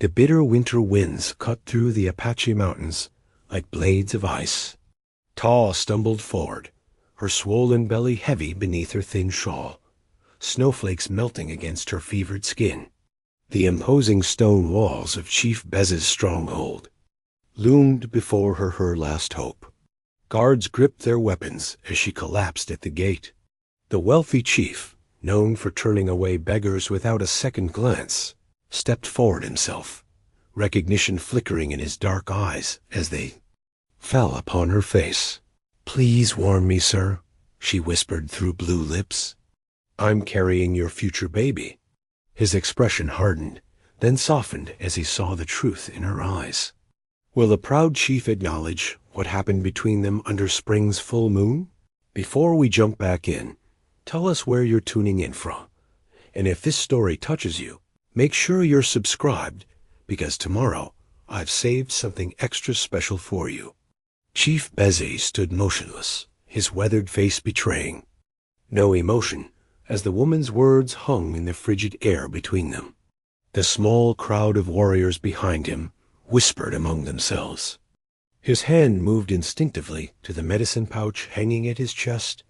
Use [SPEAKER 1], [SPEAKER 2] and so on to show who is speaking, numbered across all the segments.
[SPEAKER 1] The bitter winter winds cut through the Apache mountains like blades of ice. Tałé stumbled forward, her swollen belly heavy beneath her thin shawl, snowflakes melting against her fevered skin. The imposing stone walls of Chief Bézhé's stronghold loomed before her last hope. Guards gripped their weapons as she collapsed at the gate. The wealthy chief, known for turning away beggars without a second glance, stepped forward himself, recognition flickering in his dark eyes as they fell upon her face. "Please warn me, sir," she whispered through blue lips. "I'm carrying your future baby." His expression hardened, then softened as he saw the truth in her eyes. Will the proud chief acknowledge what happened between them under spring's full moon? Before we jump back in, tell us where you're tuning in from. And if this story touches you, make sure you're subscribed, because tomorrow I've saved something extra special for you. Chief Bézhé stood motionless, his weathered face betraying no emotion, as the woman's words hung in the frigid air between them. The small crowd of warriors behind him whispered among themselves. His hand moved instinctively to the medicine pouch hanging at his chest,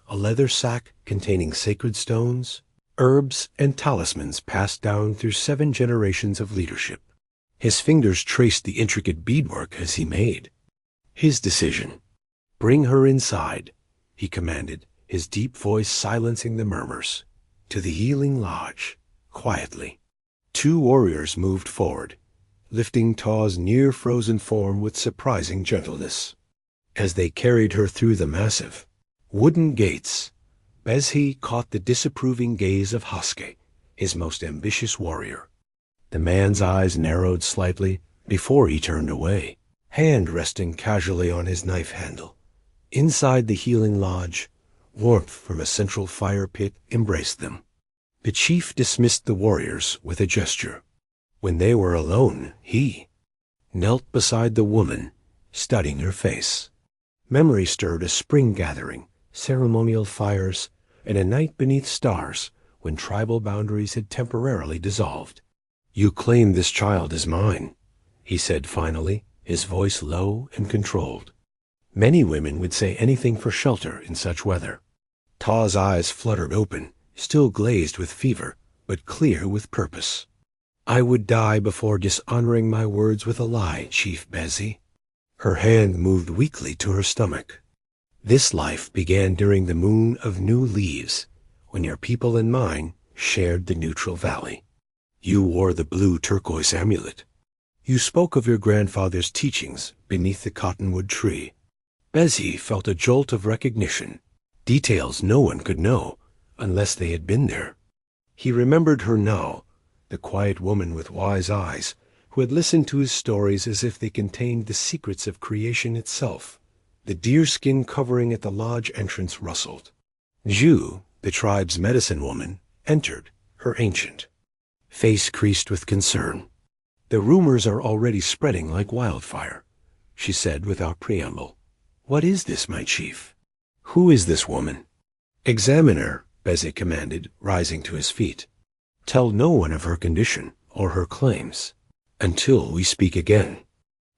[SPEAKER 1] a leather sack containing sacred stones, herbs, and talismans passed down through 7 generations of leadership. His fingers traced the intricate beadwork as he made his decision. "Bring her inside," he commanded, his deep voice silencing the murmurs. "To the healing lodge, quietly." 2 warriors moved forward, lifting Talé's near-frozen form with surprising gentleness. As they carried her through the massive wooden gates, Bézhé caught the disapproving gaze of Haske, his most ambitious warrior. The man's eyes narrowed slightly before he turned away, hand resting casually on his knife handle. Inside the healing lodge, warmth from a central fire pit embraced them. The chief dismissed the warriors with a gesture. When they were alone, he knelt beside the woman, studying her face. Memory stirred a spring gathering, ceremonial fires, and a night beneath stars when tribal boundaries had temporarily dissolved. "You claim this child as mine," he said finally, his voice low and controlled. Many women would say anything for shelter in such weather. Talé's eyes fluttered open, still glazed with fever, but clear with purpose. "I would die before dishonoring my words with a lie, Chief Bézhé." Her hand moved weakly to her stomach. "This life began during the moon of new leaves, when your people and mine shared the neutral valley. You wore the blue turquoise amulet. You spoke of your grandfather's teachings beneath the cottonwood tree." Bézhé felt a jolt of recognition, details no one could know unless they had been there. He remembered her now, the quiet woman with wise eyes who had listened to his stories as if they contained the secrets of creation itself. The deerskin covering at the lodge entrance rustled. Zhu, the tribe's medicine woman, entered, her ancient face creased with concern. "The rumors are already spreading like wildfire," she said without preamble. "What is this, my chief? Who is this woman?" "Examine her," Bézhé commanded, rising to his feet. "Tell no one of her condition or her claims until we speak again."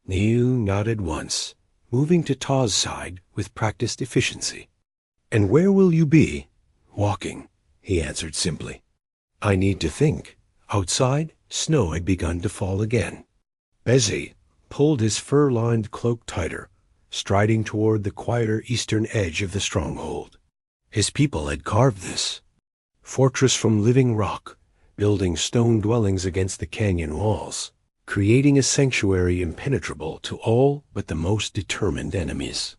[SPEAKER 1] Niu nodded once, moving to Talé's side with practiced efficiency. "And where will you be?" "Walking," he answered simply. "I need to think." Outside, snow had begun to fall again. Bézhé pulled his fur-lined cloak tighter, striding toward the quieter eastern edge of the stronghold. His people had carved this fortress from living rock, building stone dwellings against the canyon walls, creating a sanctuary impenetrable to all but the most determined enemies.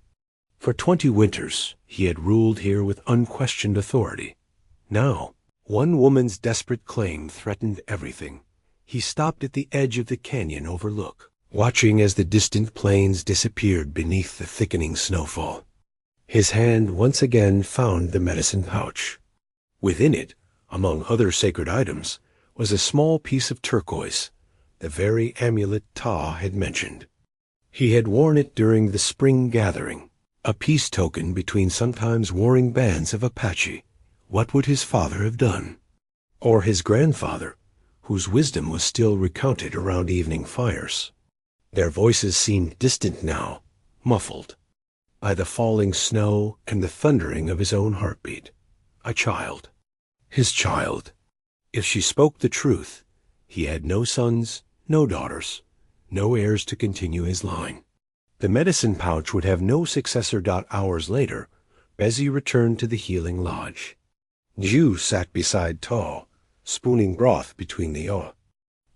[SPEAKER 1] For 20 winters, he had ruled here with unquestioned authority. Now, one woman's desperate claim threatened everything. He stopped at the edge of the canyon overlook, watching as the distant plains disappeared beneath the thickening snowfall. His hand once again found the medicine pouch. Within it, among other sacred items, was a small piece of turquoise, the very amulet Tałé had mentioned. He had worn it during the spring gathering, a peace token between sometimes warring bands of Apache. What would his father have done? Or his grandfather, whose wisdom was still recounted around evening fires. Their voices seemed distant now, muffled by the falling snow and the thundering of his own heartbeat. A child. His child. If she spoke the truth, he had no sons, no daughters, no heirs to continue his line. The medicine pouch would have no successor. Hours later, Bézhé returned to the healing lodge. Ju sat beside Tałé, spooning broth between the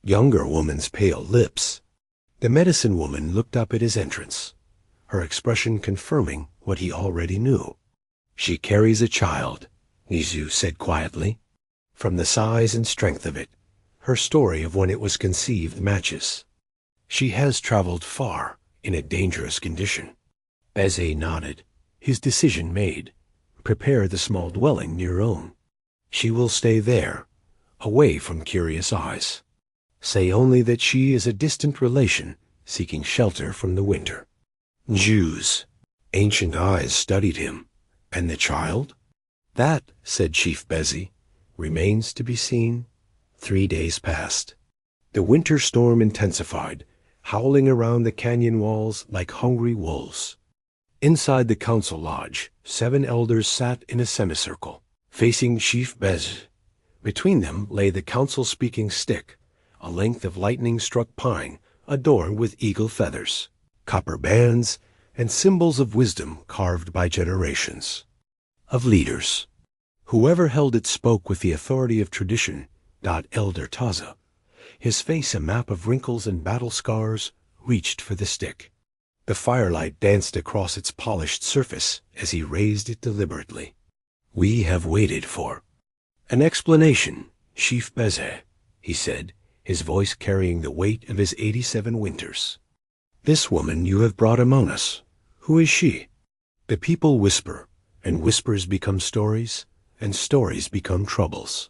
[SPEAKER 1] younger woman's pale lips. The medicine woman looked up at his entrance, her expression confirming what he already knew. She carries a child, Ju said quietly. From the size and strength of it, her story of when it was conceived matches. She has traveled far in a dangerous condition. Bézhé nodded, his decision made. Prepare the small dwelling near own. She will stay there, away from curious eyes. Say only that she is a distant relation seeking shelter from the winter. Ju's ancient eyes studied him. And the child? That, said Chief Bézhé, remains to be seen. 3 days passed. The winter storm intensified, howling around the canyon walls like hungry wolves. Inside the council lodge, 7 elders sat in a semicircle, facing Chief Bézhé. Between them lay the council-speaking stick, a length of lightning-struck pine adorned with eagle feathers, copper bands, and symbols of wisdom carved by generations of leaders. Whoever held it spoke with the authority of tradition. Elder Tałé, his face a map of wrinkles and battle scars, reached for the stick. The firelight danced across its polished surface as he raised it deliberately. We have waited for an explanation, Chief Bézhé, he said, his voice carrying the weight of his 87 winters. This woman you have brought among us, who is she? The people whisper, and whispers become stories, and stories become troubles.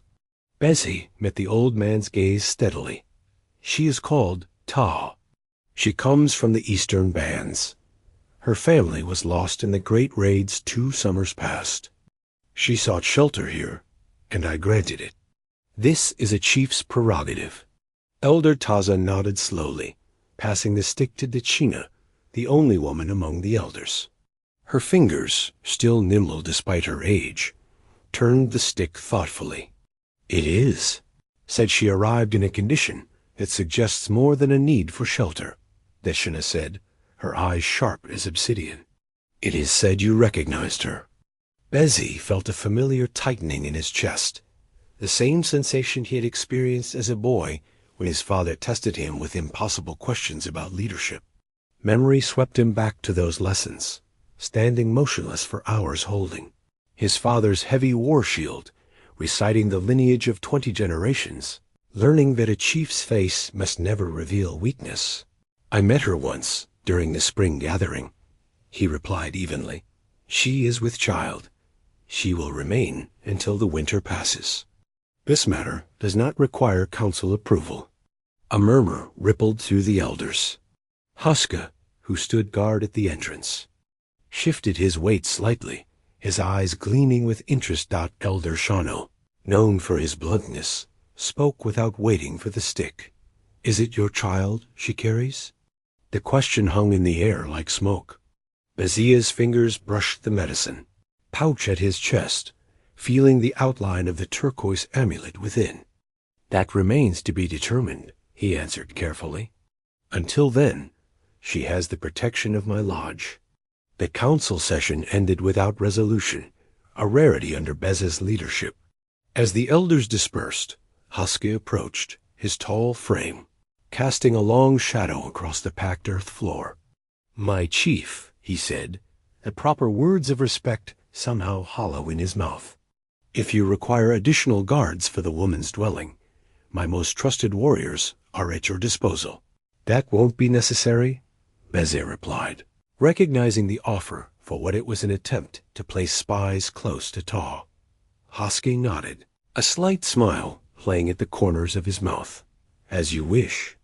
[SPEAKER 1] Bézhé met the old man's gaze steadily. She is called Tałé. She comes from the eastern bands. Her family was lost in the great raids 2 summers past. She sought shelter here, and I granted it. This is a chief's prerogative. Elder Tałé nodded slowly, passing the stick to Dachina, the only woman among the elders. Her fingers, still nimble despite her age, turned the stick thoughtfully. It is, said she arrived in a condition that suggests more than a need for shelter, Dachina said, her eyes sharp as obsidian. It is said you recognized her. Bézhé felt a familiar tightening in his chest, the same sensation he had experienced as a boy when his father tested him with impossible questions about leadership. Memory swept him back to those lessons, standing motionless for hours holding his father's heavy war shield, reciting the lineage of 20 generations, learning that a chief's face must never reveal weakness. I met her once during the spring gathering, he replied evenly. She is with child. She will remain until the winter passes. This matter does not require council approval. A murmur rippled through the elders. Huska, who stood guard at the entrance, shifted his weight slightly, his eyes gleaming with interest. Elder Shano, known for his bluntness, spoke without waiting for the stick. Is it your child she carries? The question hung in the air like smoke. Bézhé's fingers brushed the medicine, pouch at his chest, feeling the outline of the turquoise amulet within. That remains to be determined, he answered carefully. Until then, she has the protection of my lodge. The council session ended without resolution, a rarity under Bézhé's leadership. As the elders dispersed, Huska approached, his tall frame casting a long shadow across the packed earth floor. My chief, he said, the proper words of respect somehow hollow in his mouth. If you require additional guards for the woman's dwelling, my most trusted warriors are at your disposal. That won't be necessary, Bézhé replied, recognizing the offer for what it was an attempt to place spies close to Tałé. Huska nodded, a slight smile playing at the corners of his mouth. As you wish.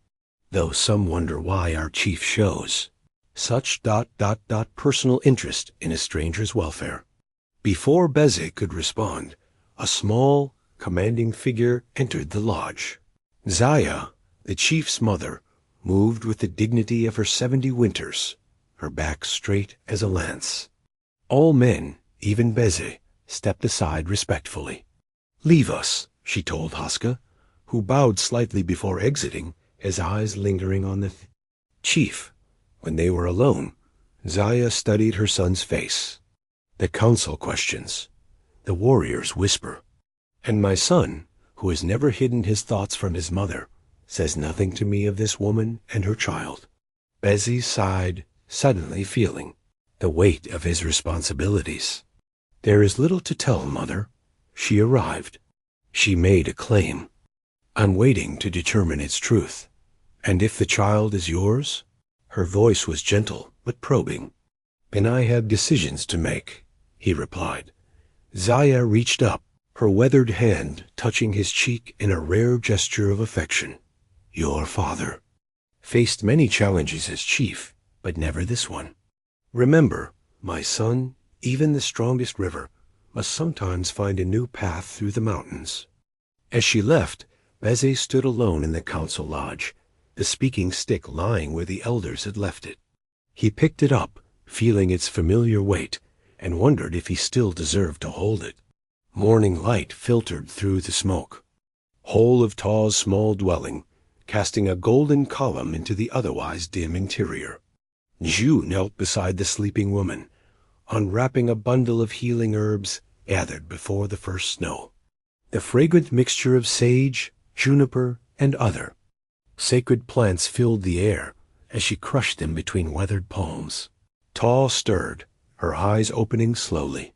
[SPEAKER 1] Though some wonder why our chief shows such personal interest in a stranger's welfare. Before Bézhé could respond, a small, commanding figure entered the lodge. Zaya, the chief's mother, moved with the dignity of her 70 winters, her back straight as a lance. All men, even Bézhé, stepped aside respectfully. "Leave us," she told Haska, who bowed slightly before exiting, his eyes lingering on the chief. When they were alone, Zaya studied her son's face. "The council questions. The warriors whisper. And my son, who has never hidden his thoughts from his mother, says nothing to me of this woman and her child." Bézhé sighed, suddenly feeling the weight of his responsibilities. "There is little to tell, mother. She arrived. She made a claim. I'm waiting to determine its truth. And if the child is yours?" Her voice was gentle but probing. "And I have decisions to make," he replied. Zaya reached up, her weathered hand touching his cheek in a rare gesture of affection. "Your father faced many challenges as chief, but never this one. Remember, my son, even the strongest river must sometimes find a new path through the mountains." As she left, Bézhé stood alone in the council lodge, the speaking stick lying where the elders had left it. He picked it up, feeling its familiar weight, and wondered if he still deserved to hold it. Morning light filtered through the smoke. Whole of Tałé's small dwelling, casting a golden column into the otherwise dim interior. Zhu knelt beside the sleeping woman, unwrapping a bundle of healing herbs gathered before the first snow. The fragrant mixture of sage, juniper, and other sacred plants filled the air as she crushed them between weathered palms. Tałé stirred, her eyes opening slowly.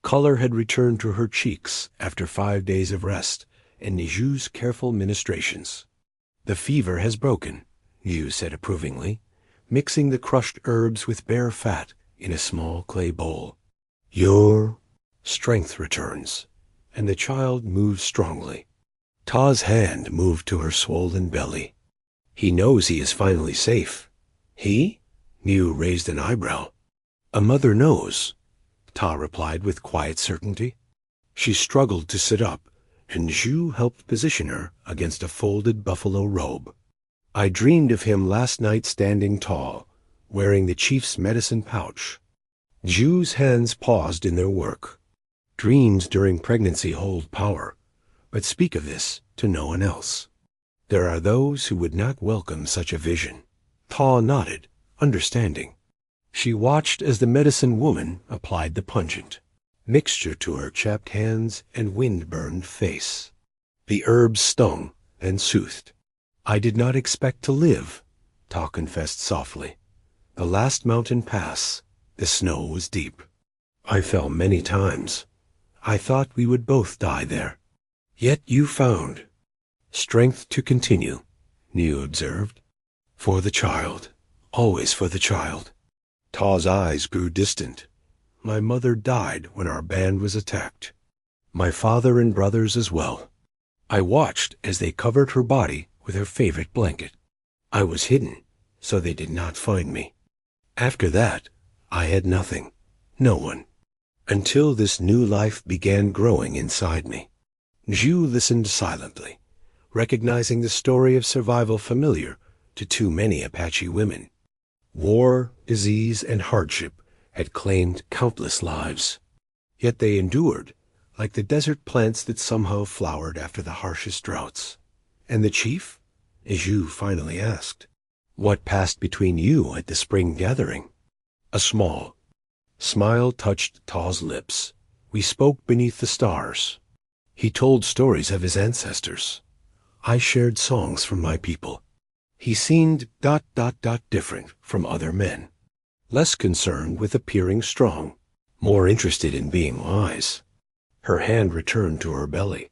[SPEAKER 1] Color had returned to her cheeks after 5 days of rest and Zhu's careful ministrations. "The fever has broken," Zhu said approvingly, mixing the crushed herbs with bare fat in a small clay bowl. "Your strength returns," and the child moved strongly. Tałé's hand moved to her swollen belly. "He knows he is finally safe." "He?" Zhu raised an eyebrow. "A mother knows," Tałé replied with quiet certainty. She struggled to sit up, and Zhu helped position her against a folded buffalo robe. "I dreamed of him last night standing tall, wearing the chief's medicine pouch." Zhu's hands paused in their work. Dreams during pregnancy hold power, but speak of this to no one else. There are those who would not welcome such a vision. Tałé nodded, understanding. She watched as the medicine woman applied the pungent mixture to her chapped hands and wind-burned face. The herbs stung and soothed. "I did not expect to live," Tałé confessed softly. "The last mountain pass, the snow was deep. I fell many times. I thought we would both die there. Yet you found strength to continue," Zhu observed. "For the child, always for the child." Tałé's eyes grew distant. "My mother died when our band was attacked. My father and brothers as well. I watched as they covered her body with her favorite blanket. I was hidden, so they did not find me. After that, I had nothing, no one, until this new life began growing inside me." Zhu listened silently, recognizing the story of survival familiar to too many Apache women. War, disease, and hardship had claimed countless lives. Yet they endured, like the desert plants that somehow flowered after the harshest droughts. "And the chief?" Zhu finally asked. "What passed between you at the spring gathering?" A small smile touched Tałé's lips. "We spoke beneath the stars. He told stories of his ancestors. I shared songs from my people. He seemed ... different from other men. Less concerned with appearing strong, more interested in being wise." Her hand returned to her belly.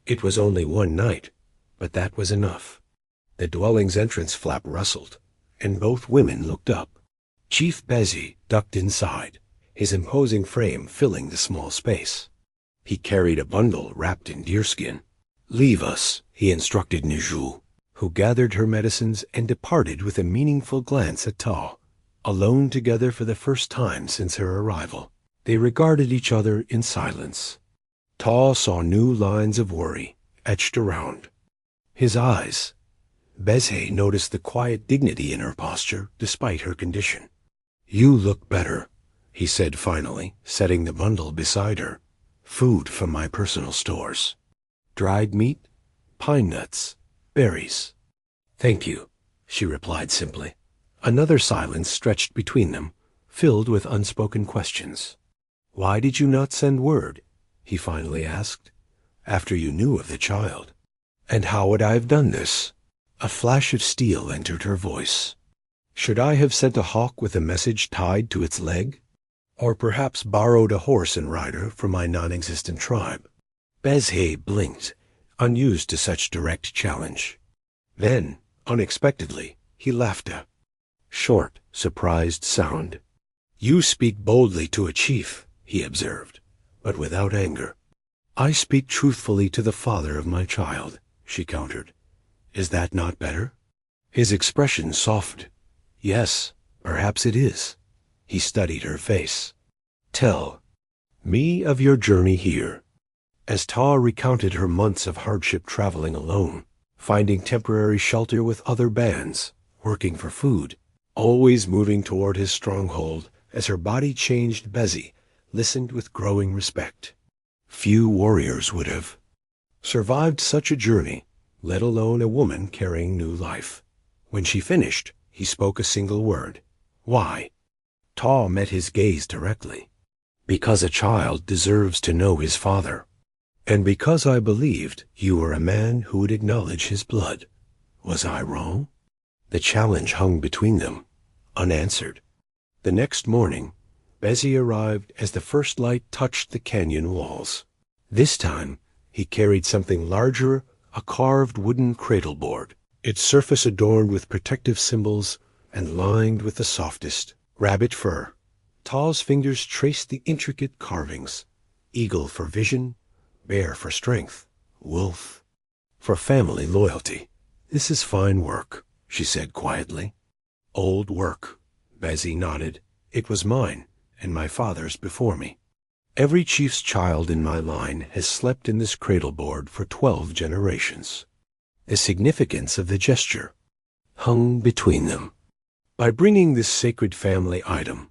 [SPEAKER 1] It was only one night, but that was enough. The dwelling's entrance flap rustled, and both women looked up. Chief Bézhé ducked inside, his imposing frame filling the small space. He carried a bundle wrapped in deerskin. "Leave us," he instructed Zhu, who gathered her medicines and departed with a meaningful glance at Tałé. Alone together for the first time since her arrival, they regarded each other in silence. Tałé saw new lines of worry etched around. his eyes. Bézhé noticed the quiet dignity in her posture despite her condition. "You look better," he said finally, setting the bundle beside her. "Food from my personal stores. Dried meat, pine nuts, berries." "Thank you," she replied simply. Another silence stretched between them, filled with unspoken questions. "Why did you not send word?" he finally asked, "after you knew of the child?" "And how would I have done this?" A flash of steel entered her voice. "Should I have sent a hawk with a message tied to its leg? Or perhaps borrowed a horse and rider from my non-existent tribe?" Bézhé blinked, unused to such direct challenge. Then, unexpectedly, he laughed a short, surprised sound. "You speak boldly to a chief," he observed, "but without anger." "I speak truthfully to the father of my child," she countered. "Is that not better?" His expression softened. "Yes, perhaps it is." He studied her face. "Tell me of your journey here." As Tałé recounted her months of hardship traveling alone, finding temporary shelter with other bands, working for food, always moving toward his stronghold, as her body changed, Bézhé listened with growing respect. Few warriors would have survived such a journey, let alone a woman carrying new life. When she finished, he spoke a single word. "Why?" Tałé met his gaze directly. "Because a child deserves to know his father. And because I believed you were a man who would acknowledge his blood. Was I wrong?" The challenge hung between them, unanswered. The next morning, Bézhé arrived as the first light touched the canyon walls. This time, he carried something larger, a carved wooden cradle board, its surface adorned with protective symbols and lined with the softest rabbit fur. Tałé's fingers traced the intricate carvings: eagle for vision, bear for strength, wolf for family loyalty. "This is fine work," she said quietly. "Old work," Bézhé nodded. "It was mine and my father's before me. Every chief's child in my line has slept in this cradle board for 12 generations. The significance of the gesture hung between them. By bringing this sacred family item,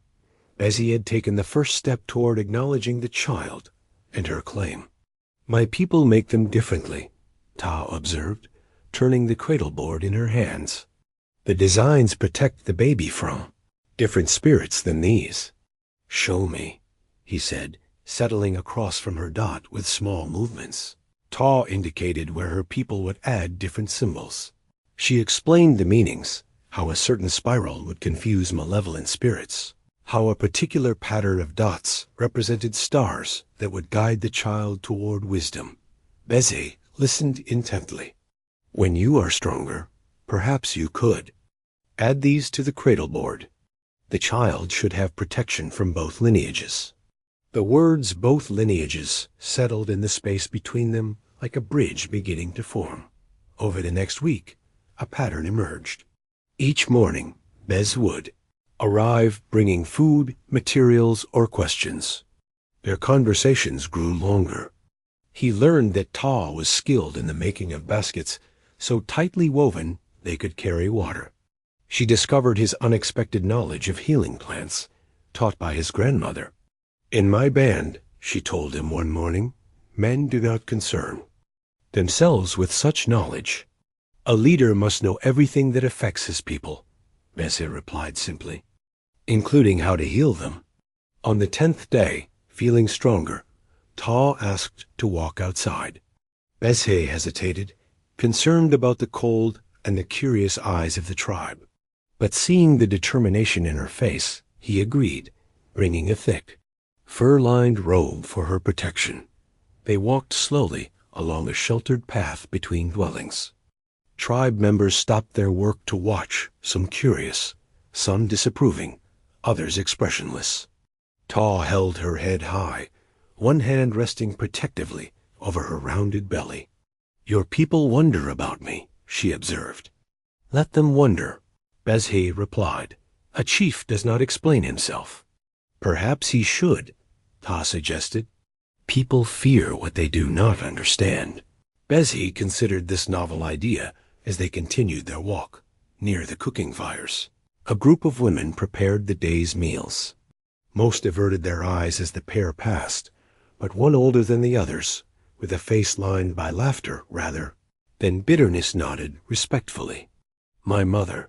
[SPEAKER 1] Bézhé had taken the first step toward acknowledging the child and her claim. "My people make them differently," Tałé observed, turning the cradle board in her hands. "The designs protect the baby from different spirits than these." "Show me," he said, settling across from her dot with small movements. Tałé indicated where her people would add different symbols. She explained the meanings, how a certain spiral would confuse malevolent spirits, how a particular pattern of dots represented stars that would guide the child toward wisdom. Bézhé listened intently. "When you are stronger, perhaps you could add these to the cradle board. The child should have protection from both lineages." The words "both lineages" settled in the space between them like a bridge beginning to form. Over the next week, a pattern emerged. Each morning, Bézhé would arrive bringing food, materials, or questions. Their conversations grew longer. He learned that Tałé was skilled in the making of baskets so tightly woven they could carry water. She discovered his unexpected knowledge of healing plants, taught by his grandmother. "In my band," she told him one morning, "men do not concern themselves with such knowledge." "A leader must know everything that affects his people," Bézhé replied simply, "including how to heal them." On the 10th day, feeling stronger, Tałé asked to walk outside. Bézhé hesitated, concerned about the cold and the curious eyes of the tribe. But seeing the determination in her face, he agreed, bringing a thick, fur-lined robe for her protection. They walked slowly along a sheltered path between dwellings. Tribe members stopped their work to watch, some curious, some disapproving, others expressionless. Tałé held her head high, one hand resting protectively over her rounded belly. "Your people wonder about me," she observed. "Let them wonder," Bézhé replied. "A chief does not explain himself." "Perhaps he should," Tałé suggested. "People fear what they do not understand." Bézhé considered this novel idea as they continued their walk near the cooking fires. A group of women prepared the day's meals. Most averted their eyes as the pair passed, but one older than the others, with a face lined by laughter rather than bitterness, nodded respectfully. "My mother,"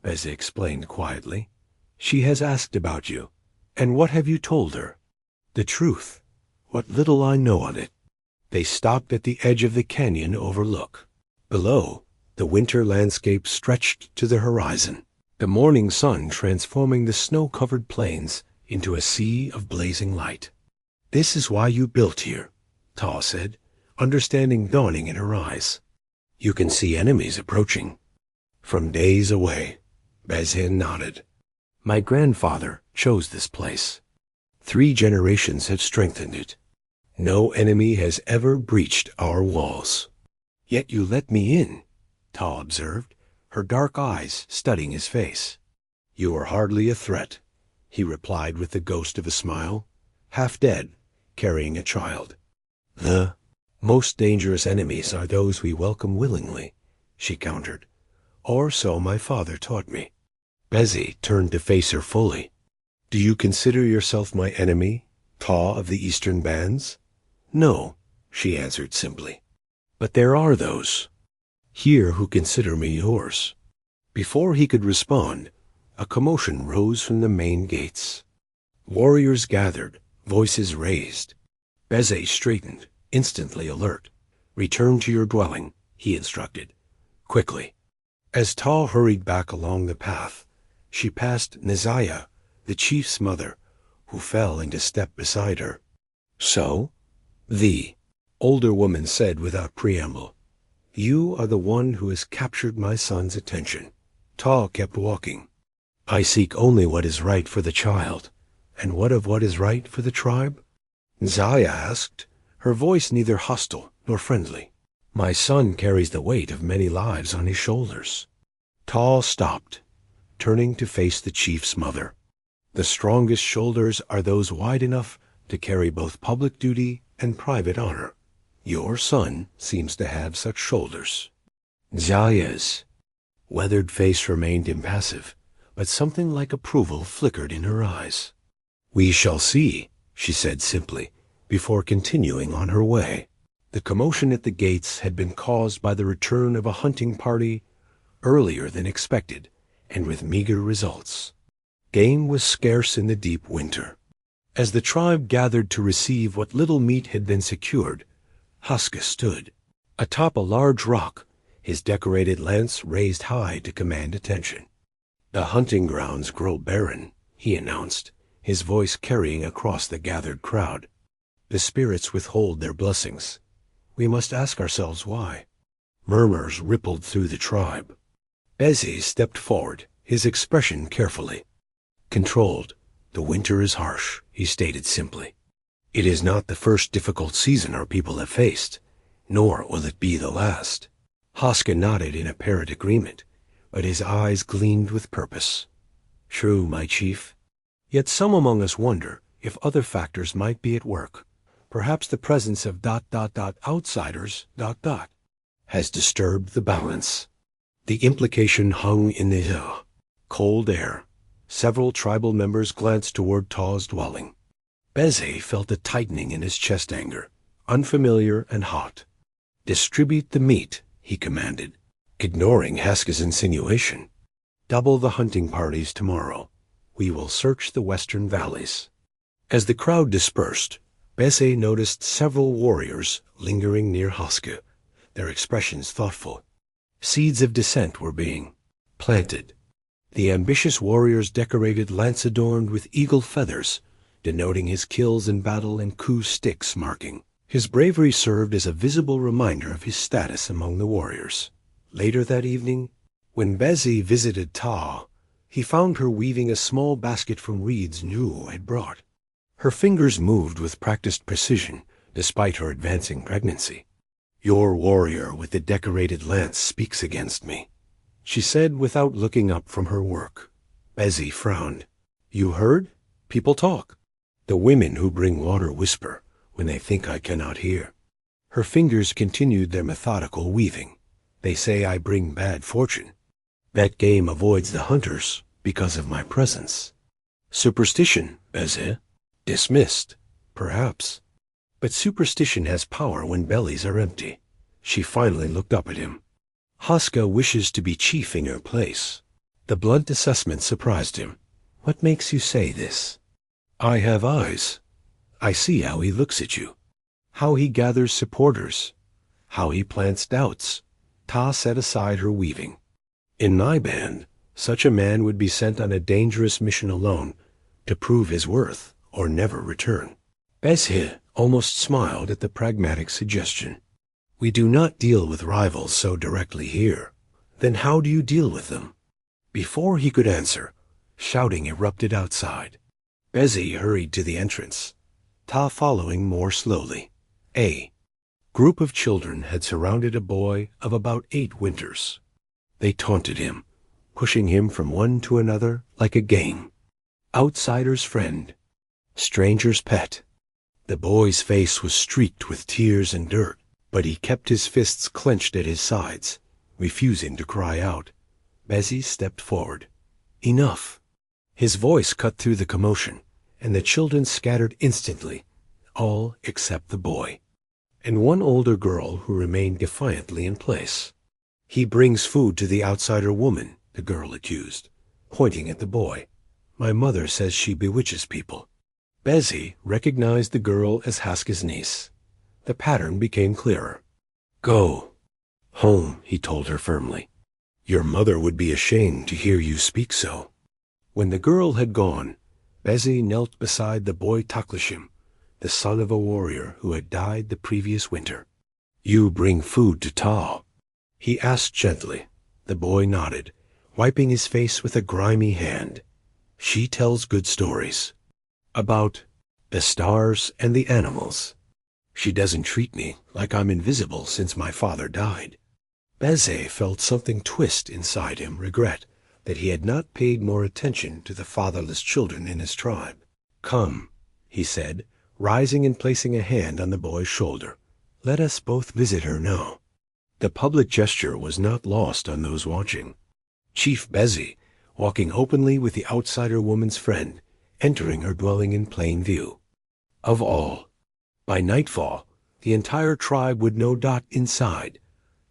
[SPEAKER 1] Bézhé explained quietly. "She has asked about you. And what have you told her?" "The truth, what little I know of it." They stopped at the edge of the canyon overlook. Below, the winter landscape stretched to the horizon, the morning sun transforming the snow-covered plains into a sea of blazing light. "This is why you built here," Tałé said, understanding dawning in her eyes. "You can see enemies approaching." "From days away," Bézhé nodded. "My grandfather chose this place. 3 generations have strengthened it. No enemy has ever breached our walls." "Yet you let me in," Tałé observed, her dark eyes studying his face. "You are hardly a threat," he replied with the ghost of a smile, half dead, carrying a child. "The most dangerous enemies are those we welcome willingly," she countered. "Or so my father taught me." Bézhé turned to face her fully. "Do you consider yourself my enemy, Tałé of the Eastern Bands?" "No," she answered simply. "But there are those here who consider me yours." Before he could respond, a commotion rose from the main gates. Warriors gathered, voices raised. Bézhé straightened, instantly alert. "Return to your dwelling," he instructed. "Quickly." As Tałé hurried back along the path, she passed Nizaya, the chief's mother, who fell into step beside her. "So?" the older woman said without preamble. "You are the one who has captured my son's attention." Tałé kept walking. "I seek only what is right for the child. And what is right for the tribe?" Nizaya asked, her voice neither hostile nor friendly. "My son carries the weight of many lives on his shoulders." Tałé stopped, turning to face the chief's mother. "The strongest shoulders are those wide enough to carry both public duty and private honor. Your son seems to have such shoulders." Zaya's weathered face remained impassive, but something like approval flickered in her eyes. "We shall see," she said simply, before continuing on her way. The commotion at the gates had been caused by the return of a hunting party earlier than expected, and with meager results. Game was scarce in the deep winter. As the tribe gathered to receive what little meat had been secured, Haska stood atop a large rock, his decorated lance raised high to command attention. "The hunting grounds grow barren," he announced, his voice carrying across the gathered crowd. "The spirits withhold their blessings. We must ask ourselves why." Murmurs rippled through the tribe. Bézhé stepped forward, his expression carefully controlled. "The winter is harsh," he stated simply. "It is not the first difficult season our people have faced, nor will it be the last." Haska nodded in apparent agreement, but his eyes gleamed with purpose. "True, my chief. Yet some among us wonder if other factors might be at work. Perhaps the presence of ... outsiders ... has disturbed the balance." The implication hung in the cold air. Several tribal members glanced toward Tałé's dwelling. Bézhé felt a tightening in his chest anger, unfamiliar and hot. "Distribute the meat," he commanded, ignoring Haska's insinuation. "Double the hunting parties tomorrow. We will search the western valleys." As the crowd dispersed, Bézhé noticed several warriors lingering near Haska, their expressions thoughtful. Seeds of dissent were being planted. The ambitious warrior's decorated lance adorned with eagle feathers, denoting his kills in battle and coup sticks marking. His bravery served as a visible reminder of his status among the warriors. Later that evening, when Bézhé visited Tałé, he found her weaving a small basket from reeds Nhu had brought. Her fingers moved with practiced precision, despite her advancing pregnancy. "Your warrior with the decorated lance speaks against me," she said without looking up from her work. Bézhé frowned. "You heard? People talk. The women who bring water whisper when they think I cannot hear." Her fingers continued their methodical weaving. They say I bring bad fortune. That game avoids the hunters because of my presence. Superstition, Bézhé. Dismissed, perhaps. But superstition has power when bellies are empty. She finally looked up at him. Haska wishes to be chief in your place. The blunt assessment surprised him. What makes you say this? I have eyes. I see how he looks at you. How he gathers supporters. How he plants doubts. Ta set aside her weaving. In my band, such a man would be sent on a dangerous mission alone, to prove his worth or never return. Bézhé almost smiled at the pragmatic suggestion. We do not deal with rivals so directly here. Then how do you deal with them? Before he could answer, shouting erupted outside. Bézhé hurried to the entrance, Ta following more slowly. A group of children had surrounded a boy of about 8 winters. They taunted him, pushing him from one to another like a game. Outsider's friend, stranger's pet. The boy's face was streaked with tears and dirt, but he kept his fists clenched at his sides, refusing to cry out. Bézhé stepped forward. Enough. His voice cut through the commotion, and the children scattered instantly, all except the boy, and one older girl who remained defiantly in place. He brings food to the outsider woman, the girl accused, pointing at the boy. My mother says she bewitches people. Bézhé recognized the girl as Haska's niece. The pattern became clearer. Go home, he told her firmly. Your mother would be ashamed to hear you speak so. When the girl had gone, Bézhé knelt beside the boy Tałé, the son of a warrior who had died the previous winter. You bring food to Ta? He asked gently. The boy nodded, wiping his face with a grimy hand. She tells good stories. About the stars and the animals. She doesn't treat me like I'm invisible since my father died. Bézhé felt something twist inside him, regret that he had not paid more attention to the fatherless children in his tribe. Come, he said, rising and placing a hand on the boy's shoulder. Let us both visit her now. The public gesture was not lost on those watching. Chief Bézhé, walking openly with the outsider woman's friend, entering her dwelling in plain view. Of all, by nightfall, the entire tribe would know dot inside.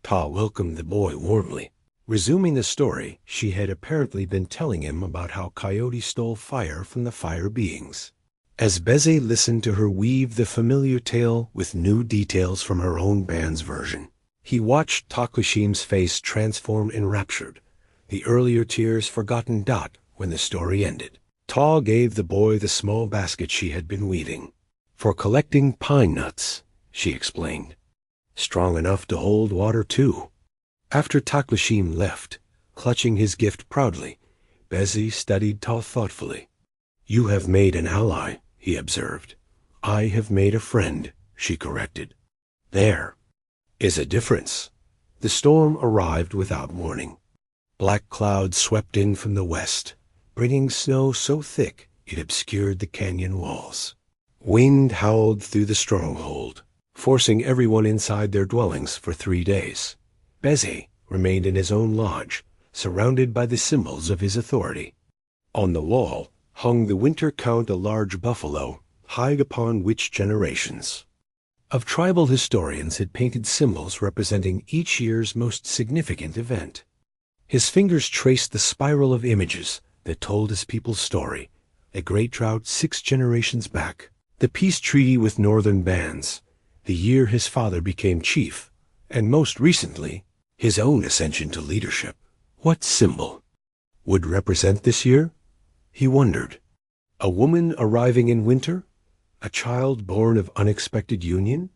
[SPEAKER 1] Ta welcomed the boy warmly. Resuming the story, she had apparently been telling him about how Coyote stole fire from the fire beings. As Bézhé listened to her weave the familiar tale with new details from her own band's version, he watched Tałé's face transform enraptured, the earlier tears forgotten dot when the story ended. Ta gave the boy the small basket she had been weaving. For collecting pine nuts, she explained. Strong enough to hold water, too. After Tałé left, clutching his gift proudly, Bézhé studied Ta thoughtfully. You have made an ally, he observed. I have made a friend, she corrected. There is a difference. The storm arrived without warning. Black clouds swept in from the west, bringing snow so thick it obscured the canyon walls. Wind howled through the stronghold, forcing everyone inside their dwellings for 3 days. Bézhé remained in his own lodge, surrounded by the symbols of his authority. On the wall hung the winter count, a large buffalo, high upon which generations of tribal historians had painted symbols representing each year's most significant event. His fingers traced the spiral of images that told his people's story, a great drought 6 generations back, the peace treaty with northern bands, the year his father became chief, and most recently, his own ascension to leadership. What symbol would represent this year? He wondered. A woman arriving in winter? A child born of unexpected union?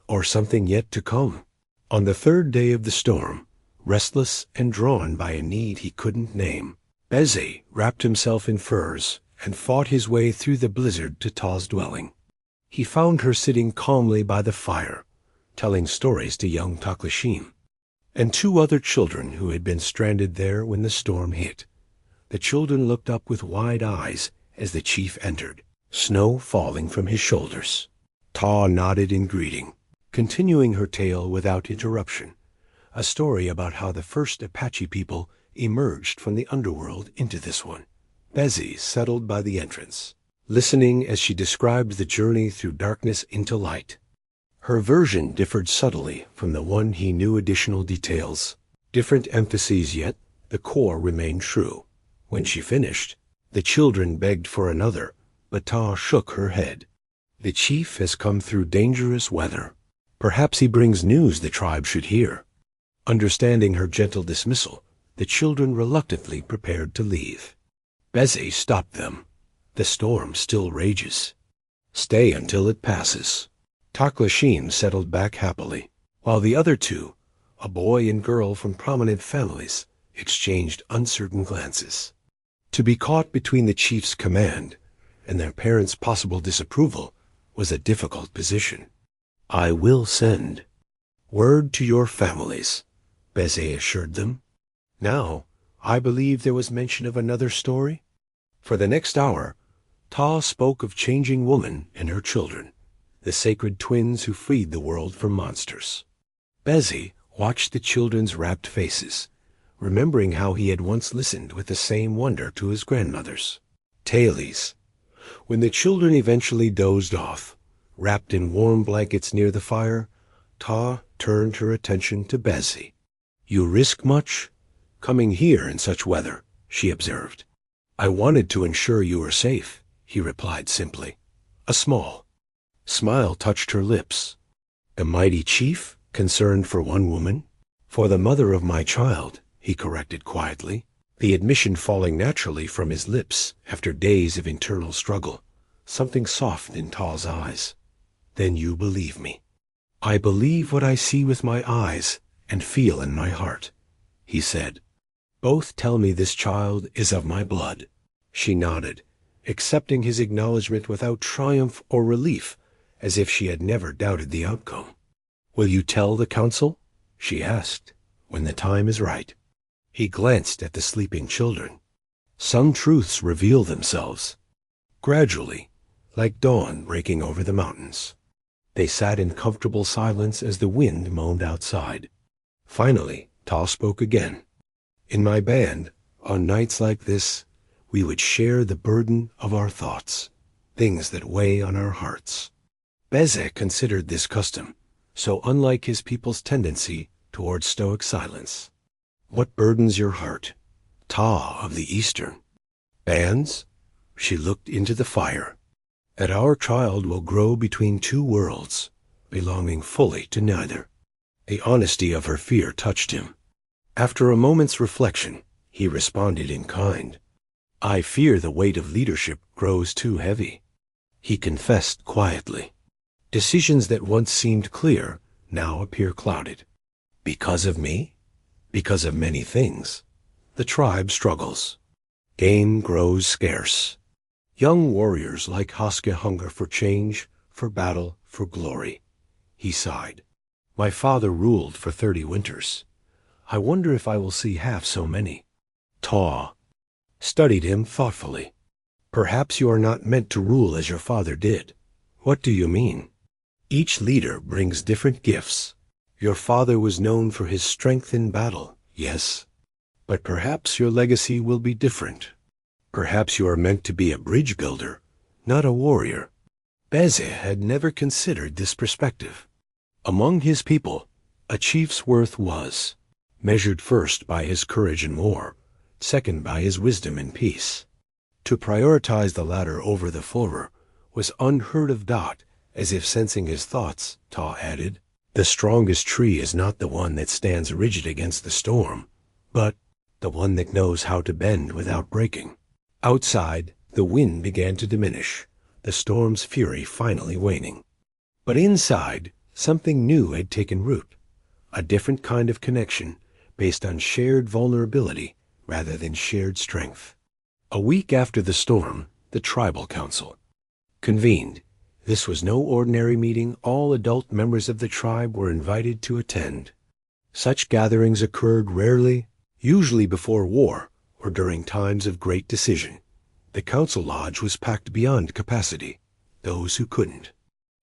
[SPEAKER 1] Or something yet to come? On the 3rd day of the storm, restless and drawn by a need he couldn't name, Bézhé wrapped himself in furs and fought his way through the blizzard to Ta's dwelling. He found her sitting calmly by the fire, telling stories to young Tałé, and 2 other children who had been stranded there when the storm hit. The children looked up with wide eyes as the chief entered, snow falling from his shoulders. Ta nodded in greeting. continuing her tale without interruption, a story about how the first Apache people emerged from the underworld into this one. Bézhé settled by the entrance, listening as she described the journey through darkness into light. Her version differed subtly from the one he knew additional details. Different emphases, yet the core remained true. When she finished, the children begged for another, but Ta shook her head. The chief has come through dangerous weather. Perhaps he brings news the tribe should hear. Understanding her gentle dismissal, the children reluctantly prepared to leave. Bézhé stopped them. The storm still rages. Stay until it passes. Taklashim settled back happily, while the other two, a boy and girl from prominent families, exchanged uncertain glances. To be caught between the chief's command and their parents' possible disapproval was a difficult position. I will send word to your families, Bézhé assured them. Now, I believe there was mention of another story. For the next hour, Ta spoke of changing woman and her children, the sacred twins who freed the world from monsters. Bézhé watched the children's rapt faces, remembering how he had once listened with the same wonder to his grandmother's tales. When the children eventually dozed off, wrapped in warm blankets near the fire, Ta turned her attention to Bézhé. You risk much? Coming here in such weather, she observed. I wanted to ensure you were safe, he replied simply. A small smile touched her lips. The mighty chief, concerned for one woman? For the mother of my child, he corrected quietly, the admission falling naturally from his lips after days of internal struggle. Something soft in Ta's eyes. Then you believe me. I believe what I see with my eyes and feel in my heart, he said. Both tell me this child is of my blood. She nodded, accepting his acknowledgment without triumph or relief, as if she had never doubted the outcome. Will you tell the council? She asked, when the time is right. He glanced at the sleeping children. Some truths reveal themselves, gradually, like dawn breaking over the mountains. They sat in comfortable silence as the wind moaned outside. Finally, Ta spoke again. In my band, on nights like this, we would share the burden of our thoughts, things that weigh on our hearts. Bézhé considered this custom, so unlike his people's tendency toward stoic silence. What burdens your heart? Ta of the Eastern. Bands? She looked into the fire. That our child will grow between two worlds, belonging fully to neither. The honesty of her fear touched him. After a moment's reflection, he responded in kind. I fear the weight of leadership grows too heavy. He confessed quietly. Decisions that once seemed clear now appear clouded. Because of me? Because of many things. The tribe struggles. Game grows scarce. Young warriors like Haske hunger for change, for battle, for glory. He sighed. My father ruled for 30 winters. I wonder if I will see half so many. Ta studied him thoughtfully. Perhaps you are not meant to rule as your father did. What do you mean? Each leader brings different gifts. Your father was known for his strength in battle, yes. But perhaps your legacy will be different. Perhaps you are meant to be a bridge builder, not a warrior. Bézhé had never considered this perspective. Among his people, a chief's worth was measured first by his courage in war, second by his wisdom in peace. To prioritize the latter over the former was unheard of. As if sensing his thoughts, Ta added, the strongest tree is not the one that stands rigid against the storm, but the one that knows how to bend without breaking. Outside, the wind began to diminish, the storm's fury finally waning. But inside, something new had taken root, a different kind of connection based on shared vulnerability rather than shared strength. A week after the storm, the tribal council convened. This was no ordinary meeting. All adult members of the tribe were invited to attend. Such gatherings occurred rarely, usually before war or during times of great decision. The council lodge was packed beyond capacity. Those who couldn't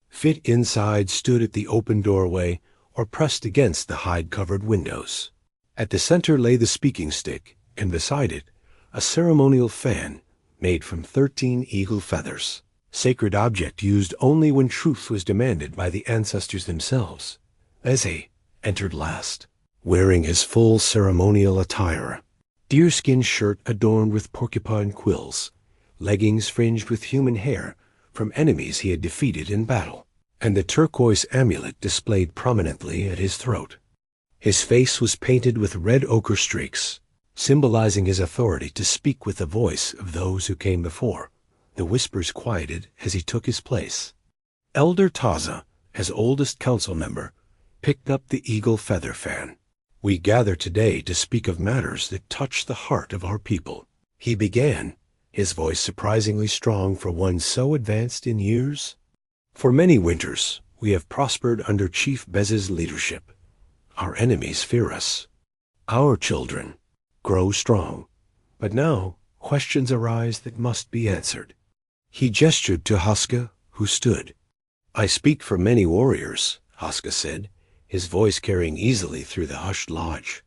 [SPEAKER 1] fit inside stood at the open doorway or pressed against the hide-covered windows. At the center lay the speaking stick, and beside it, a ceremonial fan made from 13 eagle feathers, sacred object used only when truth was demanded by the ancestors themselves. Bézhé entered last, wearing his full ceremonial attire, deerskin shirt adorned with porcupine quills, leggings fringed with human hair from enemies he had defeated in battle, and the turquoise amulet displayed prominently at his throat. His face was painted with red ochre streaks, symbolizing his authority to speak with the voice of those who came before. The whispers quieted as he took his place. Elder Tałé, as oldest council member, picked up the eagle feather fan. "We gather today to speak of matters that touch the heart of our people," he began, his voice surprisingly strong for one so advanced in years. "For many winters, we have prospered under Chief Bézhé's leadership. Our enemies fear us. Our children grow strong. But now, questions arise that must be answered." He gestured to Haska, who stood. "I speak for many warriors," Haska said, his voice carrying easily through the hushed lodge.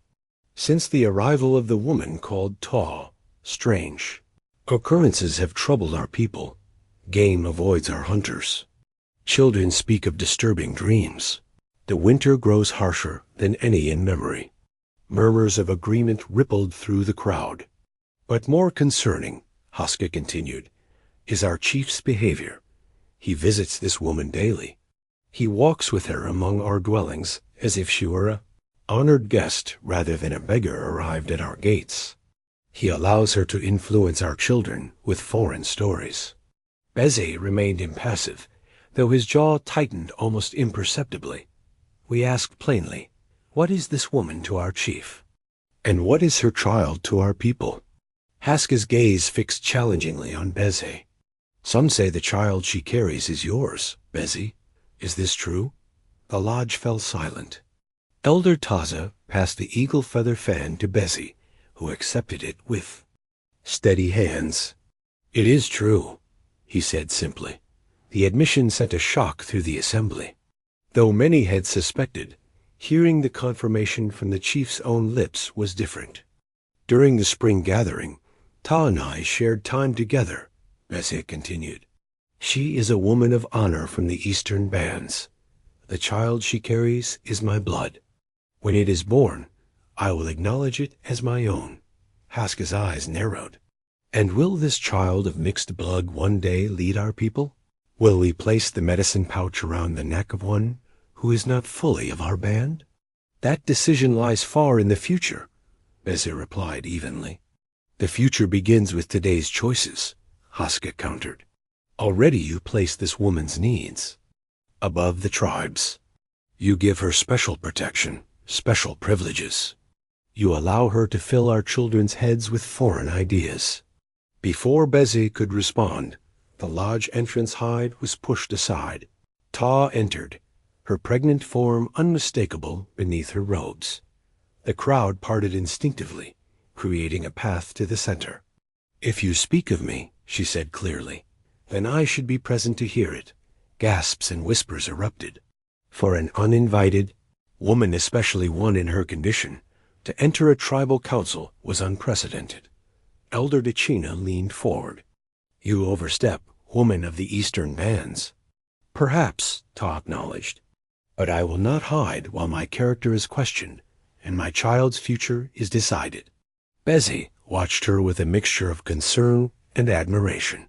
[SPEAKER 1] "Since the arrival of the woman called Tałé, strange occurrences have troubled our people. Game avoids our hunters. Children speak of disturbing dreams. The winter grows harsher than any in memory." Murmurs of agreement rippled through the crowd. "But more concerning," Haska continued, "is our chief's behavior. He visits this woman daily. He walks with her among our dwellings as if she were a honored guest rather than a beggar arrived at our gates. He allows her to influence our children with foreign stories." Bézhé remained impassive, though his jaw tightened almost imperceptibly. We asked plainly, "What is this woman to our chief? And what is her child to our people?" Haska's gaze fixed challengingly on Bézhé. "Some say the child she carries is yours, Bézhé. Is this true?" The lodge fell silent. Elder Tałé passed the eagle feather fan to Bézhé, who accepted it with steady hands. "It is true," he said simply. The admission sent a shock through the assembly. Though many had suspected, hearing the confirmation from the chief's own lips was different. "During the spring gathering, Ta and I shared time together," Bézhé continued. "She is a woman of honor from the eastern bands. The child she carries is my blood. When it is born, I will acknowledge it as my own." Haska's eyes narrowed. "And will this child of mixed blood one day lead our people? Will we place the medicine pouch around the neck of one who is not fully of our band?" "That decision lies far in the future," Bézhé replied evenly. "The future begins with today's choices," Haska countered. "Already you place this woman's needs above the tribe's. You give her special protection, special privileges. You allow her to fill our children's heads with foreign ideas." Before Bézhé could respond, the lodge entrance hide was pushed aside. Ta entered, her pregnant form unmistakable beneath her robes. The crowd parted instinctively, creating a path to the center. "If you speak of me," she said clearly, "then I should be present to hear it." Gasps and whispers erupted. For an uninvited woman, especially one in her condition, to enter a tribal council was unprecedented. Elder Dechina leaned forward. "You overstep, woman of the eastern bands." "Perhaps," Ta acknowledged, "but I will not hide while my character is questioned and my child's future is decided." Bézhé watched her with a mixture of concern and admiration.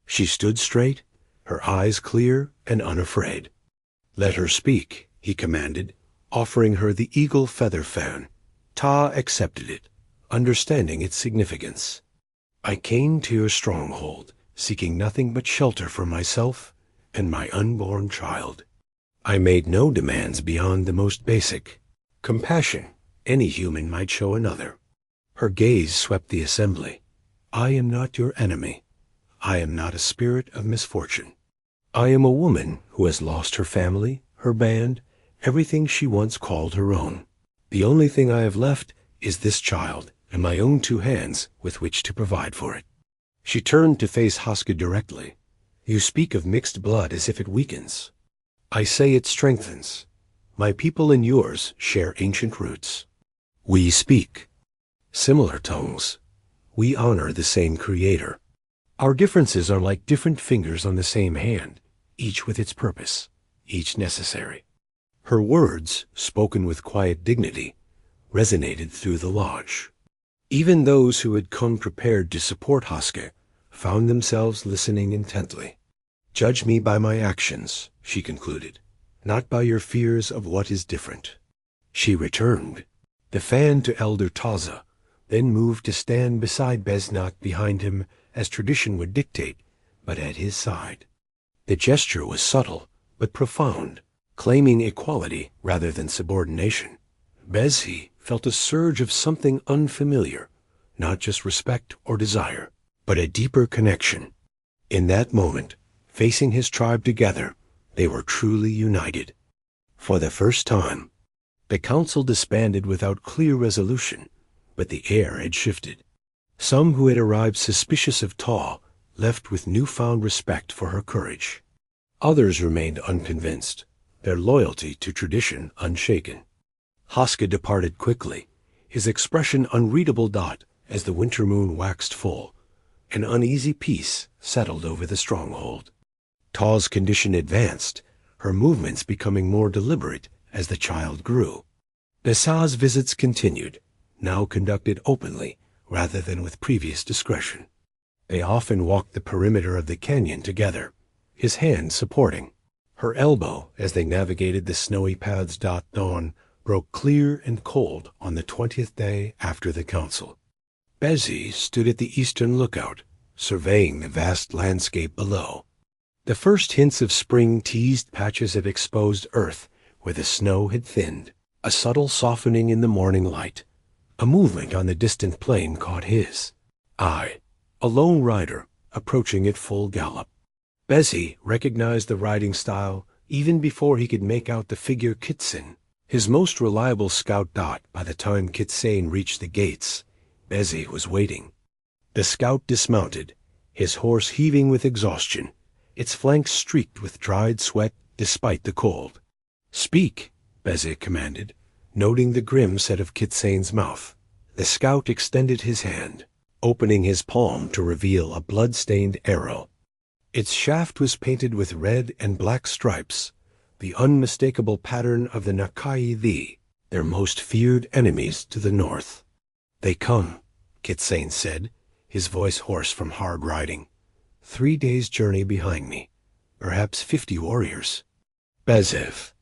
[SPEAKER 1] She stood straight, her eyes clear and unafraid. "Let her speak," he commanded, offering her the eagle feather fan. Ta accepted it, understanding its significance. "I came to your stronghold, seeking nothing but shelter for myself and my unborn child. I made no demands beyond the most basic compassion any human might show another." Her gaze swept the assembly. "I am not your enemy. I am not a spirit of misfortune. I am a woman who has lost her family, her band, everything she once called her own. The only thing I have left is this child and my own 2 hands with which to provide for it." She turned to face Haska directly. "You speak of mixed blood as if it weakens. I say it strengthens. My people and yours share ancient roots. We speak similar tongues. We honor the same Creator. Our differences are like different fingers on the same hand, each with its purpose, each necessary. Her words, spoken with quiet dignity, resonated through the lodge. Even those who had come prepared to support Haske found themselves listening intently. Judge me by my actions, she concluded, not by your fears of what is different. She returned the fan to Elder Taza, then moved to stand beside Bézhé, not behind him as tradition would dictate, but at his side. The gesture was subtle, but profound, claiming equality rather than subordination. Bézhé felt a surge of something unfamiliar, not just respect or desire, but a deeper connection. In that moment, facing his tribe together, they were truly united. For the first time, the council disbanded without clear resolution, but the air had shifted. Some who had arrived suspicious of Tałé left with newfound respect for her courage. Others remained unconvinced, their loyalty to tradition unshaken. Haske departed quickly, his expression unreadable as the winter moon waxed full. An uneasy peace settled over the stronghold. Ta's condition advanced, her movements becoming more deliberate as the child grew. Bézhé's visits continued, now conducted openly rather than with previous discretion. They often walked the perimeter of the canyon together, his hand supporting. Her elbow, as they navigated the snowy paths. Dawn broke clear and cold on the 20th day after the council. Bézhé stood at the eastern lookout, surveying the vast landscape below. The first hints of spring teased patches of exposed earth where the snow had thinned. A subtle softening in the morning light. A movement on the distant plain caught his eye. A lone rider approaching at full gallop. Bézhé recognized the riding style even before he could make out the figure Kitsen, his most reliable scout. By the time Kitsen reached the gates, Bézhé was waiting. The scout dismounted, his horse heaving with exhaustion, its flanks streaked with dried sweat despite the cold. Speak, Bézhé commanded, noting the grim set of Kitsen's mouth. The scout extended his hand, opening his palm to reveal a blood-stained arrow. Its shaft was painted with red and black stripes, the unmistakable pattern of the Nakai, their most feared enemies to the north. They come, Kitsen said, his voice hoarse from hard riding. 3 days' journey behind me, perhaps 50 warriors. Bézhé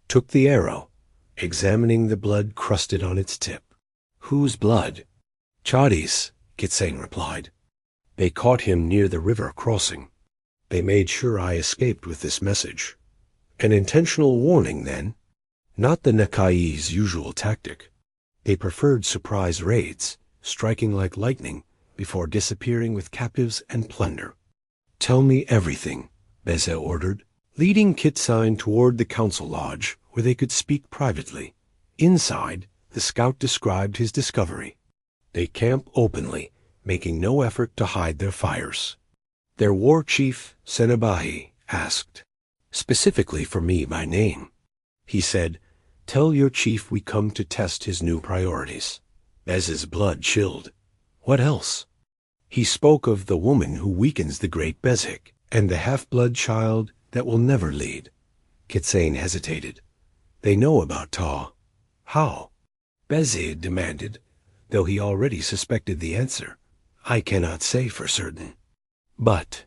[SPEAKER 1] took the arrow, examining the blood crusted on its tip. Whose blood? Chadi's, Kitsen replied. They caught him near the river crossing. They made sure I escaped with this message. An intentional warning, then? Not the Nakai's usual tactic. They preferred surprise raids, striking like lightning before disappearing with captives and plunder. Tell me everything, Bézhé ordered, leading Kitsen toward the council lodge where they could speak privately. Inside, the scout described his discovery. They camp openly, making no effort to hide their fires. Their war chief, Senabahi, asked, specifically for me by name. He said, tell your chief we come to test his new priorities. Bézhé's blood chilled. What else? He spoke of the woman who weakens the great Bézhé, and the half-blood child that will never lead. Kitsen hesitated. They know about Tałé. How? Bézhé demanded, though he already suspected the answer. I cannot say for certain. But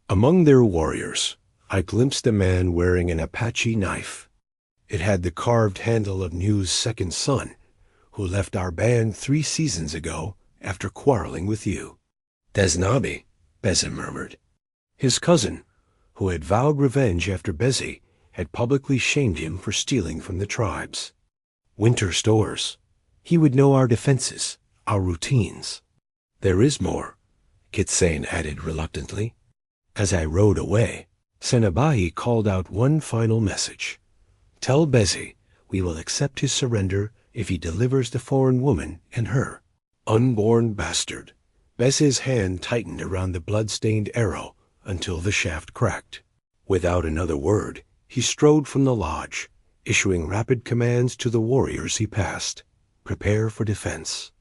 [SPEAKER 1] among their warriors, I glimpsed a man wearing an Apache knife. It had the carved handle of Nu's second son, who left our band 3 seasons ago after quarreling with you. Desnabi, Bézhé murmured. His cousin, who had vowed revenge after Bézhé had publicly shamed him for stealing from the tribes. Winter stores. He would know our defenses, our routines. There is more, Kitsen added reluctantly. As I rode away, Senabahi called out one final message. Tell Bézhé we will accept his surrender if he delivers the foreign woman and her. Unborn bastard. Bézhé's hand tightened around the blood-stained arrow until the shaft cracked. Without another word, He strode from the lodge, issuing rapid commands to the warriors he passed. Prepare for defense.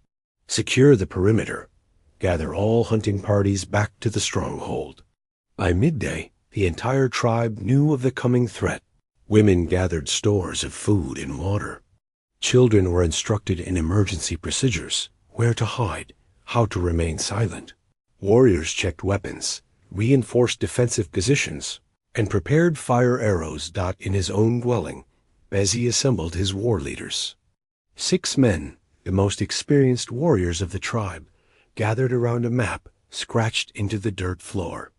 [SPEAKER 1] Secure the perimeter. Gather all hunting parties back to the stronghold. By midday, the entire tribe knew of the coming threat. Women gathered stores of food and water. Children were instructed in emergency procedures, where to hide, how to remain silent. Warriors checked weapons, reinforced defensive positions, and prepared fire arrows. In his own dwelling, Bézhé assembled his war leaders. 6 men, the most experienced warriors of the tribe, gathered around a map scratched into the dirt floor.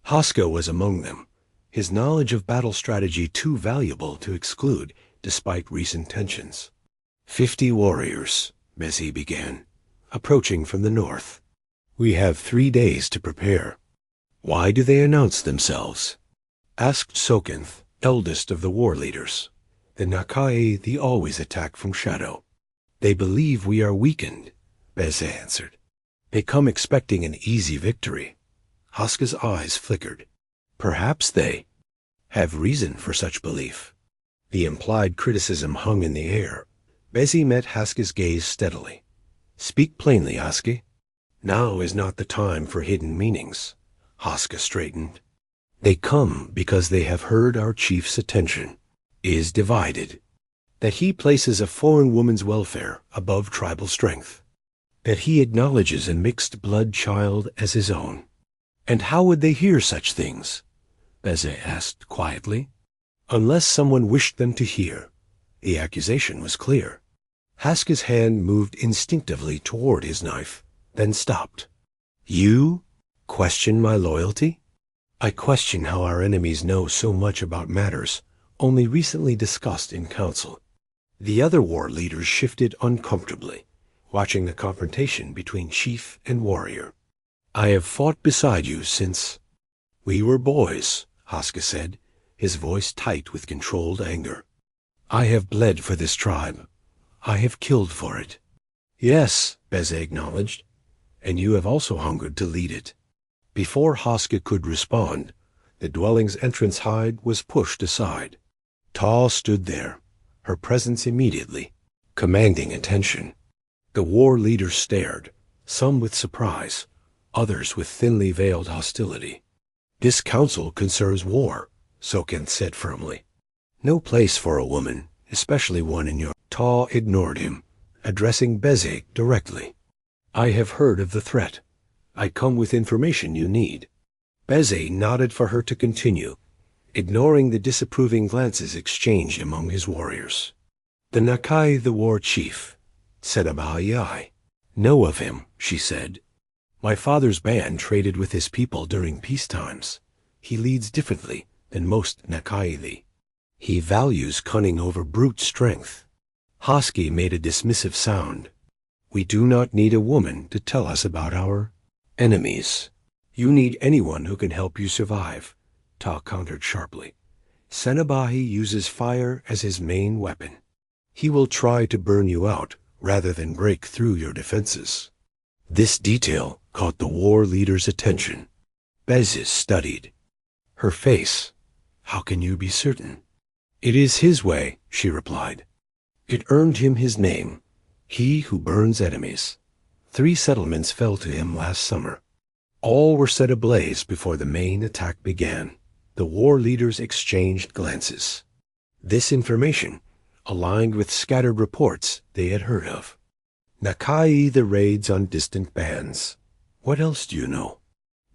[SPEAKER 1] Haska was among them, his knowledge of battle strategy too valuable to exclude despite recent tensions. 50 warriors, Bézhé began, approaching from the north. We have 3 days to prepare. Why do they announce themselves? Asked Sokenth, eldest of the war leaders. The Nakai they always attack from shadow. They believe we are weakened, Bézhé answered. They come expecting an easy victory. Haska's eyes flickered. Perhaps they have reason for such belief. The implied criticism hung in the air. Bézhé met Haska's gaze steadily. Speak plainly, Haska. Now is not the time for hidden meanings. Haska straightened. They come because they have heard our chief's attention is divided, that he places a foreign woman's welfare above tribal strength, that he acknowledges a mixed-blood child as his own. And how would they hear such things? Bézhé asked quietly. Unless someone wished them to hear. The accusation was clear. Haska's hand moved instinctively toward his knife, then stopped. You question my loyalty? I question how our enemies know so much about matters only recently discussed in council. The other war leaders shifted uncomfortably, watching the confrontation between chief and warrior. I have fought beside you since we were boys, Haska said, his voice tight with controlled anger. I have bled for this tribe. I have killed for it. Yes, Bézhé acknowledged, and you have also hungered to lead it. Before Haska could respond, the dwelling's entrance hide was pushed aside. Tałé stood there, her presence immediately commanding attention. The war leaders stared, some with surprise, others with thinly veiled hostility. This council concerns war, Sokenth said firmly. No place for a woman, especially one in your... Tałé ignored him, addressing Bézhé directly. I have heard of the threat. I come with information you need. Bézhé nodded for her to continue, ignoring the disapproving glances exchanged among his warriors. The Nakai, the war chief, said Apache. Know of him, she said. My father's band traded with his people during peace times. He leads differently than most Nakai. He values cunning over brute strength. Haska made a dismissive sound. We do not need a woman to tell us about our enemies. You need anyone who can help you survive, Tałé countered sharply. Senabahi uses fire as his main weapon. He will try to burn you out rather than break through your defenses. This detail caught the war leader's attention. Bézhé studied. Her face. How can you be certain? It is his way, she replied. It earned him his name. He who burns enemies. 3 settlements fell to him last summer. All were set ablaze before the main attack began. The war leaders exchanged glances. This information aligned with scattered reports they had heard of. Nakai the raids on distant bands. What else do you know?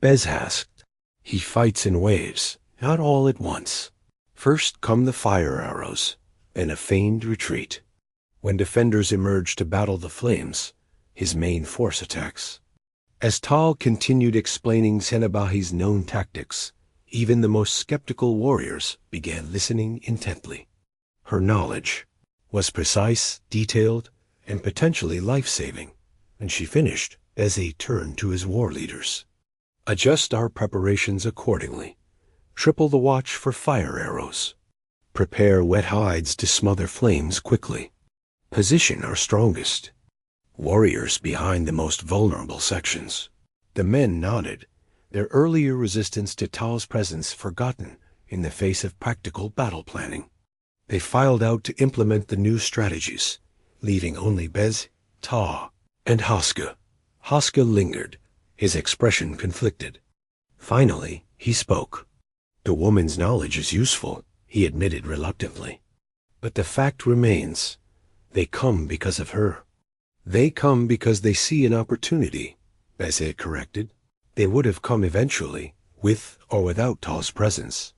[SPEAKER 1] Bézhé asked. He fights in waves, not all at once. First come the fire arrows, then a feigned retreat. When defenders emerge to battle the flames, his main force attacks. As Tałé continued explaining Senabahi's known tactics, even the most skeptical warriors began listening intently. Her knowledge was precise, detailed, and potentially life-saving. When she finished, Bézhé turned to his war leaders. Adjust our preparations accordingly. Triple the watch for fire arrows. Prepare wet hides to smother flames quickly. Position our strongest warriors behind the most vulnerable sections. The men nodded, their earlier resistance to Tao's presence forgotten in the face of practical battle planning. They filed out to implement the new strategies, leaving only Bézhé, Tałé, and Haska. Haska lingered, his expression conflicted. Finally, he spoke. The woman's knowledge is useful, he admitted reluctantly. But the fact remains, they come because of her. They come because they see an opportunity, Bézhé corrected. They would have come eventually, with or without Talé's presence.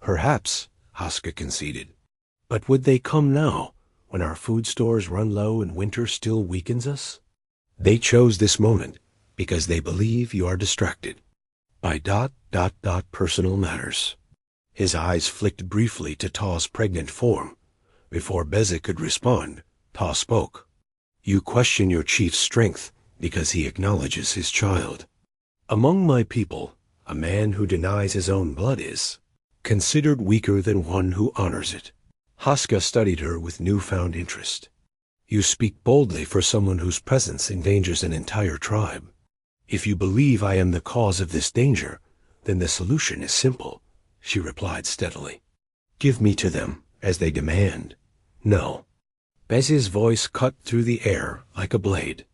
[SPEAKER 1] Perhaps, Haska conceded. But would they come now, when our food stores run low and winter still weakens us? They chose this moment because they believe you are distracted by ... personal matters. His eyes flicked briefly to Talé's pregnant form. Before Bézhé could respond, Tałé spoke. You question your chief's strength because he acknowledges his child. Among my people, a man who denies his own blood is considered weaker than one who honors it. Haska studied her with newfound interest. You speak boldly for someone whose presence endangers an entire tribe. If you believe I am the cause of this danger, then the solution is simple, she replied steadily. Give me to them, as they demand. No. Bézhé's voice cut through the air like a blade.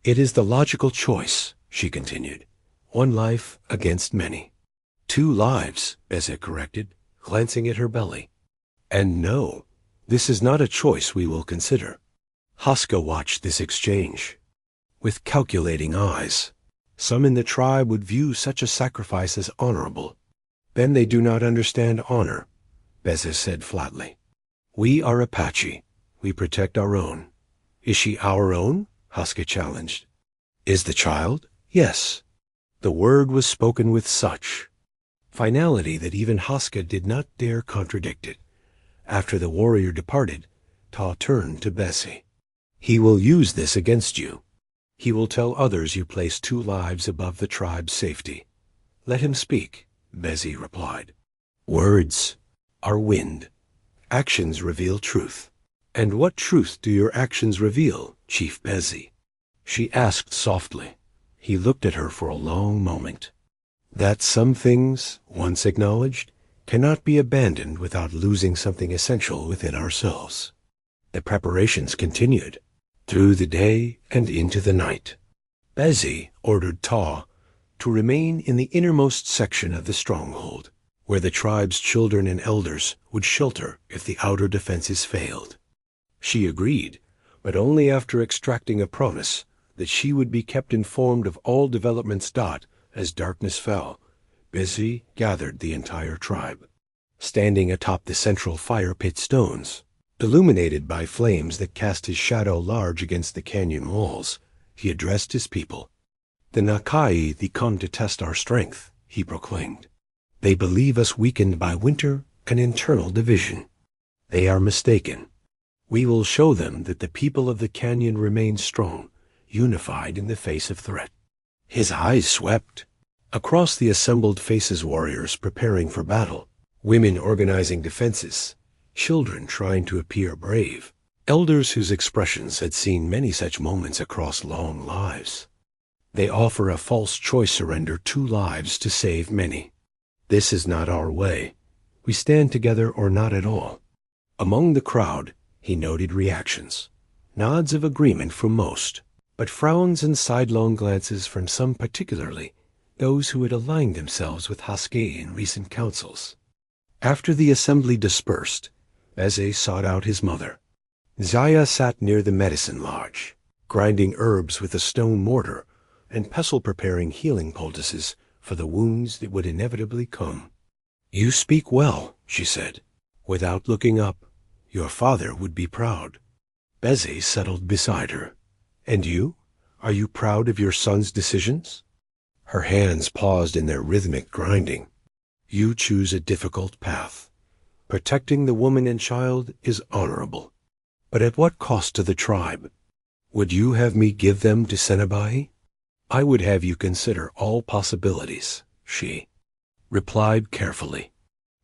[SPEAKER 1] It is the logical choice, she continued. One life against many. 2 lives, Bézhé corrected, glancing at her belly. And no, this is not a choice we will consider. Haska watched this exchange with calculating eyes. Some in the tribe would view such a sacrifice as honorable. Then they do not understand honor, Bézhé said flatly. We are Apache. We protect our own. Is she our own? Haska challenged. Is the child? Yes. The word was spoken with such finality that even Haska did not dare contradict it. After the warrior departed, Tałé turned to Bézhé. He will use this against you. He will tell others you place 2 lives above the tribe's safety. Let him speak, Bézhé replied. Words are wind. Actions reveal truth. And what truth do your actions reveal, Chief Bézhé? She asked softly. He looked at her for a long moment. That some things, once acknowledged, cannot be abandoned without losing something essential within ourselves. The preparations continued, through the day and into the night. Bézhé ordered Tałé to remain in the innermost section of the stronghold, where the tribe's children and elders would shelter if the outer defenses failed. She agreed, but only after extracting a promise that she would be kept informed of all developments. As darkness fell, Bézhé gathered the entire tribe. Standing atop the central fire pit stones, illuminated by flames that cast his shadow large against the canyon walls, he addressed his people. The Nakai, they come to test our strength, he proclaimed. They believe us weakened by winter and internal division. They are mistaken. We will show them that the people of the canyon remain strong, unified in the face of threat. His eyes swept. Across the assembled faces warriors preparing for battle, women organizing defenses, children trying to appear brave, elders whose expressions had seen many such moments across long lives. They offer a false choice surrender 2 lives to save many. This is not our way. We stand together or not at all. Among the crowd, he noted reactions. Nods of agreement from most, but frowns and sidelong glances from some, particularly those who had aligned themselves with Haska in recent councils. After the assembly dispersed, Bézhé sought out his mother. Zaya sat near the medicine lodge, grinding herbs with a stone mortar and pestle preparing healing poultices for the wounds that would inevitably come. You speak well, she said. Without looking up, your father would be proud. Bézhé settled beside her. And you? Are you proud of your son's decisions? Her hands paused in their rhythmic grinding. You choose a difficult path. Protecting the woman and child is honorable. But at what cost to the tribe? Would you have me give them to Senebay? I would have you consider all possibilities, she replied carefully,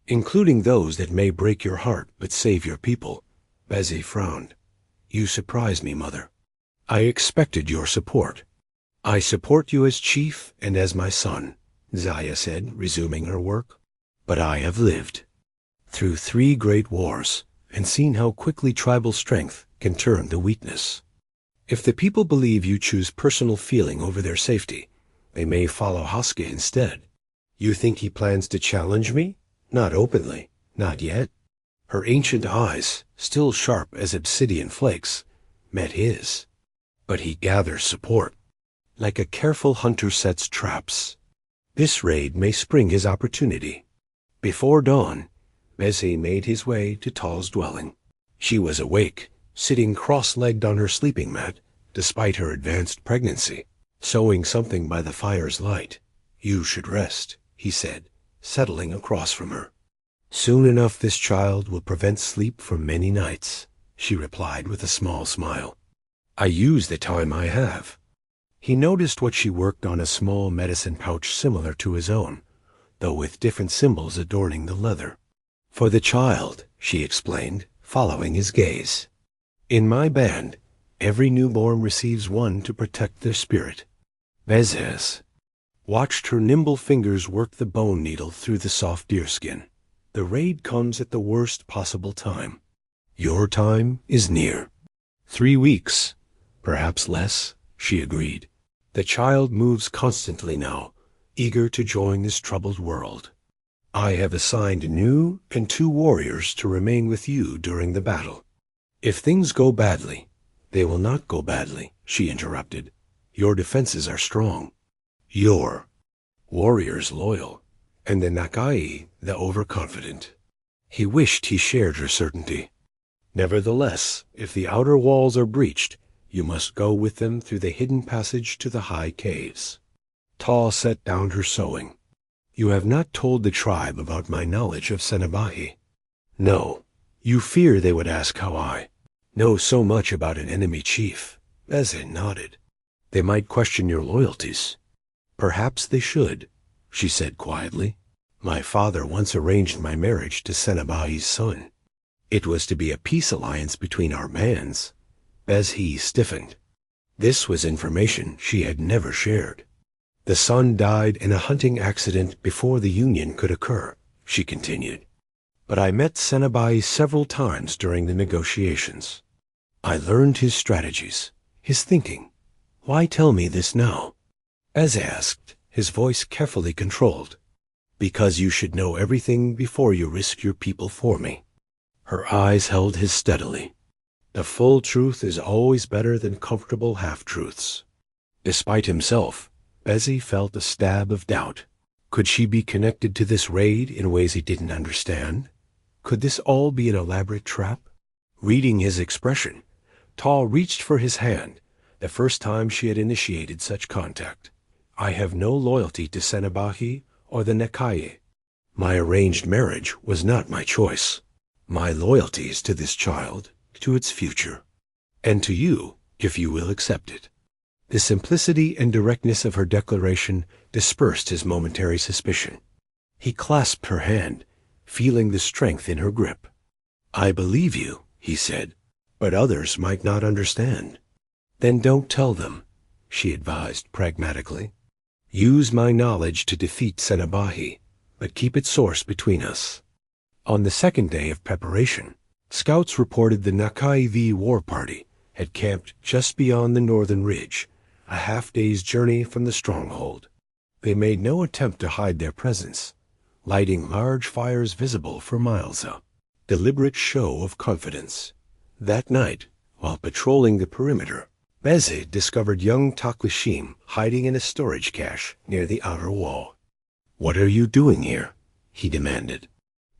[SPEAKER 1] including those that may break your heart but save your people. Bézhé frowned. You surprise me, mother. I expected your support. I support you as chief and as my son, Zaya said, resuming her work. But I have lived. through 3 great wars, and seen how quickly tribal strength can turn to weakness. If the people believe you choose personal feeling over their safety, they may follow Haske instead. You think he plans to challenge me? Not openly. Not yet. Her ancient eyes, still sharp as obsidian flakes, met his. But he gathers support. Like a careful hunter sets traps. This raid may spring his opportunity. Before dawn, Bézhé made his way to Tałé's dwelling. She was awake, sitting cross-legged on her sleeping mat, despite her advanced pregnancy, sewing something by the fire's light. You should rest, he said, settling across from her. Soon enough this child will prevent sleep for many nights, she replied with a small smile. I use the time I have. He noticed what she worked on, a small medicine pouch similar to his own, though with different symbols adorning the leather. For the child, she explained, following his gaze. In my band, every newborn receives one to protect their spirit. Bézhé watched her nimble fingers work the bone needle through the soft deerskin. The raid comes at the worst possible time. Your time is near. 3 weeks, perhaps less, she agreed. The child moves constantly now, eager to join this troubled world. I have assigned Nu and 2 warriors to remain with you during the battle. If things go badly, they will not go badly, she interrupted. Your defenses are strong. Your warriors loyal, and the Nakai the overconfident. He wished he shared her certainty. Nevertheless, if the outer walls are breached, you must go with them through the hidden passage to the high caves. Tałé set down her sewing. You have not told the tribe about my knowledge of Senabahi. No, you fear they would ask how I know so much about an enemy chief. Bézhé nodded. They might question your loyalties. Perhaps they should, she said quietly. My father once arranged my marriage to Senabahi's son. It was to be a peace alliance between our bands. Bézhé stiffened. This was information she had never shared. The son died in a hunting accident before the union could occur, she continued. But I met Senabahi several times during the negotiations. I learned his strategies, his thinking. Why tell me this now? Bézhé asked, his voice carefully controlled. Because you should know everything before you risk your people for me. Her eyes held his steadily. The full truth is always better than comfortable half-truths. Despite himself, Bézhé felt a stab of doubt. Could she be connected to this raid in ways he didn't understand? Could this all be an elaborate trap? Reading his expression, Tałé reached for his hand, the first time she had initiated such contact. I have no loyalty to Senabahi or the Nakai. My arranged marriage was not my choice. My loyalty is to this child, to its future, and to you, if you will accept it. The simplicity and directness of her declaration dispersed his momentary suspicion. He clasped her hand, feeling the strength in her grip. I believe you, he said, but others might not understand. Then don't tell them, she advised pragmatically. Use my knowledge to defeat Senabahi, but keep it source between us. On the second day of preparation, scouts reported the Nakai V war party had camped just beyond the northern ridge, a half-day's journey from the stronghold. They made no attempt to hide their presence, lighting large fires visible for miles up. Deliberate show of confidence. That night, while patrolling the perimeter, Bézhé discovered young Tałé hiding in a storage cache near the outer wall. What are you doing here? He demanded.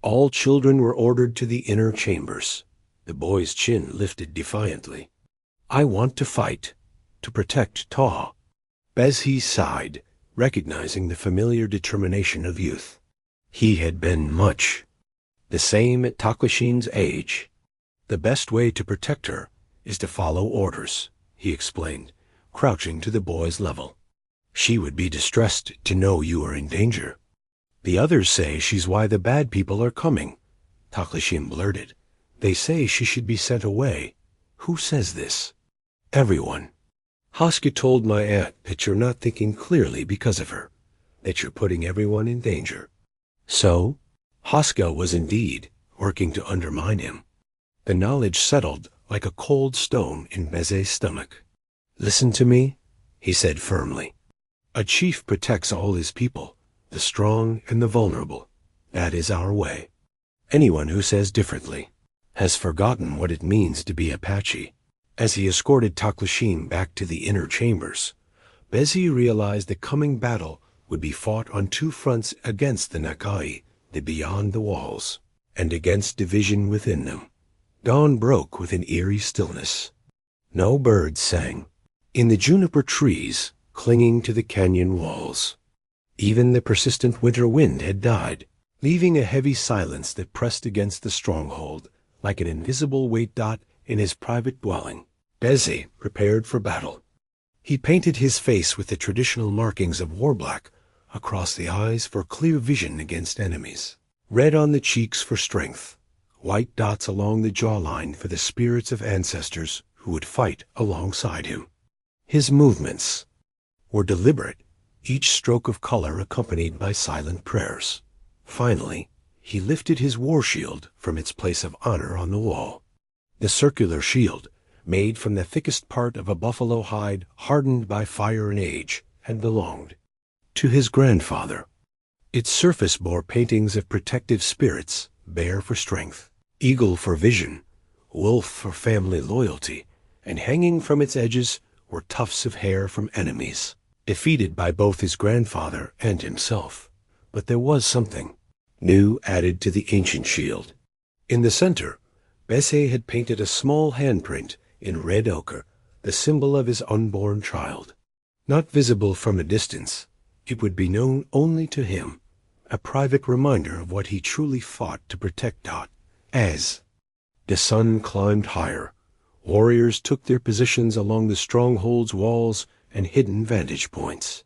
[SPEAKER 1] All children were ordered to the inner chambers. The boy's chin lifted defiantly. I want to fight, to protect Tałé. Bézhé sighed, recognizing the familiar determination of youth. He had been much the same at Tałé's age. The best way to protect her is to follow orders, he explained, crouching to the boy's level. She would be distressed to know you are in danger. The others say she's why the bad people are coming, Tałé blurted. They say she should be sent away. Who says this? Everyone. Haske told my aunt that you're not thinking clearly because of her, that you're putting everyone in danger. So, Haske was indeed working to undermine him. The knowledge settled like a cold stone in Bézhé's stomach. "Listen to me," he said firmly. "A chief protects all his people, the strong and the vulnerable. That is our way. Anyone who says differently has forgotten what it means to be Apache." As he escorted Tałé back to the inner chambers, Bézhé realized the coming battle would be fought on two fronts, against the Nakai, the beyond the walls, and against division within them. Dawn broke with an eerie stillness. No birds sang in the juniper trees clinging to the canyon walls. Even the persistent winter wind had died, leaving a heavy silence that pressed against the stronghold like an invisible weight dot in his private dwelling. Bézhé prepared for battle. He painted his face with the traditional markings of war black across the eyes for clear vision against enemies, red on the cheeks for strength, white dots along the jawline for the spirits of ancestors who would fight alongside him. His movements were deliberate, each stroke of color accompanied by silent prayers. Finally, he lifted his war shield from its place of honor on the wall. The circular shield, made from the thickest part of a buffalo hide hardened by fire and age, had belonged to his grandfather. Its surface bore paintings of protective spirits, bear for strength, eagle for vision, wolf for family loyalty, and hanging from its edges were tufts of hair from enemies, defeated by both his grandfather and himself. But there was something new added to the ancient shield. In the center, Bézhé had painted a small handprint in red ochre, the symbol of his unborn child. Not visible from a distance, it would be known only to him, a private reminder of what he truly fought to protect. As the sun climbed higher, warriors took their positions along the stronghold's walls and hidden vantage points.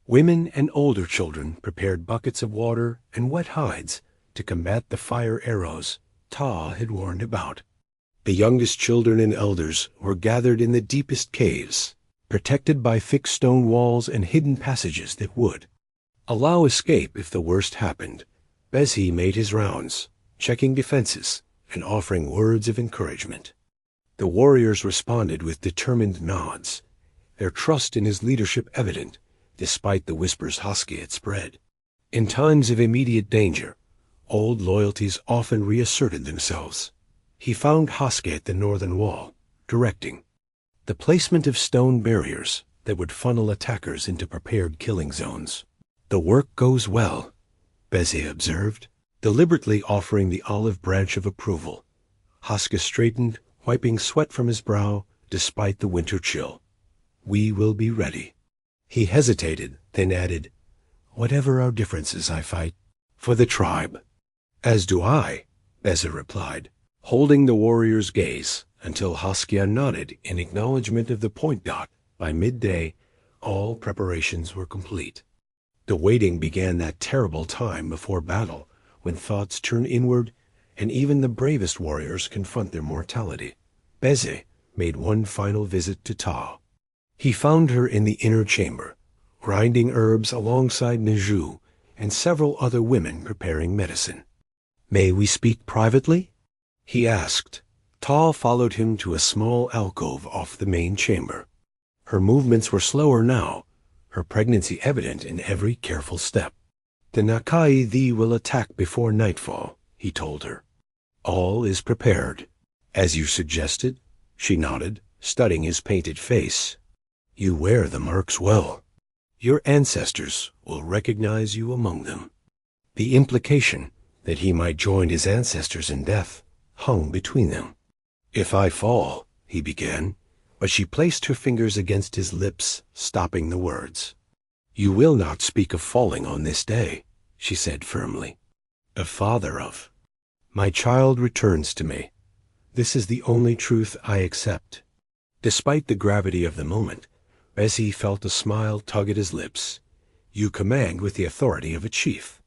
[SPEAKER 1] Women and older children prepared buckets of water and wet hides to combat the fire arrows Ta had warned about. The youngest children and elders were gathered in the deepest caves, protected by thick stone walls and hidden passages that would allow escape if the worst happened. Bézhé made his rounds, checking defenses and offering words of encouragement. The warriors responded with determined nods, their trust in his leadership evident, despite the whispers Husky had spread. In times of immediate danger, old loyalties often reasserted themselves. He found Husky at the northern wall, directing the placement of stone barriers that would funnel attackers into prepared killing zones. "The work goes well," Bézhé observed, deliberately offering the olive branch of approval. Husky straightened, wiping sweat from his brow despite the winter chill. "We will be ready." He hesitated, then added, "Whatever our differences, I fight for the tribe." "As do I," Bézhé replied, holding the warrior's gaze until Husky nodded in acknowledgement of the point dot. By midday, all preparations were complete. The waiting began, that terrible time before battle, when thoughts turn inward and even the bravest warriors confront their mortality. Bézhé made one final visit to Ta. He found her in the inner chamber, grinding herbs alongside Naju and several other women preparing medicine. "May we speak privately?" he asked. Ta followed him to a small alcove off the main chamber. Her movements were slower now, her pregnancy evident in every careful step. "The Nakai thee will attack before nightfall," he told her. "All is prepared." "As you suggested," she nodded, studying his painted face. "You wear the marks well. Your ancestors will recognize you among them." The implication that he might join his ancestors in death hung between them. "If I fall," he began, but she placed her fingers against his lips, stopping the words. "You will not speak of falling on this day," she said firmly. "A father of my child returns to me. This is the only truth I accept." Despite the gravity of the moment, Bézhé felt a smile tug at his lips. "You command with the authority of a chief."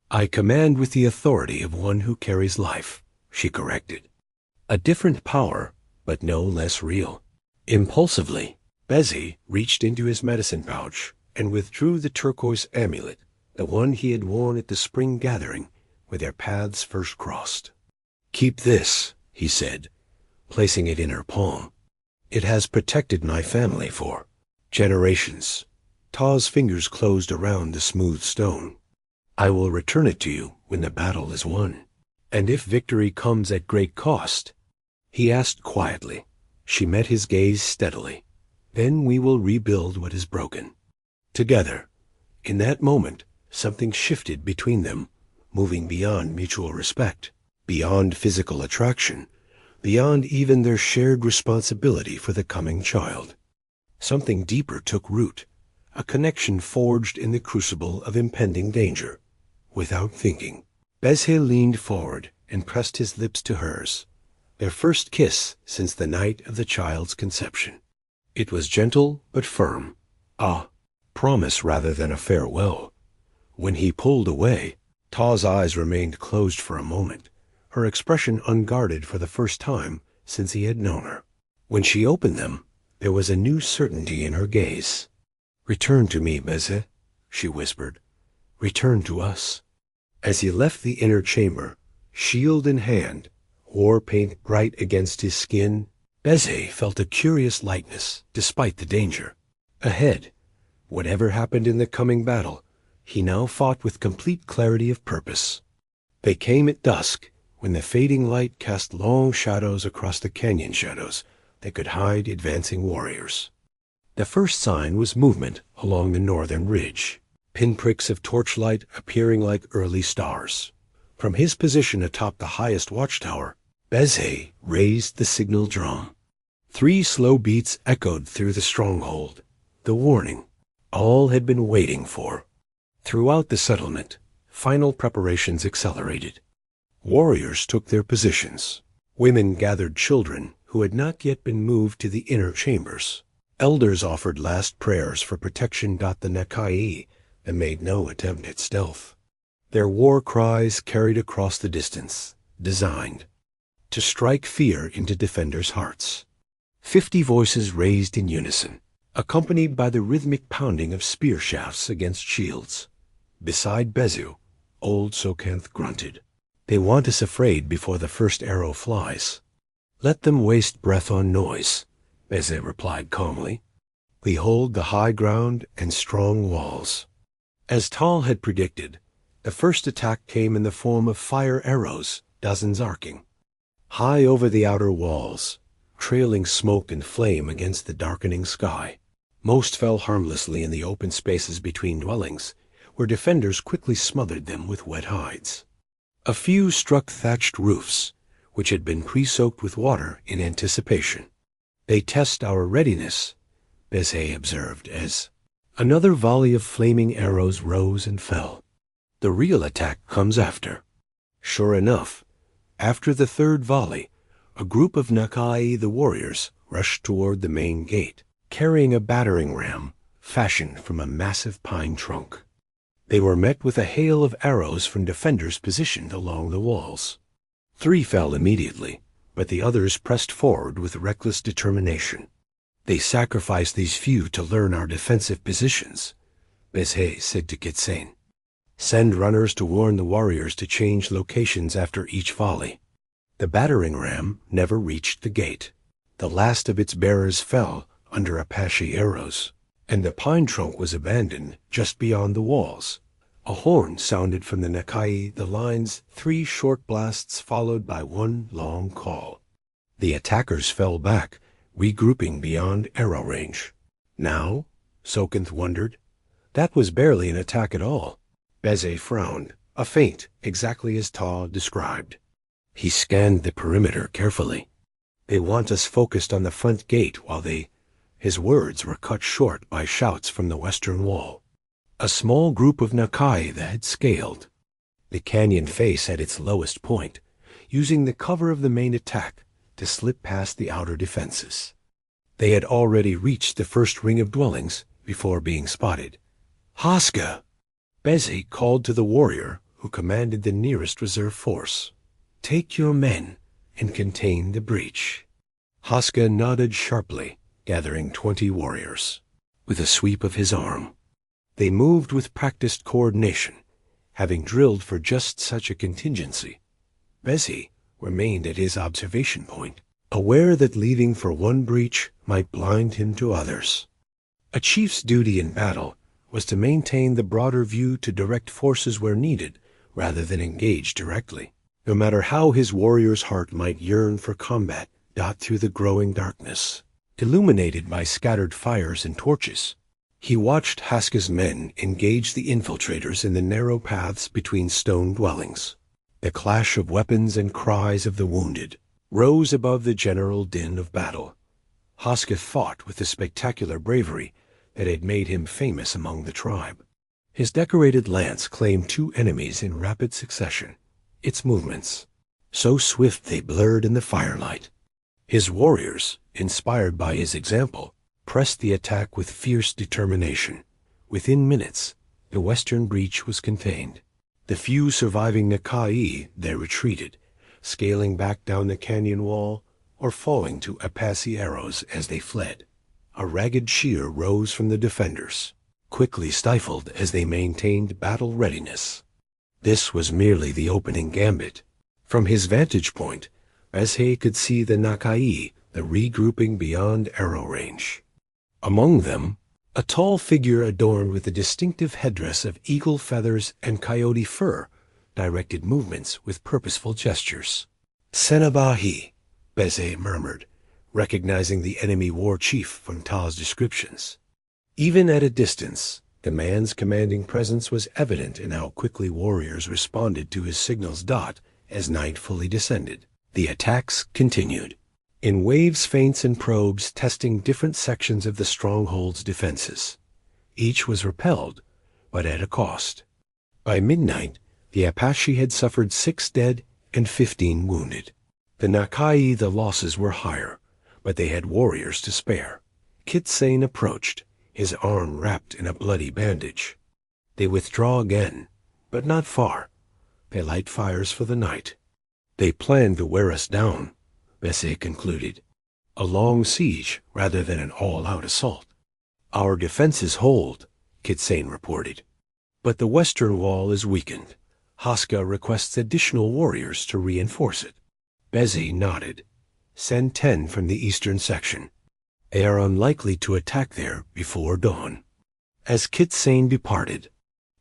[SPEAKER 1] "I command with the authority of one who carries life," she corrected. "A different power, but no less real." Impulsively, Bézhé reached into his medicine pouch and withdrew the turquoise amulet, the one he had worn at the spring gathering where their paths first crossed. "Keep this," he said, placing it in her palm. "It has protected my family for generations." Taw's fingers closed around the smooth stone. "I will return it to you when the battle is won. And if victory comes at great cost," he asked quietly. She met his gaze steadily. "Then we will rebuild what is broken. Together." In that moment, something shifted between them, moving beyond mutual respect, beyond physical attraction, beyond even their shared responsibility for the coming child. Something deeper took root, a connection forged in the crucible of impending danger. Without thinking, Bézhé leaned forward and pressed his lips to hers, their first kiss since the night of the child's conception. It was gentle but firm, a promise rather than a farewell. When he pulled away, Taw's eyes remained closed for a moment, her expression unguarded for the first time since he had known her. When she opened them, there was a new certainty in her gaze. "Return to me, Bézhé," she whispered. "Return to us." As he left the inner chamber, shield in hand, war paint bright against his skin, Bézhé felt a curious lightness despite the danger. Ahead, whatever happened in the coming battle, he now fought with complete clarity of purpose. They came at dusk, when the fading light cast long shadows across the canyon shadows that could hide advancing warriors. The first sign was movement along the northern ridge, pinpricks of torchlight appearing like early stars. From his position atop the highest watchtower, Bézhé raised the signal drum. 3 slow beats echoed through the stronghold, the warning all had been waiting for. Throughout the settlement, final preparations accelerated. Warriors took their positions. Women gathered children who had not yet been moved to the inner chambers. Elders offered last prayers for protection. The Nakai made no attempt at stealth. Their war cries carried across the distance, designed to strike fear into defenders' hearts. 50 voices raised in unison, accompanied by the rhythmic pounding of spear shafts against shields. Beside Bézhé, old Sokanth grunted. "They want us afraid before the first arrow flies." "Let them waste breath on noise," Bézhé replied calmly. "We hold the high ground and strong walls." As Tal had predicted, the first attack came in the form of fire arrows, dozens arcing. High over the outer walls, trailing smoke and flame against the darkening sky. Most fell harmlessly in the open spaces between dwellings, where defenders quickly smothered them with wet hides. A few struck thatched roofs, which had been pre-soaked with water in anticipation. "They test our readiness," Bézhé observed as another volley of flaming arrows rose and fell. "The real attack comes after." Sure enough, after the third volley, a group of Nakai the warriors rushed toward the main gate, carrying a battering ram fashioned from a massive pine trunk. They were met with a hail of arrows from defenders positioned along the walls. 3 fell immediately, but the others pressed forward with reckless determination. "They sacrificed these few to learn our defensive positions," Bézhé said to Kitsain. "Send runners to warn the warriors to change locations after each volley." The battering ram never reached the gate. The last of its bearers fell under Apache arrows, and the pine trunk was abandoned just beyond the walls. A horn sounded from the Nakai, the lines 3 short blasts followed by 1 long call. The attackers fell back, regrouping beyond arrow range. Now, Sokanth wondered, that was barely an attack at all. Bézhé frowned, a feint exactly as Taw described. He scanned the perimeter carefully. "They want us focused on the front gate while they—" His words were cut short by shouts from the western wall. A small group of Nakai had scaled the canyon face at its lowest point, using the cover of the main attack to slip past the outer defenses. They had already reached the first ring of dwellings before being spotted. "Haska!" Bézhé called to the warrior who commanded the nearest reserve force. "Take your men and contain the breach." Haska nodded sharply, gathering 20 warriors. With a sweep of his arm, they moved with practiced coordination, having drilled for just such a contingency. Bézhé remained at his observation point, aware that leaving for one breach might blind him to others. A chief's duty in battle was to maintain the broader view, to direct forces where needed, rather than engage directly. No matter how his warrior's heart might yearn for combat, through the growing darkness, illuminated by scattered fires and torches, he watched Haska's men engage the infiltrators in the narrow paths between stone dwellings. The clash of weapons and cries of the wounded rose above the general din of battle. Haska fought with the spectacular bravery that had made him famous among the tribe. His decorated lance claimed 2 enemies in rapid succession, its movements so swift they blurred in the firelight. His warriors, inspired by his example, pressed the attack with fierce determination. Within minutes, the western breach was contained. The few surviving Nakai there retreated, scaling back down the canyon wall or falling to Apache arrows as they fled. A ragged cheer rose from the defenders, quickly stifled as they maintained battle readiness. This was merely the opening gambit. From his vantage point, Bézhé could see the Nakai, the regrouping beyond arrow range. Among them, a tall figure adorned with a distinctive headdress of eagle feathers and coyote fur directed movements with purposeful gestures. "Senabahi," Bézhé murmured, recognizing the enemy war chief from Tałé's descriptions. Even at a distance, the man's commanding presence was evident in how quickly warriors responded to his signals. As night fully descended, the attacks continued, in waves, feints, and probes, testing different sections of the stronghold's defenses. Each was repelled, but at a cost. By midnight, the Apache had suffered 6 dead and 15 wounded. The Nakai, the losses were higher, but they had warriors to spare. Kit Sane approached, his arm wrapped in a bloody bandage. They withdraw again, but not far. They light fires for the night. They plan to wear us down, Bézhé concluded. A long siege rather than an all-out assault. Our defenses hold, Kit Sane reported. But the western wall is weakened. Haska requests additional warriors to reinforce it. Bézhé nodded. Send 10 from the eastern section. They are unlikely to attack there before dawn. As Kit Sane departed,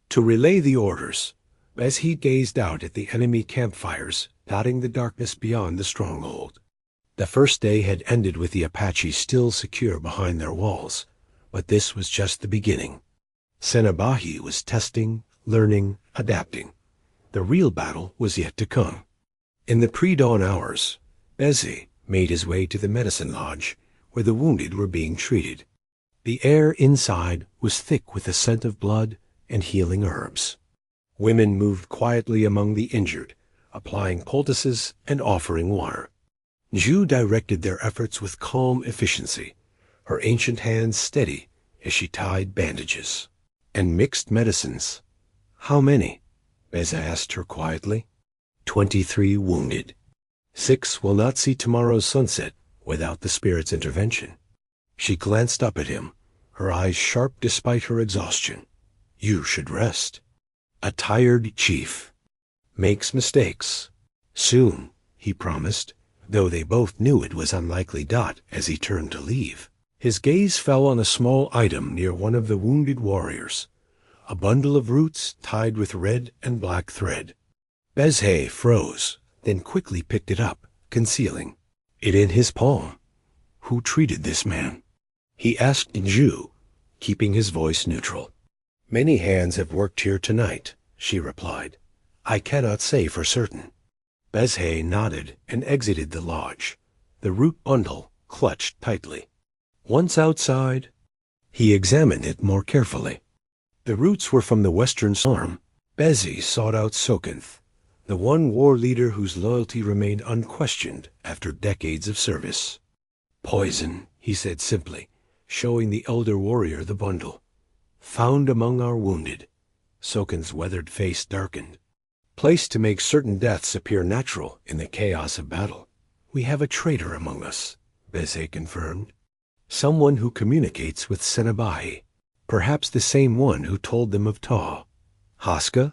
[SPEAKER 1] to relay the orders, Bézhé gazed out at the enemy campfires dotting the darkness beyond the stronghold. The first day had ended with the Apache still secure behind their walls, but this was just the beginning. Senabahi was testing, learning, adapting. The real battle was yet to come. In the pre-dawn hours, Bézhé made his way to the medicine lodge where the wounded were being treated. The air inside was thick with the scent of blood and healing herbs. Women moved quietly among the injured, applying poultices and offering water. Zhu directed their efforts with calm efficiency, her ancient hands steady as she tied bandages. And mixed medicines. How many? Bézhé asked her quietly. 23 wounded. 6 will not see tomorrow's sunset without the spirit's intervention. She glanced up at him, her eyes sharp despite her exhaustion. You should rest. A tired chief makes mistakes. Soon, he promised, though they both knew it was unlikely. As he turned to leave, his gaze fell on a small item near one of the wounded warriors, a bundle of roots tied with red and black thread. Bézhé froze, then quickly picked it up, concealing it in his palm. Who treated this man? He asked Zhu, keeping his voice neutral. Many hands have worked here tonight, she replied. I cannot say for certain. Bézhé nodded and exited the lodge, the root bundle clutched tightly. Once outside, he examined it more carefully. The roots were from the western arm. Bézhé sought out Sokenth, the one war leader whose loyalty remained unquestioned after decades of service. Poison, he said simply, showing the elder warrior the bundle. Found among our wounded. Sokenth's weathered face darkened. Placed to make certain deaths appear natural in the chaos of battle. We have a traitor among us, Bézhé confirmed. Someone who communicates with Senabahi, perhaps the same one who told them of Tałé. Haska?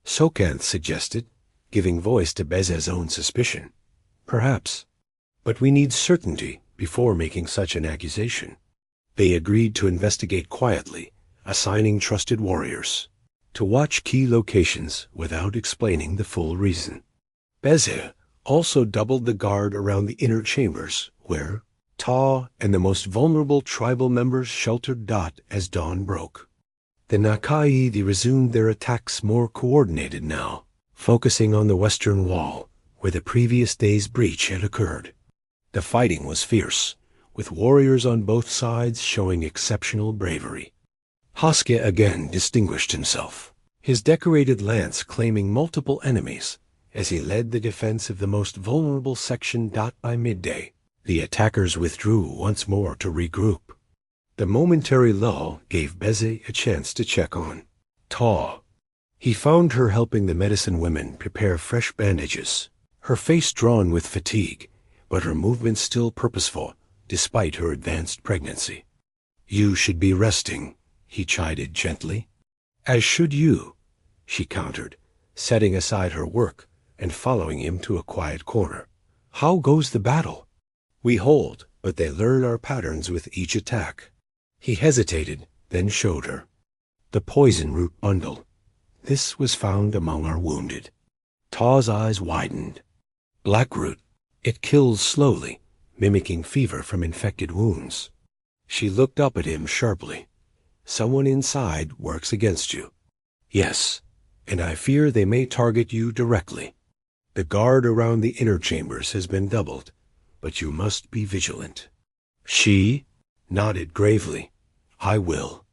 [SPEAKER 1] Sokenth suggested, giving voice to Bézhé's own suspicion. Perhaps. But we need certainty before making such an accusation. They agreed to investigate quietly, assigning trusted warriors to watch key locations without explaining the full reason. Bézhé also doubled the guard around the inner chambers, where Ta and the most vulnerable tribal members sheltered as dawn broke. The Nakai resumed their attacks more coordinated now, focusing on the western wall, where the previous day's breach had occurred. The fighting was fierce, with warriors on both sides showing exceptional bravery. Haske again distinguished himself, his decorated lance claiming multiple enemies as he led the defense of the most vulnerable section. By midday, the attackers withdrew once more to regroup. The momentary lull gave Bézhé a chance to check on Ta. He found her helping the medicine women prepare fresh bandages, her face drawn with fatigue, but her movements still purposeful despite her advanced pregnancy. "You should be resting," he chided gently. "As should you," she countered, setting aside her work and following him to a quiet corner. "How goes the battle?" "We hold, but they learn our patterns with each attack." He hesitated, then showed her the poison root bundle. "This was found among our wounded." Ta's eyes widened. "Blackroot. It kills slowly, mimicking fever from infected wounds." She looked up at him sharply. "Someone inside works against you." "Yes, and I fear they may target you directly. The guard around the inner chambers has been doubled, but you must be vigilant." She nodded gravely. "I will.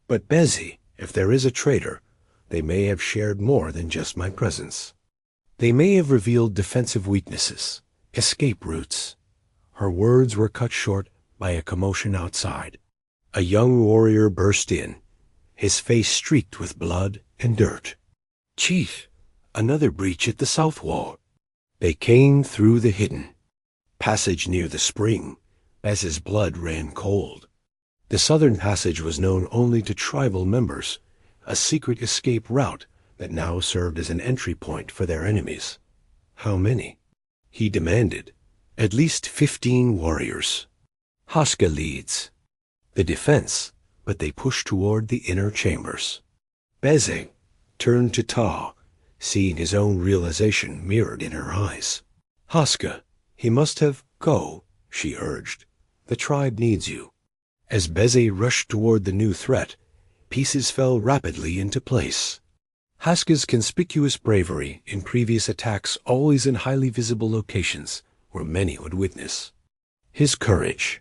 [SPEAKER 1] But Bézhé, if there is a traitor, they may have shared more than just my presence. They may have revealed defensive weaknesses, escape routes." Her words were cut short by a commotion outside. A young warrior burst in, his face streaked with blood and dirt. "Chief, another breach at the south wall." They came through the hidden passage near the spring, as his blood ran cold. The southern passage was known only to tribal members, a secret escape route that now served as an entry point for their enemies. "How many?" he demanded. "At least 15 warriors. Haske leads the defense, but they push toward the inner chambers." Bézhé turned to Ta, seeing his own realization mirrored in her eyes. "Haske, he must have go," she urged. "The tribe needs you." As Bézhé rushed toward the new threat, pieces fell rapidly into place. Haske's conspicuous bravery in previous attacks, always in highly visible locations where many would witness. His courage.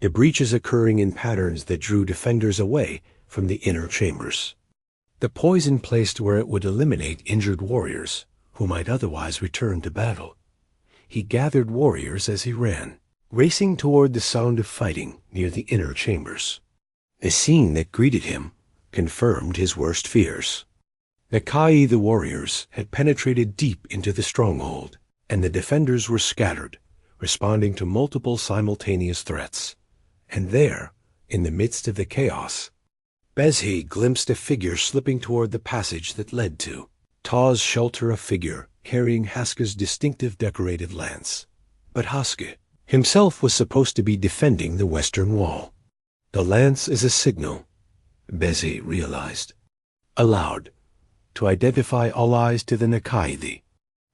[SPEAKER 1] The breaches occurring in patterns that drew defenders away from the inner chambers. The poison placed where it would eliminate injured warriors who might otherwise return to battle. He gathered warriors as he ran, racing toward the sound of fighting near the inner chambers. The scene that greeted him confirmed his worst fears. Nakai, the warriors, had penetrated deep into the stronghold, and the defenders were scattered, responding to multiple simultaneous threats. And there, in the midst of the chaos, Bézhé glimpsed a figure slipping toward the passage that led to Ta's shelter, a figure carrying Haske's distinctive decorated lance. But Haske himself was supposed to be defending the western wall. "The lance is a signal," Bézhé realized. Aloud, to identify allies to the Nakai.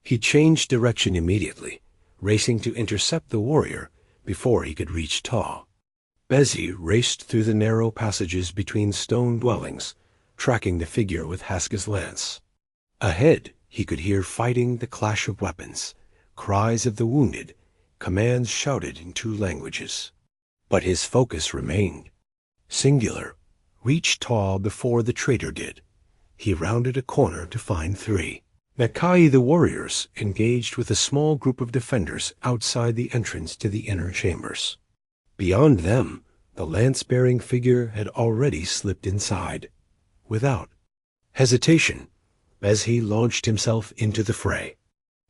[SPEAKER 1] He changed direction immediately, racing to intercept the warrior before he could reach Ta. Bézhé raced through the narrow passages between stone dwellings, tracking the figure with Haske's lance. Ahead, he could hear fighting, the clash of weapons, cries of the wounded, commands shouted in 2 languages. But his focus remained singular. Reach Ta before the traitor did. He rounded a corner to find 3 Nakai, the warriors, engaged with a small group of defenders outside the entrance to the inner chambers. Beyond them, the lance-bearing figure had already slipped inside. Without hesitation, Bézhé launched himself into the fray.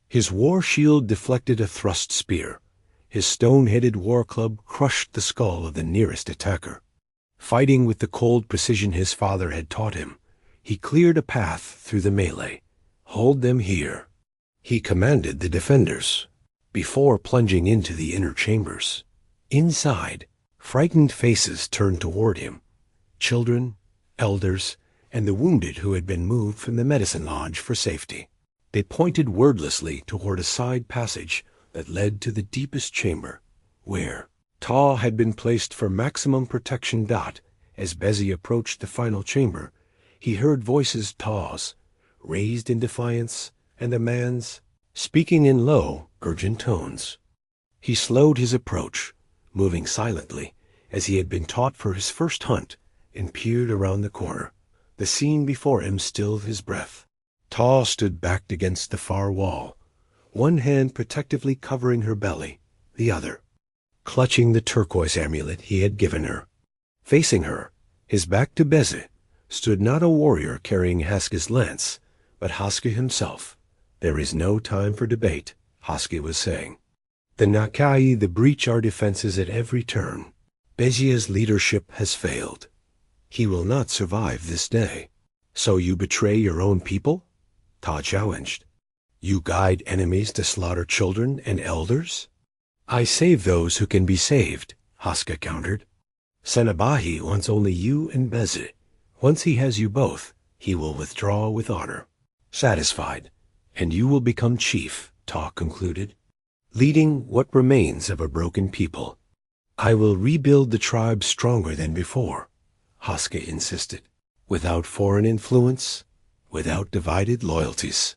[SPEAKER 1] His war shield deflected a thrust spear. His stone-headed war club crushed the skull of the nearest attacker. Fighting with the cold precision his father had taught him, he cleared a path through the melee. "Hold them here," he commanded the defenders. before plunging into the inner chambers. Inside, frightened faces turned toward him. Children, elders, and the wounded who had been moved from the medicine lodge for safety. They pointed wordlessly toward a side passage that led to the deepest chamber, where Tałé had been placed for maximum protection. As Bézhé approached the final chamber, he heard voices Tałé's, raised in defiance, and a man's, speaking in low, urgent tones. He slowed his approach, moving silently, as he had been taught for his first hunt, and peered around the corner. The scene before him stilled his breath. Tałé stood backed against the far wall, one hand protectively covering her belly, the other clutching the turquoise amulet he had given her. Facing her, his back to Bézhé, stood not a warrior carrying Haska's lance, but Haska himself. "There is no time for debate," Haska was saying. "The Nakai breach our defenses at every turn. Bézhé's leadership has failed. He will not survive this day." "So you betray your own people?" Tałé challenged. "You guide enemies to slaughter children and elders?" "I save those who can be saved," Haska countered. "Senabahí wants only you and Bézhé. Once he has you both, he will withdraw with honor." "Satisfied, and you will become chief," Tałé concluded, "leading what remains of a broken people." "I will rebuild the tribe stronger than before," Haska insisted, "without foreign influence, without divided loyalties."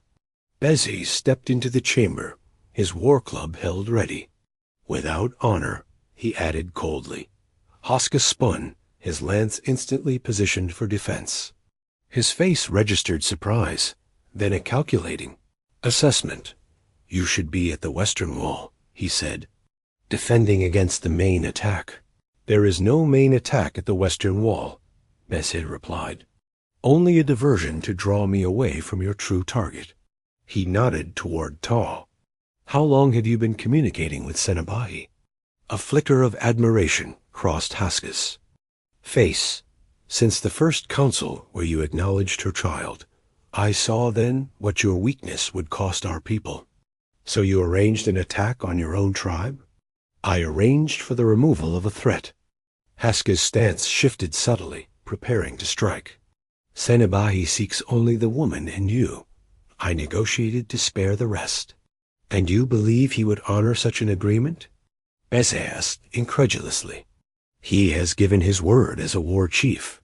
[SPEAKER 1] Bézhé stepped into the chamber, his war club held ready. "Without honor," he added coldly. Haska spun, his lance instantly positioned for defense. His face registered surprise, then a calculating assessment. "You should be at the western wall," he said, "defending against the main attack." "There is no main attack at the western wall," Bézhé replied. "Only a diversion to draw me away from your true target." He nodded toward Tałé. "How long have you been communicating with Senabahí?" A flicker of admiration crossed Haska's face. "Since the first council where you acknowledged her child. I saw then what your weakness would cost our people." "So you arranged an attack on your own tribe?" "I arranged for the removal of a threat." Haska's stance shifted subtly, preparing to strike. "Senabahí seeks only the woman and you. I negotiated to spare the rest." "And you believe he would honor such an agreement?" Bézhé asked incredulously. "He has given his word as a war chief,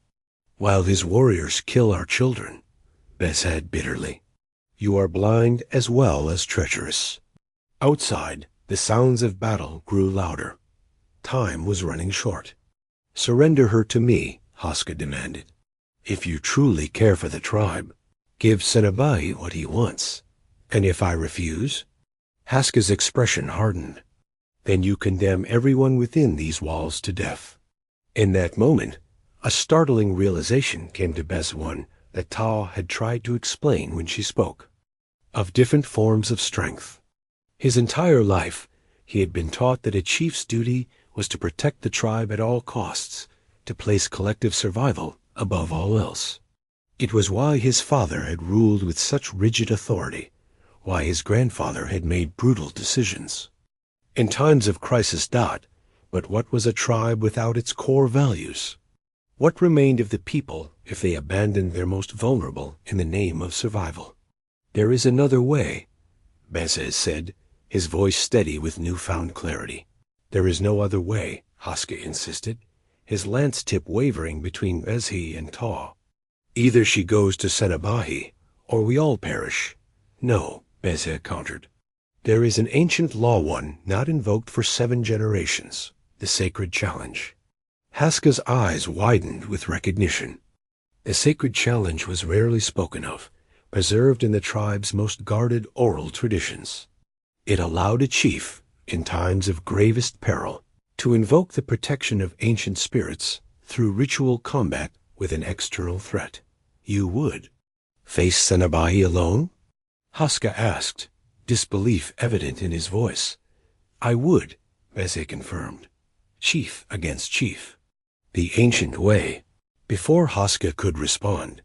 [SPEAKER 1] while his warriors kill our children," Bézhé said bitterly. "You are blind as well as treacherous." Outside, the sounds of battle grew louder. Time was running short. "Surrender her to me," Haska demanded. "If you truly care for the tribe, give Senabahí what he wants. And if I refuse?" Haska's expression hardened. "Then you condemn everyone within these walls to death." In that moment, a startling realization came to Bézhé that Tałé had tried to explain when she spoke. Of different forms of strength. His entire life, he had been taught that a chief's duty was to protect the tribe at all costs, to place collective survival above all else. It was why his father had ruled with such rigid authority, why his grandfather had made brutal decisions. In times of crisis, but what was a tribe without its core values? What remained of the people if they abandoned their most vulnerable in the name of survival? "There is another way," Bézhé said, his voice steady with newfound clarity. "There is no other way," Haska insisted, his lance tip wavering between Bézhé and Tałé. "Either she goes to Senabahí, or we all perish." "No," Bézhé countered. "There is an ancient law one not invoked for 7 generations, the sacred challenge." Haska's eyes widened with recognition. The sacred challenge was rarely spoken of, preserved in the tribe's most guarded oral traditions. It allowed a chief, in times of gravest peril, to invoke the protection of ancient spirits through ritual combat with an external threat. "You would face Senabahí alone?" Haska asked, disbelief evident in his voice. "I would," Bézhé confirmed. "Chief against chief. The ancient way." Before Haska could respond,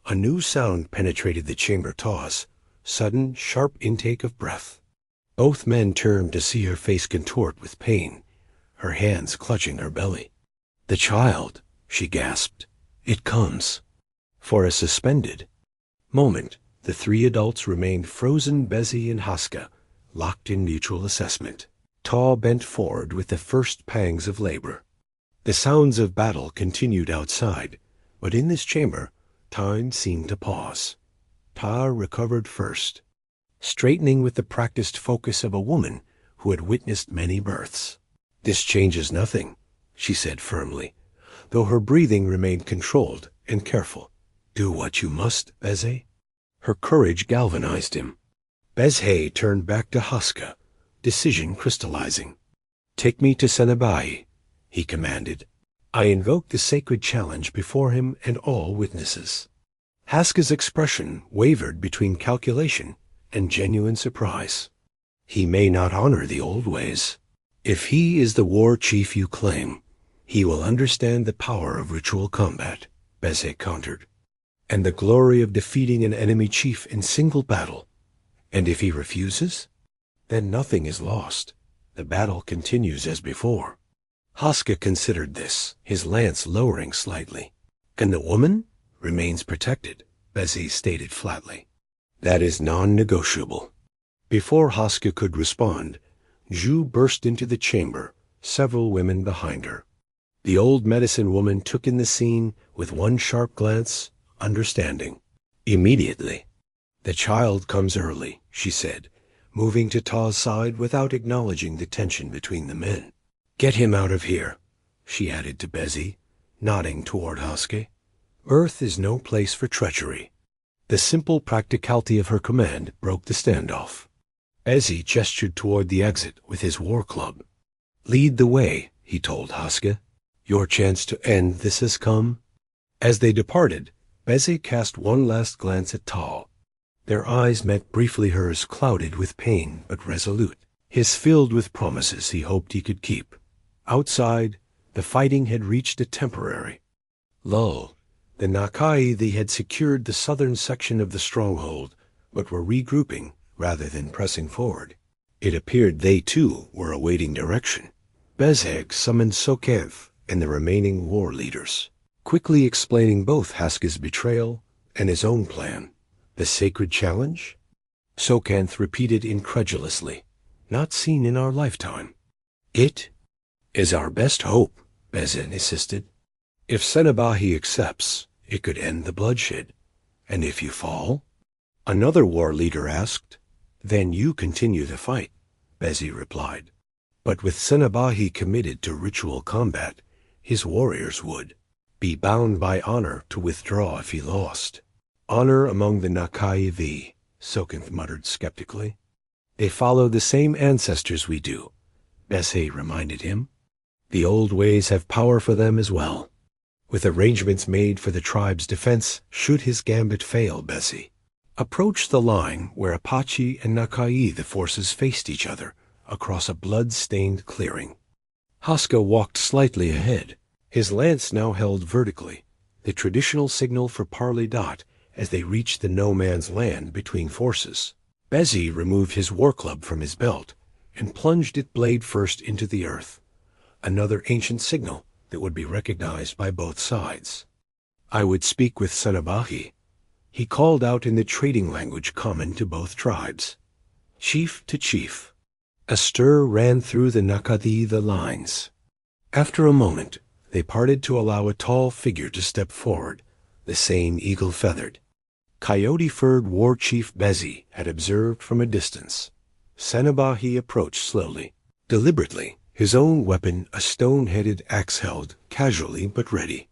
[SPEAKER 1] a new sound penetrated the chamber. Tałé's sudden, sharp intake of breath. Both men turned to see her face contort with pain, her hands clutching her belly. "The child," she gasped. "It comes." For a suspended moment, the three adults remained frozen, Bézhé and Haska, locked in mutual assessment. Tałé bent forward with the first pangs of labor. The sounds of battle continued outside, but in this chamber, time seemed to pause. Tałé recovered first, straightening with the practiced focus of a woman who had witnessed many births. "This changes nothing," she said firmly, though her breathing remained controlled and careful. "Do what you must, Bézhé." Her courage galvanized him. Bézhé turned back to Haska, decision crystallizing. "Take me to Senabáhi," he commanded. I invoked the sacred challenge before him and all witnesses. Haska's expression wavered between calculation and genuine surprise. "He may not honor the old ways. If he is the war chief you claim, he will understand the power of ritual combat," Bézhé countered, "and the glory of defeating an enemy chief in single battle. And if he refuses, then nothing is lost. The battle continues as before." Haska considered this, his lance lowering slightly. "And the woman remains protected," Bézhé stated flatly. "That is non-negotiable." Before Haska could respond, Zhu burst into the chamber, several women behind her. The old medicine woman took in the scene with one sharp glance, understanding. Immediately, "The child comes early," she said, moving to Ta's side without acknowledging the tension between the men. "Get him out of here," she added to Bézhé, nodding toward Haska. Earth is no place for treachery. The simple practicality of her command broke the standoff. Bézhé gestured toward the exit with his war club. "Lead the way," he told Haska. "Your chance to end this has come." As they departed, Bézhé cast one last glance at Tałé. Their eyes met briefly, hers clouded with pain but resolute, his filled with promises he hoped he could keep. Outside, the fighting had reached a temporary lull. The Nakai they had secured the southern section of the stronghold, but were regrouping rather than pressing forward. It appeared they too were awaiting direction. Bézhé summoned Sokev and the remaining war leaders, quickly explaining both Haska's betrayal and his own plan. "The sacred challenge?" Sokanth repeated incredulously. "Not seen in our lifetime." "It is our best hope," Bézhé insisted. "If Senabáhi accepts, it could end the bloodshed. And if you fall?" Another war leader asked. "Then you continue the fight," Bézhé replied. But with Senabáhi committed to ritual combat, his warriors would be bound by honor to withdraw if he lost. "Honor among the Nakai V," Sokanth muttered skeptically. "They follow the same ancestors we do," Bézhé reminded him. "The old ways have power for them as well." "With arrangements made for the tribe's defense should his gambit fail," Bézhé approached the line where Apache and Nakai the forces faced each other across a blood-stained clearing. Haska walked slightly ahead, his lance now held vertically, the traditional signal for parley dot as they reached the no-man's land between forces. Bézhé removed his war club from his belt and plunged it blade first into the earth, another ancient signal that would be recognized by both sides. "I would speak with Senabáhi," he called out in the trading language common to both tribes. Chief to chief. A stir ran through the Nakadi the lines. After a moment, they parted to allow a tall figure to step forward, the same eagle-feathered, coyote-furred war chief Bézhé had observed from a distance. Senabáhi approached slowly, deliberately, his own weapon a stone-headed axe held, casually but ready.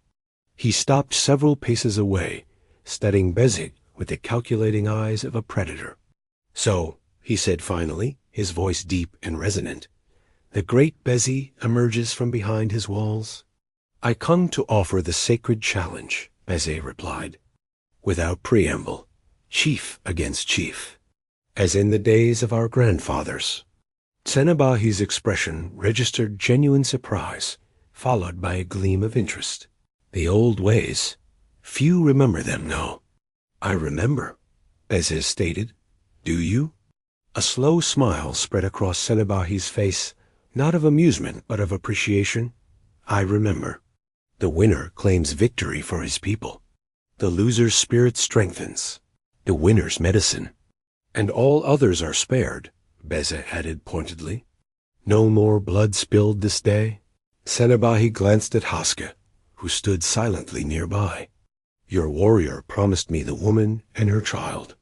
[SPEAKER 1] He stopped several paces away, studying Bézhé with the calculating eyes of a predator. "So," he said finally, his voice deep and resonant, "the great Bézhé emerges from behind his walls." "I come to offer the sacred challenge," Bézhé replied, without preamble, chief against chief, as in the days of our grandfathers. Senabáhi's expression registered genuine surprise, followed by a gleam of interest. "The old ways. Few remember them, no." "I remember," Bézhé stated. "Do you?" A slow smile spread across Senebahi's face, not of amusement but of appreciation. I remember. The winner claims victory for his people. The loser's spirit strengthens. The winner's medicine. And all others are spared, Bézhé added pointedly. No more blood spilled this day? Senebahi glanced at Haske, who stood silently nearby. Your warrior promised me the woman and her child.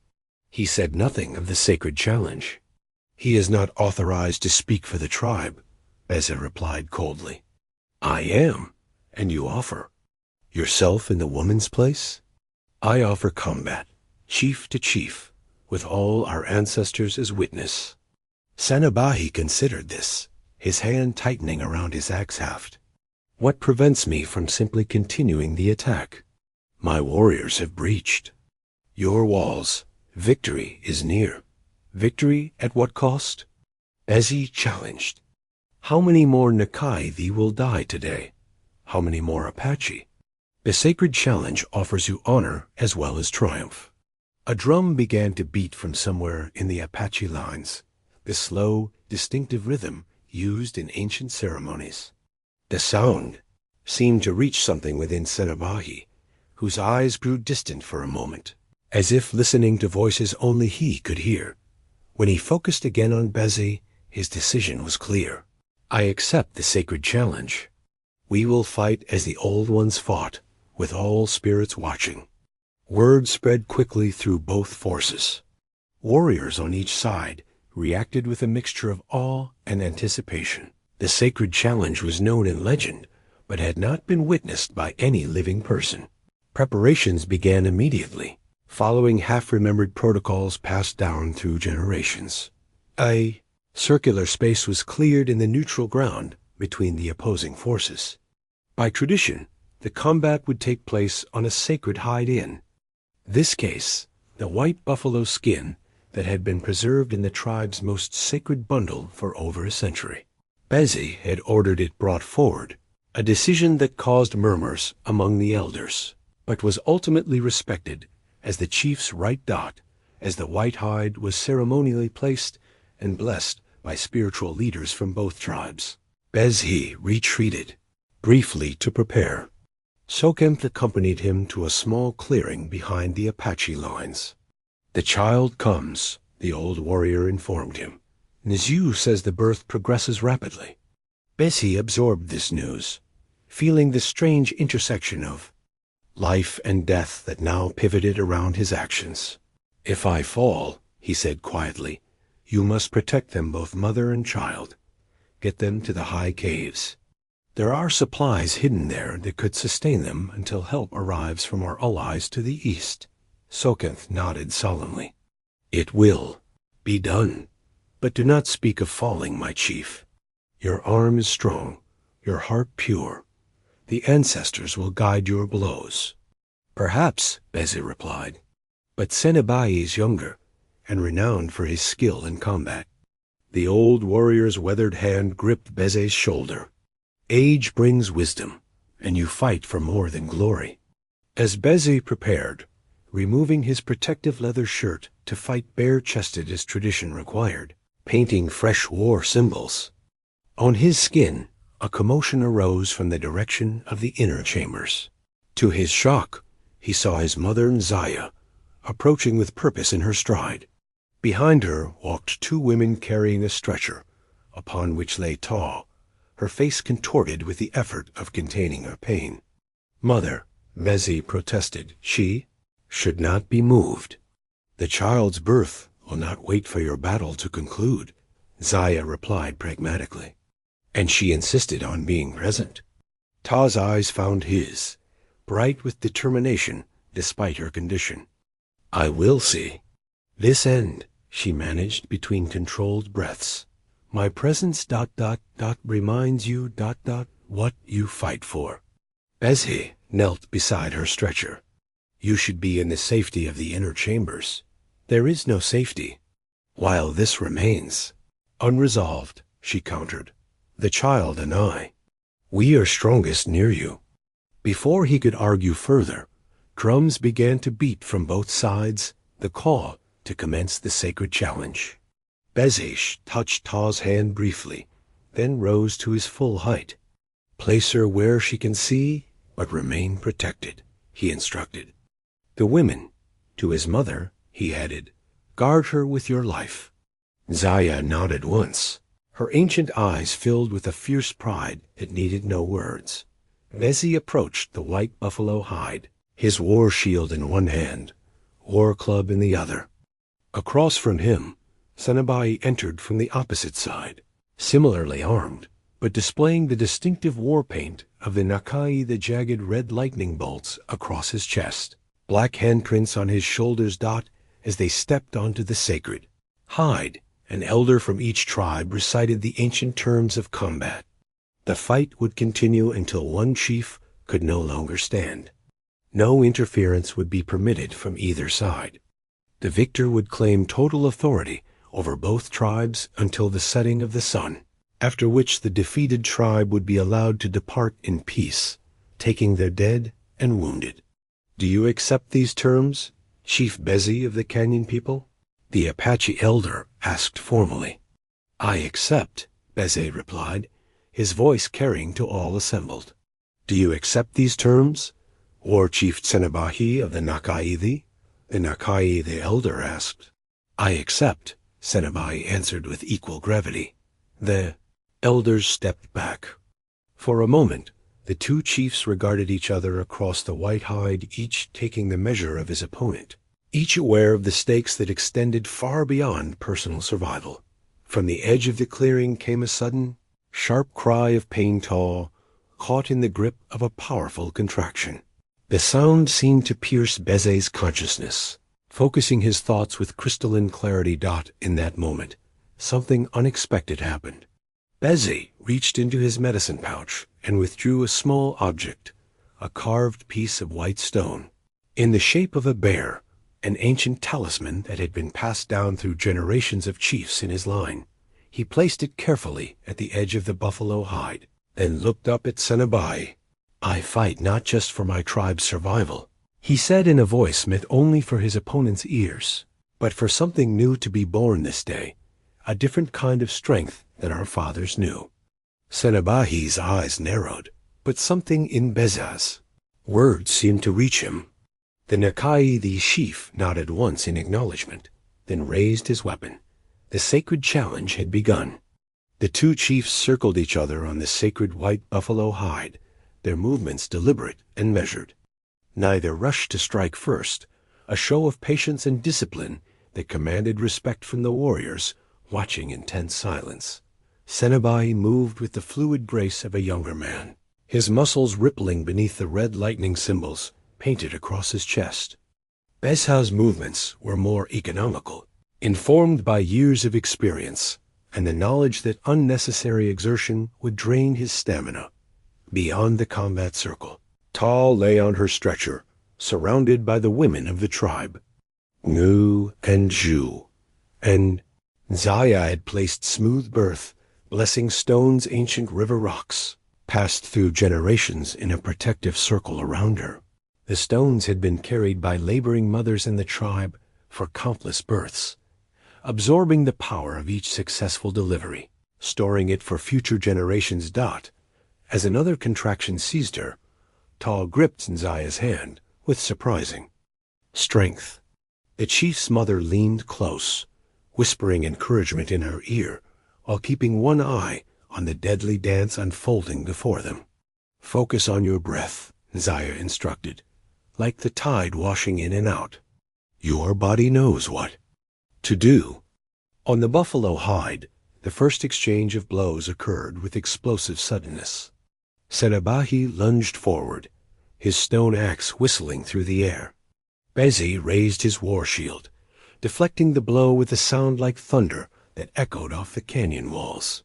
[SPEAKER 1] He said nothing of the sacred challenge. He is not authorized to speak for the tribe, Bézhé replied coldly. I am, and you offer. Yourself in the woman's place? I offer combat, chief to chief, with all our ancestors as witness. Senebahi considered this, his hand tightening around his axe haft. What prevents me from simply continuing the attack? My warriors have breached. Your walls. Victory is near. Victory at what cost? Bézhé challenged. How many more Nakai thee will die today? How many more Apache? The sacred challenge offers you honor as well as triumph. A drum began to beat from somewhere in the Apache lines, the slow, distinctive rhythm used in ancient ceremonies. The sound seemed to reach something within Senebahi, whose eyes grew distant for a moment, as if listening to voices only he could hear. When he focused again on Bézhé, his decision was clear. I accept the sacred challenge. We will fight as the old ones fought, with all spirits watching. Word spread quickly through both forces. Warriors on each side reacted with a mixture of awe and anticipation. The sacred challenge was known in legend, but had not been witnessed by any living person. Preparations began immediately, following half-remembered protocols passed down through generations. A circular space was cleared in the neutral ground between the opposing forces. By tradition, the combat would take place on a sacred hide-in. This case, the white buffalo skin that had been preserved in the tribe's most sacred bundle for over a century. Bézhé had ordered it brought forward, a decision that caused murmurs among the elders, but was ultimately respected as the chief's right dot, as the white hide was ceremonially placed and blessed by spiritual leaders from both tribes. Bézhé retreated, briefly to prepare. Sokemth accompanied him to a small clearing behind the Apache lines. The child comes, the old warrior informed him. Nizu says the birth progresses rapidly. Bézhé absorbed this news, feeling the strange intersection of life and death that now pivoted around his actions. If I fall, he said quietly, you must protect them, both mother and child. Get them to the high caves. There are supplies hidden there that could sustain them until help arrives from our allies to the east. Sokemth nodded solemnly. It will be done. But do not speak of falling, my chief. Your arm is strong, your heart pure. The ancestors will guide your blows. Perhaps, Bézhé replied, but Senebahi is younger and renowned for his skill in combat. The old warrior's weathered hand gripped Bézhé's shoulder. Age brings wisdom, and you fight for more than glory. As Bézhé prepared, removing his protective leather shirt to fight bare-chested as tradition required, painting fresh war symbols, on his skin a commotion arose from the direction of the inner chambers. To his shock, he saw his mother Nzaya approaching with purpose in her stride. Behind her walked two women carrying a stretcher, upon which lay Tałé, her face contorted with the effort of containing her pain. Mother, Bézhé protested, she should not be moved. The child's birth will not wait for your battle to conclude, Nzaya replied pragmatically. And she insisted on being present. Tałé's eyes found his, bright with determination despite her condition. I will see. This end, she managed between controlled breaths. My presence ... reminds you ... what you fight for. Bézhé knelt beside her stretcher. You should be in the safety of the inner chambers. There is no safety, while this remains. Unresolved, she countered. The child and I. We are strongest near you. Before he could argue further, drums began to beat from both sides, the call to commence the sacred challenge. Bézhé touched Taw's hand briefly, then rose to his full height. Place her where she can see, but remain protected, he instructed. The women, to his mother, he added, guard her with your life. Zaya nodded once. Her ancient eyes filled with a fierce pride that needed no words. Bézhé approached the white buffalo hide, his war shield in one hand, war club in the other. Across from him, Sanabai entered from the opposite side, similarly armed, but displaying the distinctive war paint of the Nakai, the jagged red lightning bolts across his chest. Black handprints on his shoulders dot as they stepped onto the sacred hide. An elder from each tribe recited the ancient terms of combat. The fight would continue until one chief could no longer stand. No interference would be permitted from either side. The victor would claim total authority over both tribes until the setting of the sun, after which the defeated tribe would be allowed to depart in peace, taking their dead and wounded. Do you accept these terms, Chief Bézhé of the Canyon people? The Apache elder asked formally. I accept, Bézhé replied, his voice carrying to all assembled. Do you accept these terms, War Chief Tsenabahi of the Nakai? The Nakai the elder asked. I accept, Tsenabahi answered with equal gravity. The elders stepped back. For a moment, the two chiefs regarded each other across the white hide, each taking the measure of his opponent, each aware of the stakes that extended far beyond personal survival. From the edge of the clearing came a sudden, sharp cry of pain. Taw, caught in the grip of a powerful contraction. The sound seemed to pierce Bézhé's consciousness, focusing his thoughts with crystalline clarity. In that moment, something unexpected happened. Bézhé reached into his medicine pouch and withdrew a small object, a carved piece of white stone, in the shape of a bear, an ancient talisman that had been passed down through generations of chiefs in his line. He placed it carefully at the edge of the buffalo hide, then looked up at Sanabai. I fight not just for my tribe's survival, he said in a voice meant only for his opponent's ears, but for something new to be born this day, a different kind of strength than our fathers knew. Senabahi's eyes narrowed, but something in Bézhé's words seemed to reach him. The Nakai, the chief, nodded once in acknowledgement, then raised his weapon. The sacred challenge had begun. The two chiefs circled each other on the sacred white buffalo hide, their movements deliberate and measured. Neither rushed to strike first, a show of patience and discipline that commanded respect from the warriors, watching in tense silence. Senabai moved with the fluid grace of a younger man, his muscles rippling beneath the red lightning symbols painted across his chest. Bézhé's movements were more economical, informed by years of experience and the knowledge that unnecessary exertion would drain his stamina. Beyond the combat circle, Taw lay on her stretcher, surrounded by the women of the tribe. Ngu and Zhu and Zaya had placed smooth berth, blessing stone's ancient river rocks, passed through generations in a protective circle around her. The stones had been carried by laboring mothers in the tribe for countless births, absorbing the power of each successful delivery, storing it for future generations. As another contraction seized her, Taw gripped Zaya's hand with surprising strength. The chief's mother leaned close, whispering encouragement in her ear, while keeping one eye on the deadly dance unfolding before them. Focus on your breath, Zaya instructed, like the tide washing in and out. Your body knows what to do. On the buffalo hide, the first exchange of blows occurred with explosive suddenness. Senabahi lunged forward, his stone axe whistling through the air. Bézhé raised his war shield, deflecting the blow with a sound like thunder that echoed off the canyon walls.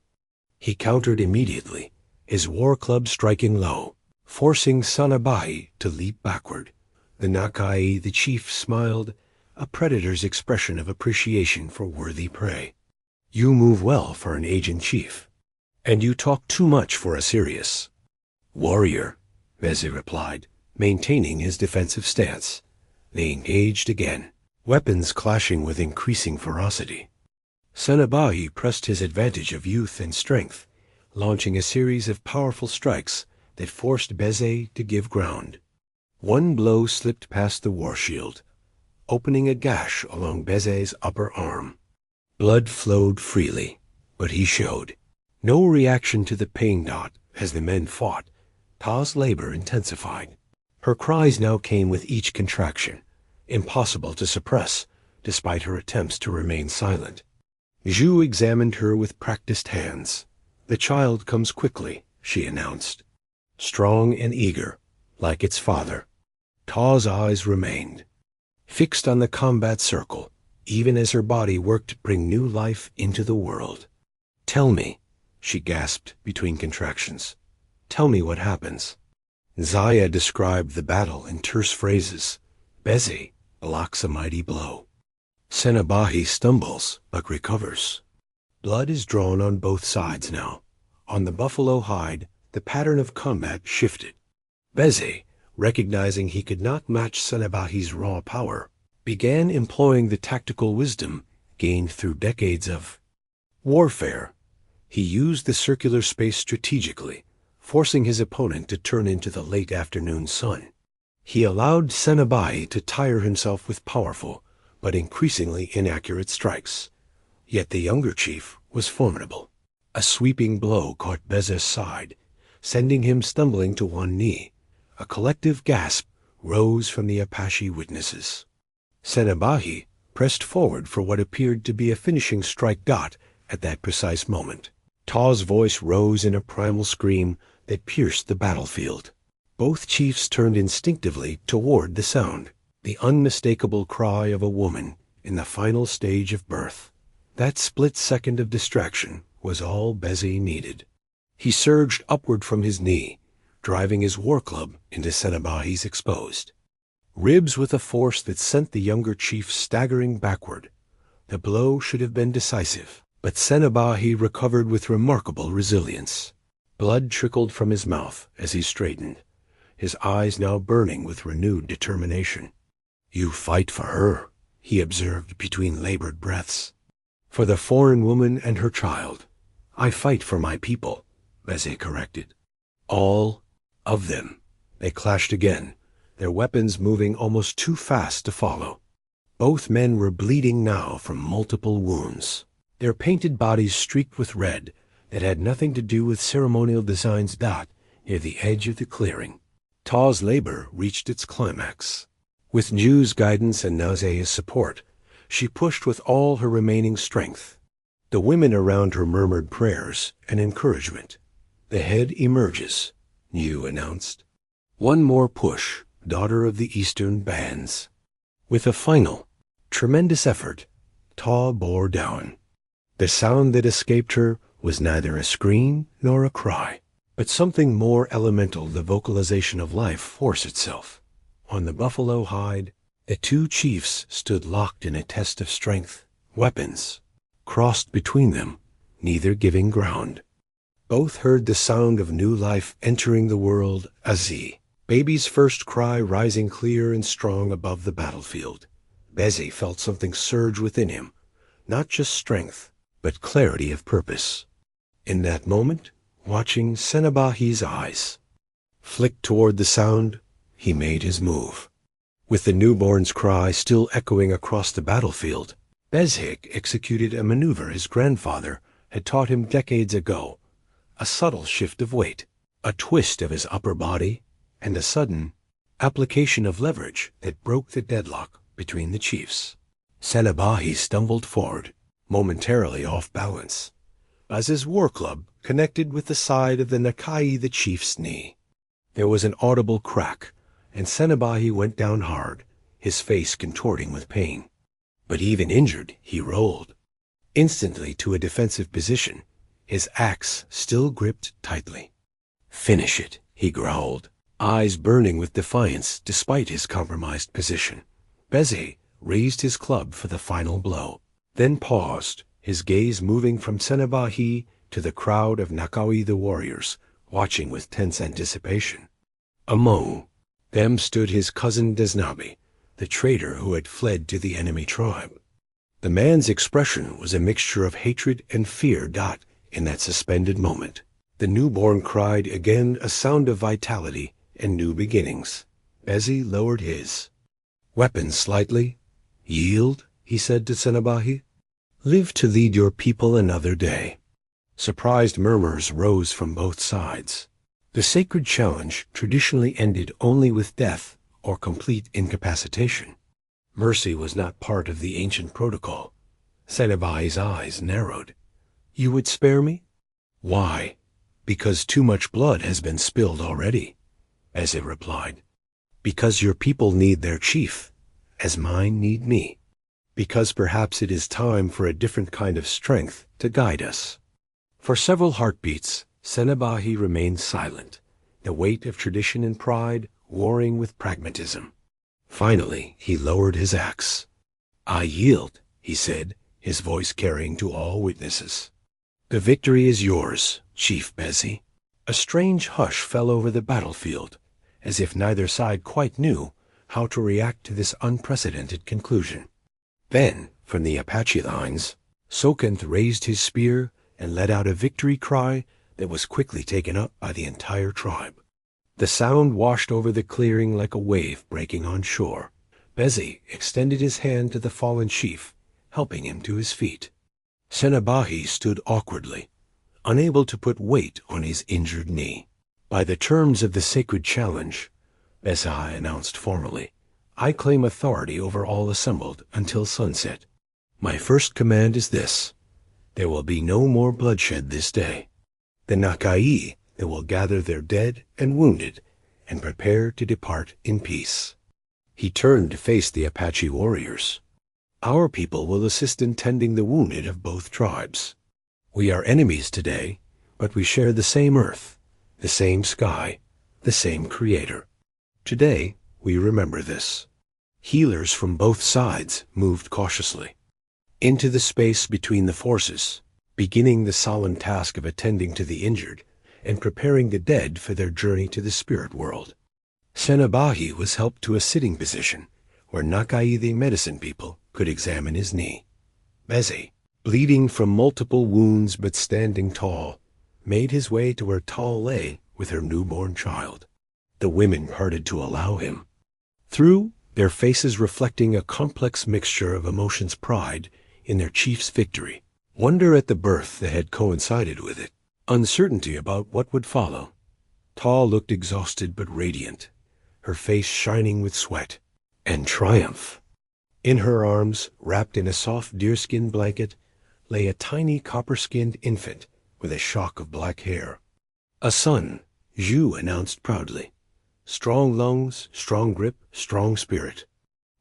[SPEAKER 1] He countered immediately, his war club striking low, forcing Sanabahi to leap backward. The Nakai, the chief, smiled, a predator's expression of appreciation for worthy prey. You move well for an aged chief, and you talk too much for a serious warrior, Bézhé replied, maintaining his defensive stance. They engaged again, weapons clashing with increasing ferocity. Senabahi pressed his advantage of youth and strength, launching a series of powerful strikes that forced Bézhé to give ground. One blow slipped past the war shield, opening a gash along Bézhé's upper arm. Blood flowed freely, but he showed no reaction to the pain dot. As the men fought, Tałé's labor intensified. Her cries now came with each contraction, impossible to suppress, despite her attempts to remain silent. Zhu examined her with practiced hands. "The child comes quickly," she announced. Strong and eager, like its father. Tałé's eyes remained fixed on the combat circle, even as her body worked to bring new life into the world. "Tell me," she gasped between contractions. "Tell me what happens." Zaya described the battle in terse phrases. Bézhé blocks a mighty blow. Senabahi stumbles, but recovers. Blood is drawn on both sides now. On the buffalo hide, the pattern of combat shifted. Bézhé, recognizing he could not match Senabahi's raw power, began employing the tactical wisdom gained through decades of warfare. He used the circular space strategically, forcing his opponent to turn into the late afternoon sun. He allowed Senabahi to tire himself with powerful, but increasingly inaccurate strikes. Yet the younger chief was formidable. A sweeping blow caught Bézhé's side, sending him stumbling to one knee. A collective gasp rose from the Apache witnesses. Senabahi pressed forward for what appeared to be a finishing strike dot at that precise moment. Tałé's voice rose in a primal scream that pierced the battlefield. Both chiefs turned instinctively toward the sound, the unmistakable cry of a woman in the final stage of birth. That split second of distraction was all Bézhé needed. He surged upward from his knee, driving his war club into Senabahi's exposed ribs with a force that sent the younger chief staggering backward. The blow should have been decisive, but Senabahi recovered with remarkable resilience. Blood trickled from his mouth as he straightened, his eyes now burning with renewed determination. "You fight for her," he observed between labored breaths. "For the foreign woman and her child. I fight for my people," Bézhé corrected. "All of them." They clashed again, their weapons moving almost too fast to follow. Both men were bleeding now from multiple wounds, their painted bodies streaked with red that had nothing to do with ceremonial designs dot near the edge of the clearing. Tałé's labor reached its climax. With Zhu's guidance and Nazea's support, she pushed with all her remaining strength. The women around her murmured prayers and encouragement. "The head emerges," Zhu announced. "One more push, daughter of the Eastern bands." With a final, tremendous effort, Tałé bore down. The sound that escaped her was neither a scream nor a cry, but something more elemental, the vocalization of life force itself. On the buffalo hide, the two chiefs stood locked in a test of strength, weapons crossed between them, neither giving ground. Both heard the sound of new life entering the world, Azi, baby's first cry rising clear and strong above the battlefield. Bézhé felt something surge within him, not just strength, but clarity of purpose. In that moment, watching Senabahi's eyes flick toward the sound, he made his move. With the newborn's cry still echoing across the battlefield, Bézhé executed a maneuver his grandfather had taught him decades ago, a subtle shift of weight, a twist of his upper body, and a sudden application of leverage that broke the deadlock between the chiefs. Senabahi stumbled forward, momentarily off balance, as his war club connected with the side of the Nakai, the chief's knee. There was an audible crack, and Senabahi went down hard, his face contorting with pain. But even injured, he rolled instantly to a defensive position, his axe still gripped tightly. "Finish it," he growled, eyes burning with defiance despite his compromised position. Bézhé raised his club for the final blow, then paused, his gaze moving from Senabahi to the crowd of Nakawi the warriors, watching with tense anticipation. Among them stood his cousin Desnabi, the traitor who had fled to the enemy tribe. The man's expression was a mixture of hatred and fear. In that suspended moment, the newborn cried again, a sound of vitality and new beginnings. Bézhé lowered his weapon slightly. Yield, he said to Senabahi. Live to lead your people another day. Surprised murmurs rose from both sides. The sacred challenge traditionally ended only with death or complete incapacitation. Mercy was not part of the ancient protocol. Senabahi's eyes narrowed. You would spare me? Why? Because too much blood has been spilled already, Bézhé replied. Because your people need their chief, as mine need me. Because perhaps it is time for a different kind of strength to guide us. For several heartbeats, Senabahi remained silent, the weight of tradition and pride warring with pragmatism. Finally, he lowered his axe. I yield, he said, his voice carrying to all witnesses. The victory is yours, Chief Bézhé. A strange hush fell over the battlefield, as if neither side quite knew how to react to this unprecedented conclusion. Then, from the Apache lines, Sokenth raised his spear and let out a victory cry that was quickly taken up by the entire tribe. The sound washed over the clearing like a wave breaking on shore. Bézhé extended his hand to the fallen chief, helping him to his feet. Senabahi stood awkwardly, unable to put weight on his injured knee. By the terms of the sacred challenge, Bézhé announced formally, I claim authority over all assembled until sunset. My first command is this. There will be no more bloodshed this day. The Nakai they will gather their dead and wounded and prepare to depart in peace. He turned to face the Apache warriors. Our people will assist in tending the wounded of both tribes. We are enemies today, but we share the same earth, the same sky, the same creator. Today, we remember this. Healers from both sides moved cautiously into the space between the forces, beginning the solemn task of attending to the injured and preparing the dead for their journey to the spirit world. Senabahi was helped to a sitting position where Nakai the medicine people could examine his knee. Bézhé, bleeding from multiple wounds but standing tall, made his way to where Tałé with her newborn child. The women parted to allow him. Through, their faces reflecting a complex mixture of emotions, pride in their chief's victory, wonder at the birth that had coincided with it, uncertainty about what would follow. Tałé looked exhausted but radiant, her face shining with sweat, and triumph. In her arms, wrapped in a soft deerskin blanket, lay a tiny copper-skinned infant with a shock of black hair. A son, Zhu announced proudly. Strong lungs, strong grip, strong spirit.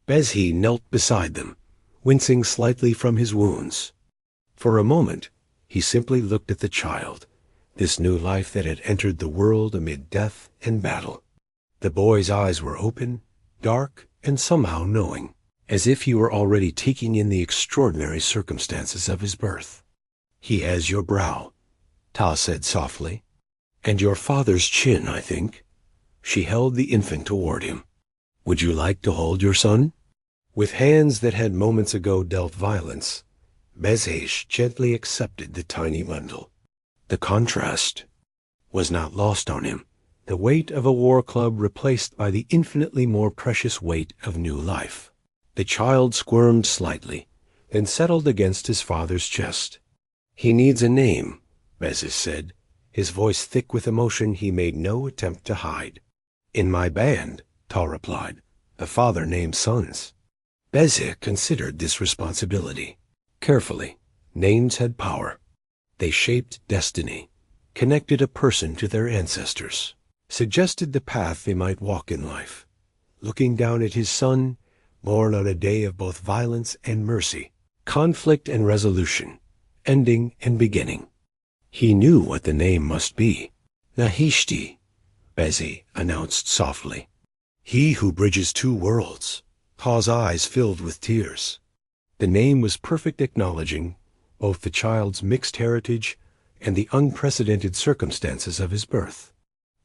[SPEAKER 1] Bézhé knelt beside them, wincing slightly from his wounds. For a moment, he simply looked at the child, this new life that had entered the world amid death and battle. The boy's eyes were open, dark, and somehow knowing, as if he were already taking in the extraordinary circumstances of his birth. He has your brow, Ta said softly, and your father's chin, I think. She held the infant toward him. Would you like to hold your son? With hands that had moments ago dealt violence, Bézhé gently accepted the tiny bundle. The contrast was not lost on him, the weight of a war club replaced by the infinitely more precious weight of new life. The child squirmed slightly, then settled against his father's chest. He needs a name, Bézhé said, his voice thick with emotion he made no attempt to hide. In my band, Ta replied, the father names sons. Bézhé considered this responsibility. Carefully, names had power. They shaped destiny, connected a person to their ancestors, suggested the path they might walk in life. Looking down at his son, born on a day of both violence and mercy, conflict and resolution, ending and beginning. He knew what the name must be. Nahishti, Bézhé announced softly. He who bridges two worlds. Ta's eyes filled with tears. The name was perfect, acknowledging both the child's mixed heritage and the unprecedented circumstances of his birth.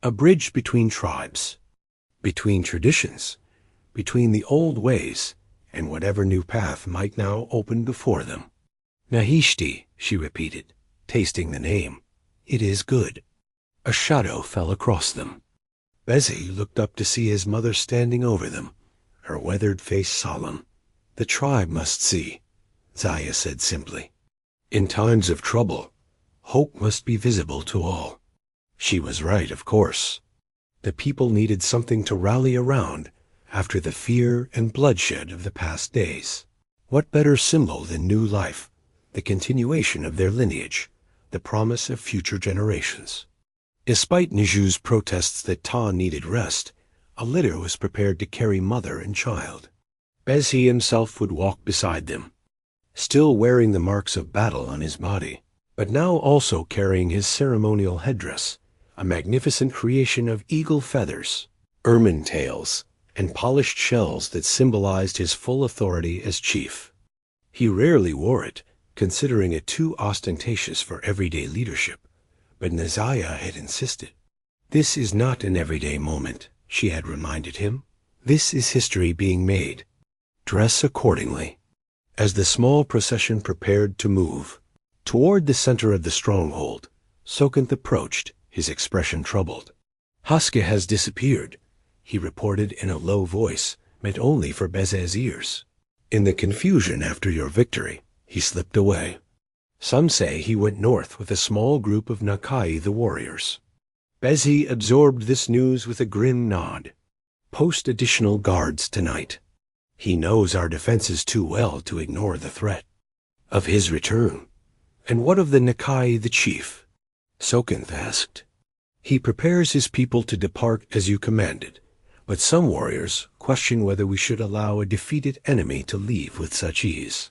[SPEAKER 1] A bridge between tribes, between traditions, between the old ways and whatever new path might now open before them. Nahishti, she repeated, tasting the name. It is good. A shadow fell across them. Bézhé looked up to see his mother standing over them, her weathered face solemn. The tribe must see, Zaya said simply. In times of trouble, hope must be visible to all. She was right, of course. The people needed something to rally around after the fear and bloodshed of the past days. What better symbol than new life, the continuation of their lineage, the promise of future generations? Despite Niju's protests that Ta needed rest, a litter was prepared to carry mother and child. Bézhé himself would walk beside them, still wearing the marks of battle on his body, but now also carrying his ceremonial headdress, a magnificent creation of eagle feathers, ermine tails, and polished shells that symbolized his full authority as chief. He rarely wore it, considering it too ostentatious for everyday leadership, but Nazaya had insisted. This is not an everyday moment, she had reminded him. This is history being made. Dress accordingly. As the small procession prepared to move toward the center of the stronghold, Sokanth approached, his expression troubled. Haske has disappeared, he reported in a low voice, meant only for Bézhé's ears. In the confusion after your victory, he slipped away. Some say he went north with a small group of Nakai the warriors. Bézhé absorbed this news with a grim nod. Post additional guards tonight. He knows our defenses too well to ignore the threat of his return. And what of the Nakai the chief? Sokanth asked. He prepares his people to depart as you commanded, but some warriors question whether we should allow a defeated enemy to leave with such ease.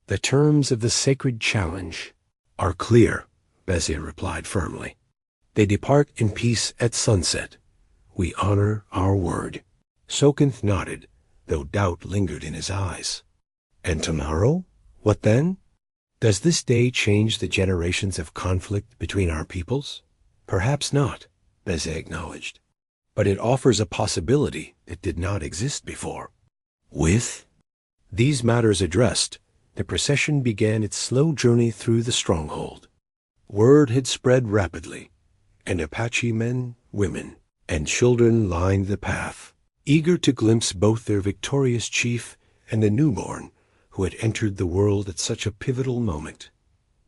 [SPEAKER 1] The terms of the sacred challenge are clear, Bézhé replied firmly. They depart in peace at sunset. We honor our word. Sokanth nodded, though doubt lingered in his eyes. And tomorrow? What then? Does this day change the generations of conflict between our peoples? Perhaps not, Bézhé acknowledged. But it offers a possibility that did not exist before. With these matters addressed, the procession began its slow journey through the stronghold. Word had spread rapidly, and Apache men, women, and children lined the path, eager to glimpse both their victorious chief and the newborn who had entered the world at such a pivotal moment.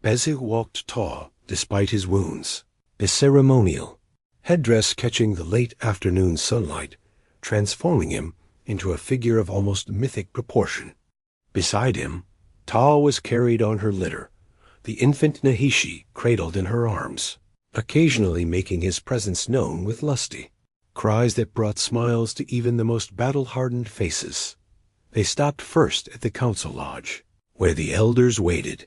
[SPEAKER 1] Bézhé walked tall despite his wounds, the ceremonial headdress catching the late afternoon sunlight, transforming him into a figure of almost mythic proportion. Beside him, Ta was carried on her litter, the infant Nahishi cradled in her arms, occasionally making his presence known with lusty cries that brought smiles to even the most battle-hardened faces. They stopped first at the council lodge, where the elders waited.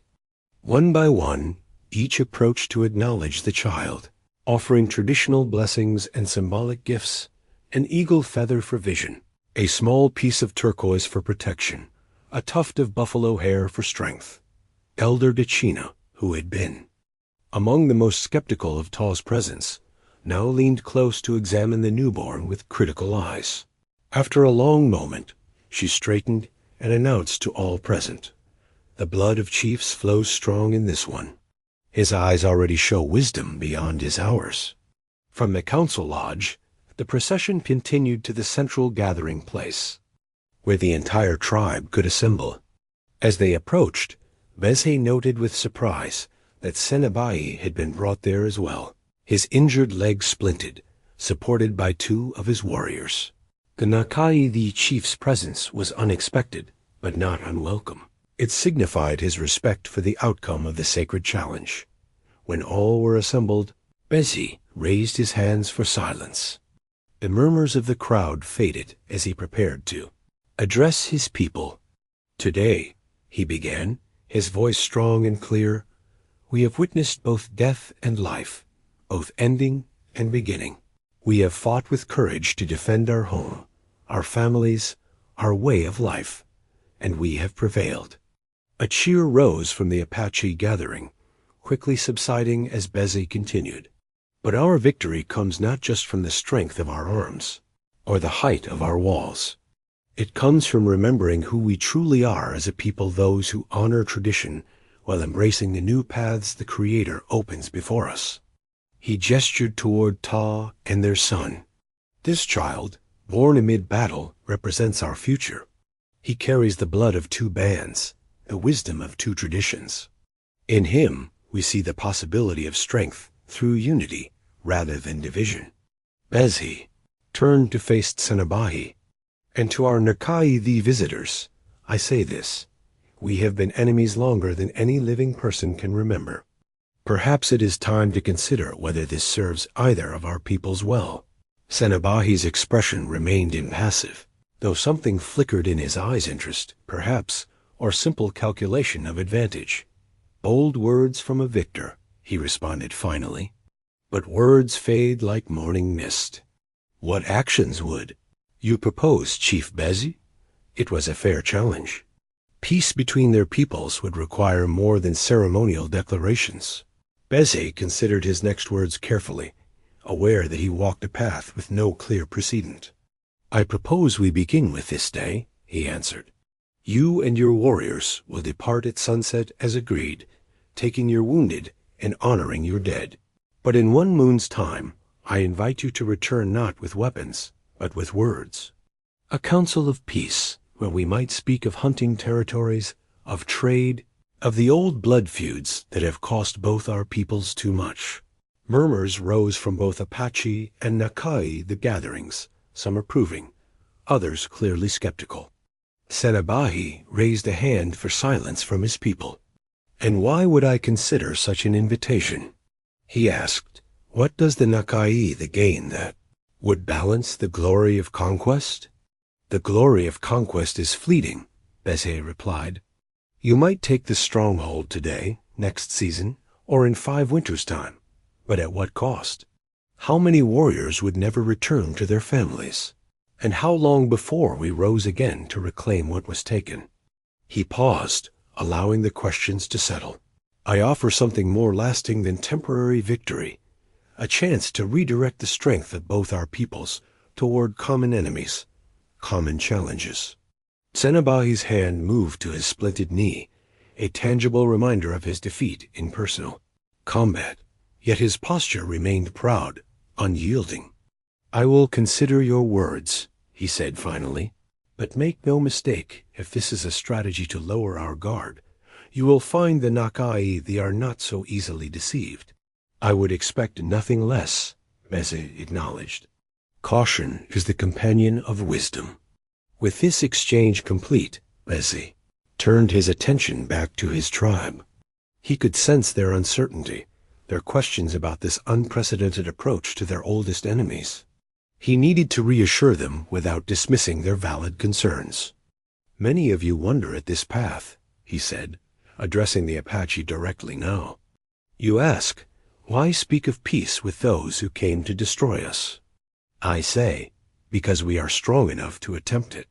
[SPEAKER 1] One by one, each approached to acknowledge the child, offering traditional blessings and symbolic gifts, an eagle feather for vision, a small piece of turquoise for protection, a tuft of buffalo hair for strength. Elder Dachina, who had been among the most skeptical of Ta's presence, now leaned close to examine the newborn with critical eyes. After a long moment, she straightened and announced to all present, "The blood of chiefs flows strong in this one. His eyes already show wisdom beyond his hours." From the council lodge, the procession continued to the central gathering place, where the entire tribe could assemble. As they approached, Bézhé noted with surprise that Senabai had been brought there as well, his injured leg splinted, supported by two of his warriors. The Nakai the chief's presence was unexpected, but not unwelcome. It signified his respect for the outcome of the sacred challenge. When all were assembled, Bézhé raised his hands for silence. The murmurs of the crowd faded as he prepared to address his people. "Today," he began, his voice strong and clear, "we have witnessed both death and life, both ending and beginning. We have fought with courage to defend our home, our families, our way of life, and we have prevailed." A cheer rose from the Apache gathering, quickly subsiding as Bézhé continued. "But our victory comes not just from the strength of our arms, or the height of our walls. It comes from remembering who we truly are as a people, those who honor tradition while embracing the new paths the Creator opens before us. He gestured toward Ta and their son. This child, born amid battle, represents our future. He carries the blood of two bands, the wisdom of two traditions. In him, we see the possibility of strength through unity rather than division. Bézhé turned to face Tsenabahi. And to our Nakai the visitors, I say this: we have been enemies longer than any living person can remember. Perhaps it is time to consider whether this serves either of our peoples well. Tsenabahi's expression remained impassive, though something flickered in his eyes. Interest, perhaps, or simple calculation of advantage. Bold words from a victor, he responded finally. But words fade like morning mist. What actions would? You proposed, Chief Bézhé? It was a fair challenge. Peace between their peoples would require more than ceremonial declarations. Bézhé considered his next words carefully, aware that he walked a path with no clear precedent. I propose we begin with this day, he answered. You and your warriors will depart at sunset as agreed, taking your wounded and honoring your dead. But in 1 moon's time, I invite you to return not with weapons, but with words. A council of peace, where we might speak of hunting territories, of trade, of the old blood feuds that have cost both our peoples too much. Murmurs rose from both Apache and Nakai the gatherings, some approving, others clearly skeptical. Tsenabahi raised a hand for silence from his people. And why would I consider such an invitation? He asked. What does the Nakai the gain that would balance the glory of conquest? The glory of conquest is fleeting, Bézhé replied. You might take the stronghold today, next season, or in 5 winters' time. But at what cost? How many warriors would never return to their families? And how long before we rose again to reclaim what was taken? He paused, allowing the questions to settle. I offer something more lasting than temporary victory, a chance to redirect the strength of both our peoples toward common enemies, common challenges. Tsenabahi's hand moved to his splinted knee, a tangible reminder of his defeat in personal combat, yet his posture remained proud, unyielding. I will consider your words, he said finally, but make no mistake, if this is a strategy to lower our guard, you will find the Nakai they are not so easily deceived. I would expect nothing less, Bézhé acknowledged. Caution is the companion of wisdom. With this exchange complete, Bézhé turned his attention back to his tribe. He could sense their uncertainty, their questions about this unprecedented approach to their oldest enemies. He needed to reassure them without dismissing their valid concerns. Many of you wonder at this path, he said, addressing the Apache directly now. You ask, why speak of peace with those who came to destroy us? I say, because we are strong enough to attempt it.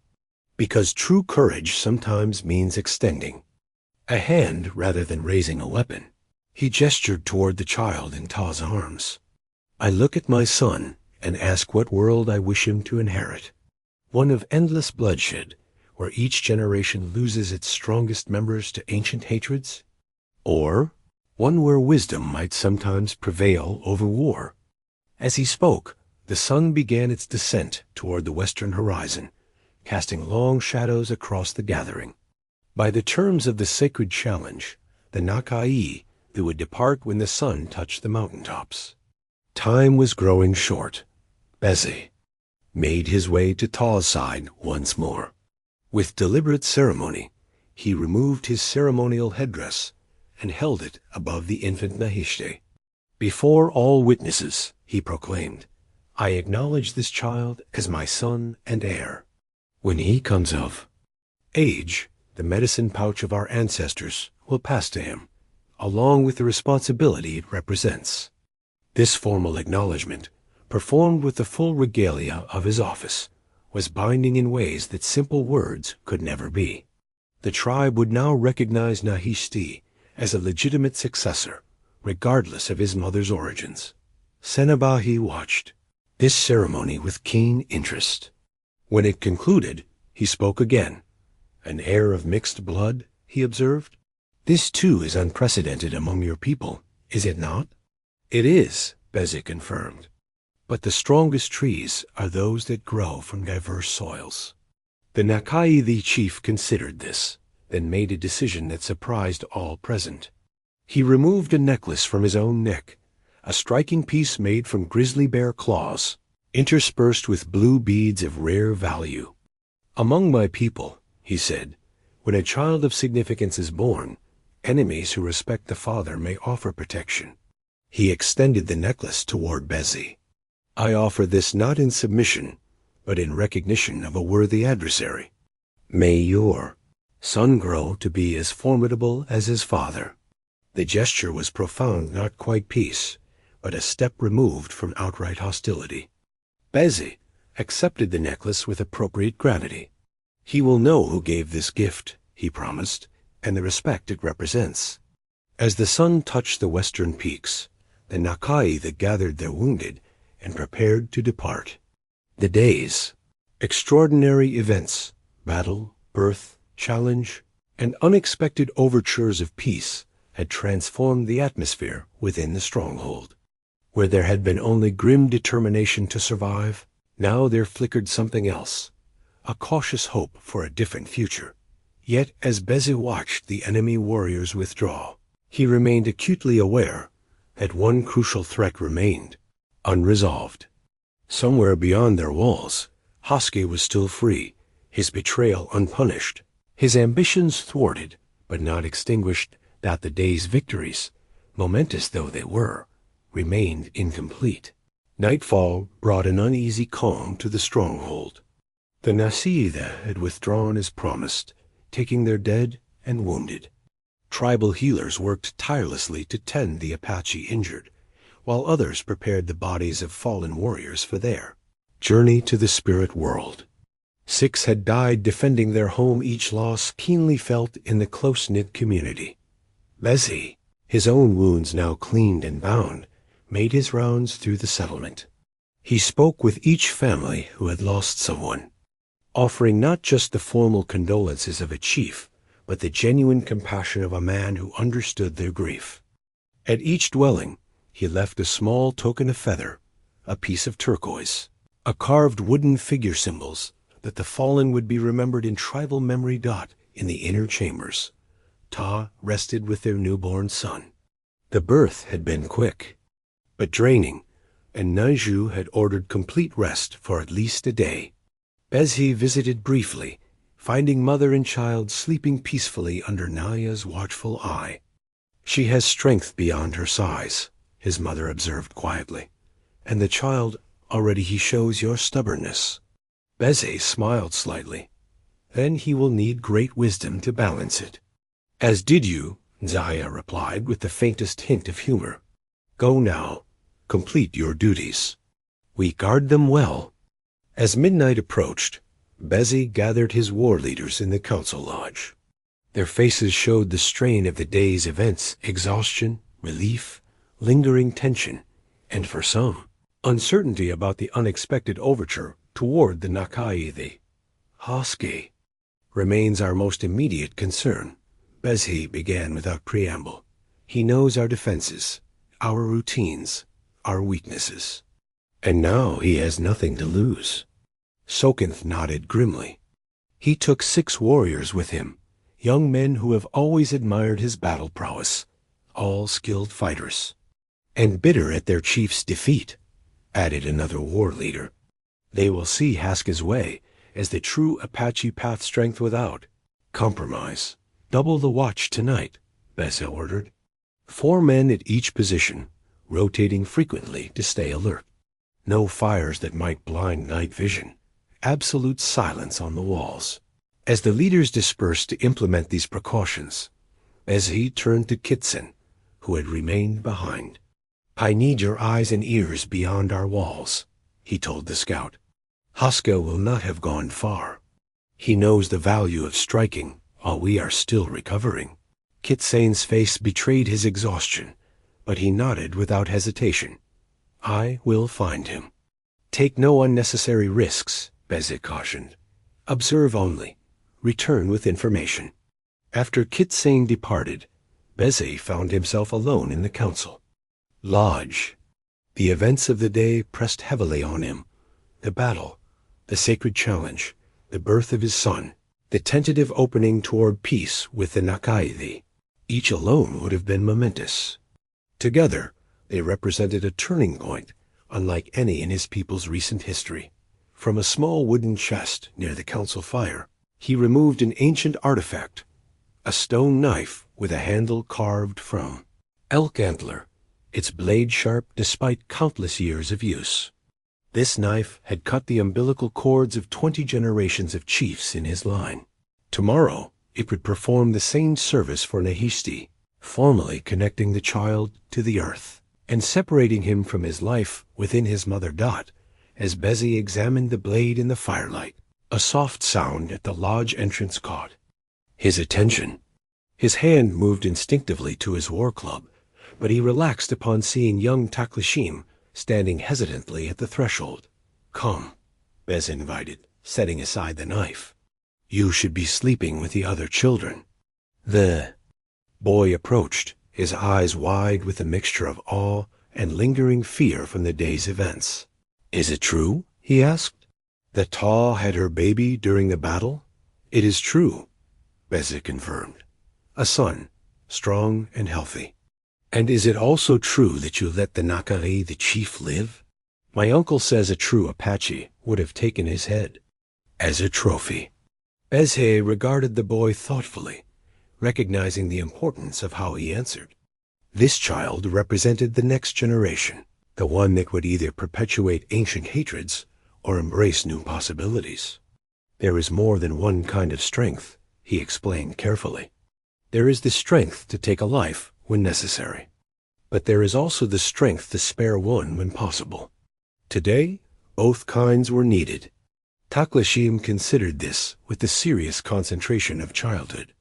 [SPEAKER 1] Because true courage sometimes means extending a hand rather than raising a weapon. He gestured toward the child in Ta's arms. I look at my son and ask what world I wish him to inherit. One of endless bloodshed, where each generation loses its strongest members to ancient hatreds? Or one where wisdom might sometimes prevail over war? As he spoke, the sun began its descent toward the western horizon, casting long shadows across the gathering. By the terms of the sacred challenge, the Nakai they would depart when the sun touched the mountaintops. Time was growing short. Bézhé made his way to Ta's side once more. With deliberate ceremony, he removed his ceremonial headdress and held it above the infant Nahishte. Before all witnesses, he proclaimed, I acknowledge this child as my son and heir. When he comes of age, the medicine pouch of our ancestors will pass to him, along with the responsibility it represents. This formal acknowledgement, performed with the full regalia of his office, was binding in ways that simple words could never be. The tribe would now recognize Nahishti as a legitimate successor, regardless of his mother's origins. Tsenabahi watched this ceremony with keen interest. When it concluded, He spoke again. An air of mixed blood, he observed. This too is unprecedented among your people, is it not? It is, Bézhé confirmed. But the strongest trees are those that grow from diverse soils. The Nakai the chief considered this, then made a decision that surprised all present. He removed a necklace from his own neck, a striking piece made from grizzly bear claws, interspersed with blue beads of rare value. Among my people, he said, when a child of significance is born, enemies who respect the father may offer protection. He extended the necklace toward Bézhé. I offer this not in submission, but in recognition of a worthy adversary. May your son grow to be as formidable as his father. The gesture was profound, not quite peace, but a step removed from outright hostility. Bézhé accepted the necklace with appropriate gravity. He will know who gave this gift, he promised, and the respect it represents. As the sun touched the western peaks, the Nakai that gathered their wounded and prepared to depart. The days, extraordinary events, battle, birth, challenge, and unexpected overtures of peace had transformed the atmosphere within the stronghold. Where there had been only grim determination to survive, now there flickered something else, a cautious hope for a different future. Yet as Bézhé watched the enemy warriors withdraw, he remained acutely aware that one crucial threat remained, unresolved. Somewhere beyond their walls, Haske was still free, his betrayal unpunished, his ambitions thwarted, but not extinguished, that the day's victories, momentous though they were, remained incomplete. Nightfall brought an uneasy calm to the stronghold. The Nasida had withdrawn as promised, taking their dead and wounded. Tribal healers worked tirelessly to tend the Apache injured, while others prepared the bodies of fallen warriors for their journey to the spirit world. 6 had died defending their home, each loss keenly felt in the close-knit community. Bézhé, his own wounds now cleaned and bound, made his rounds through the settlement. He spoke with each family who had lost someone, offering not just the formal condolences of a chief, but the genuine compassion of a man who understood their grief. At each dwelling, he left a small token of feather, a piece of turquoise, a carved wooden figure symbols that the fallen would be remembered in tribal memory. In the inner chambers, Ta rested with their newborn son. The birth had been quick, but draining, and Naiju had ordered complete rest for at least a day. Bézhé visited briefly, finding mother and child sleeping peacefully under Naya's watchful eye. She has strength beyond her size, his mother observed quietly, and the child, already he shows your stubbornness. Bézhé smiled slightly. Then he will need great wisdom to balance it. As did you, Zaya replied with the faintest hint of humor. Go now, complete your duties. We guard them well. As midnight approached, Bézhé gathered his war leaders in the council lodge. Their faces showed the strain of the day's events, exhaustion, relief, lingering tension, and for some, uncertainty about the unexpected overture toward the Nakai. The Haske remains our most immediate concern, Bézhé began without preamble. He knows our defenses, our routines, our weaknesses. And now he has nothing to lose. Sokenth nodded grimly. He took 6 warriors with him, young men who have always admired his battle prowess, all skilled fighters. And bitter at their chief's defeat, added another war leader. They will see Haske's way as the true Apache path strength without compromise. Double the watch tonight, Bézhé ordered. 4 men at each position, rotating frequently to stay alert. No fires that might blind night vision. Absolute silence on the walls. As the leaders dispersed to implement these precautions, Bézhé turned to Kitsen, who had remained behind. I need your eyes and ears beyond our walls, he told the scout. Haske will not have gone far. He knows the value of striking while we are still recovering. Kitsen's face betrayed his exhaustion, but he nodded without hesitation. I will find him. Take no unnecessary risks, Bézhé cautioned. Observe only. Return with information. After Kitsane departed, Bézhé found himself alone in the council. Lodge. The events of the day pressed heavily on him. The battle, the sacred challenge, the birth of his son, the tentative opening toward peace with the Nakaidi. Each alone would have been momentous. Together, they represented a turning point, unlike any in his people's recent history. From a small wooden chest near the council fire, he removed an ancient artifact, a stone knife with a handle carved from elk antler, its blade sharp despite countless years of use. This knife had cut the umbilical cords of 20 generations of chiefs in his line. Tomorrow, it would perform the same service for Nahishti, formally connecting the child to the earth and separating him from his life within his mother Dot. As Bézhé examined the blade in the firelight, a soft sound at the lodge entrance caught his attention. His hand moved instinctively to his war club, but he relaxed upon seeing young Taklashim standing hesitantly at the threshold. "Come," Bézhé invited, setting aside the knife. "You should be sleeping with the other children." The boy approached, his eyes wide with a mixture of awe and lingering fear from the day's events. "Is it true?" he asked. "That Ta had her baby during the battle?" "It is true," Bézhé confirmed. "A son, strong and healthy." "And is it also true that you let the Nakari, the chief, live?" "My uncle says a true Apache would have taken his head as a trophy." Bézhé regarded the boy thoughtfully, recognizing the importance of how he answered. This child represented the next generation, the one that would either perpetuate ancient hatreds or embrace new possibilities. "There is more than one kind of strength," he explained carefully. "There is the strength to take a life when necessary, but there is also the strength to spare one when possible. Today, both kinds were needed." Taklashim considered this with the serious concentration of childhood.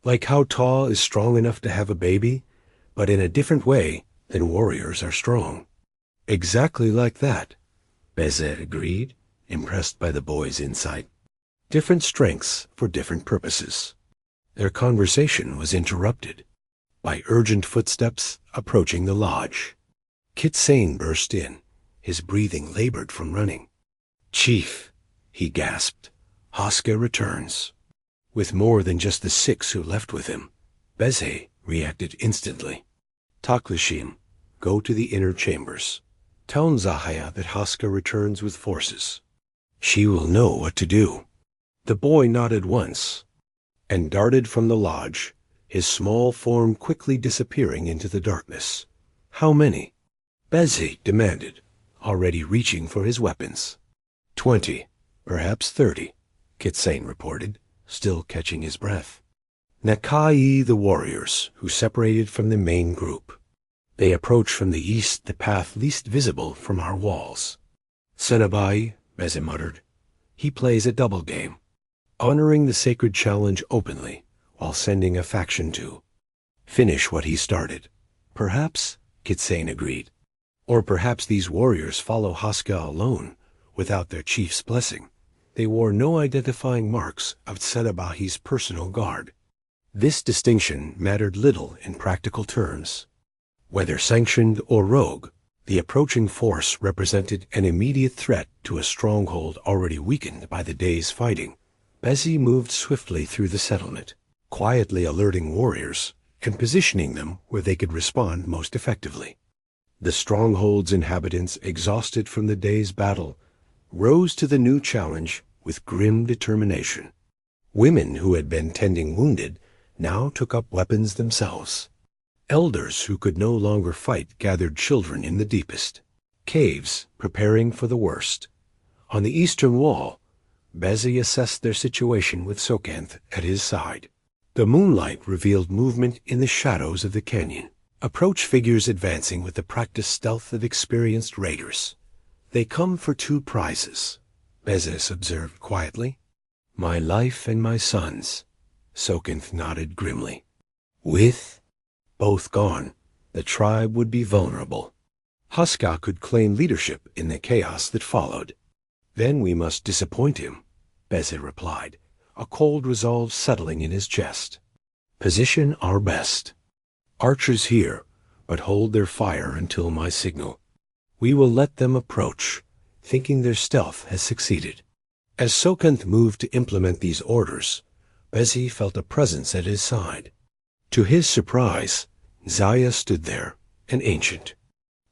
[SPEAKER 1] Like how Ta is strong enough to have a baby, but in a different way than warriors are strong. "Exactly like that," Bézhé agreed, impressed by the boy's insight. "Different strengths for different purposes." Their conversation was interrupted by urgent footsteps approaching the lodge. Kitsane burst in, his breathing labored from running. "Chief," he gasped, "Haska returns." With more than just the 6 who left with him, Bézhé reacted instantly. "Taklashim, go to the inner chambers. Tell Nzahaya that Haska returns with forces. She will know what to do." The boy nodded once and darted from the lodge, his small form quickly disappearing into the darkness. "How many?" Bézhé demanded, already reaching for his weapons. 20, perhaps 30, Kitsane reported, still catching his breath. "Nakai the warriors, who separated from the main group. They approach from the east, the path least visible from our walls." "Senabai," Bézhé muttered. "He plays a double game, honoring the sacred challenge openly, while sending a faction to finish what he started." "Perhaps," Kitsane agreed. "Or perhaps these warriors follow Haska alone, without their chief's blessing. They wore no identifying marks of Senabahi's personal guard." This distinction mattered little in practical terms. Whether sanctioned or rogue, the approaching force represented an immediate threat to a stronghold already weakened by the day's fighting. Bézhé moved swiftly through the settlement, quietly alerting warriors and positioning them where they could respond most effectively. The stronghold's inhabitants, exhausted from the day's battle, rose to the new challenge with grim determination. Women who had been tending wounded now took up weapons themselves. Elders who could no longer fight gathered children in the deepest caves, preparing for the worst. On the eastern wall, Bézhé assessed their situation with Sokanth at his side. The moonlight revealed movement in the shadows of the canyon. Approach figures advancing with the practiced stealth of experienced raiders. "They come for 2 prizes," Bézhé observed quietly. "My life and my son's," Sokanth nodded grimly. "With both gone, the tribe would be vulnerable. Haska could claim leadership in the chaos that followed. Then we must disappoint him," Bézhé replied, a cold resolve settling in his chest. Position our best. Archers here, but hold their fire until my signal. We will let them approach, thinking their stealth has succeeded. As Sokenth moved to implement these orders, Bézhé felt a presence at his side. To his surprise, Zaya stood there, an ancient.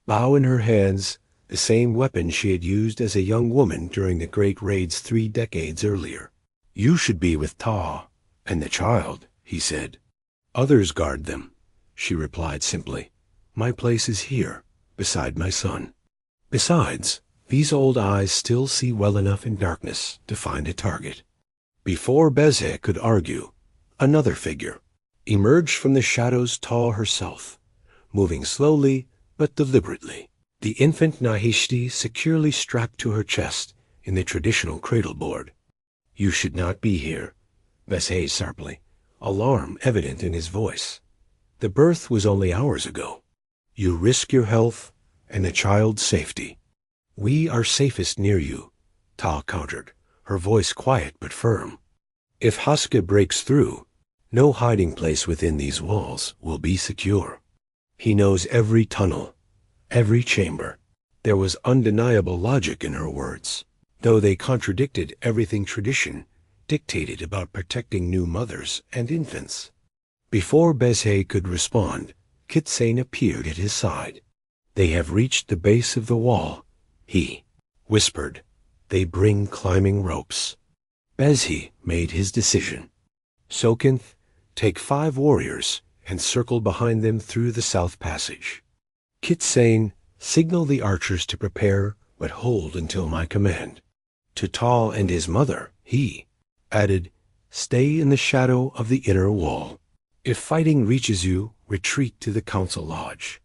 [SPEAKER 1] Bow in her hands, the same weapon she had used as a young woman during the great raids 3 decades earlier. You should be with Ta and the child, he said. Others guard them, she replied simply. My place is here, beside my son. Besides, these old eyes still see well enough in darkness to find a target. Before Bézhé could argue, another figure emerged from the shadows, Ta herself, moving slowly but deliberately, the infant Nahishti securely strapped to her chest in the traditional cradle board. You should not be here, Bézhé sharply, alarm evident in his voice. The birth was only hours ago. You risk your health and the child's safety. We are safest near you, Ta countered, her voice quiet but firm. If Haske breaks through, no hiding place within these walls will be secure. He knows every tunnel, every chamber. There was undeniable logic in her words, though they contradicted everything tradition dictated about protecting new mothers and infants. Before Bézhé could respond, Kitsane appeared at his side. They have reached the base of the wall, he whispered. They bring climbing ropes. Bézhé made his decision. Sokenth, take 5 warriors and circle behind them through the south passage. Kitsane, signal the archers to prepare, but hold until my command. To Ta and his mother, he added, stay in the shadow of the inner wall. If fighting reaches you, retreat to the council lodge.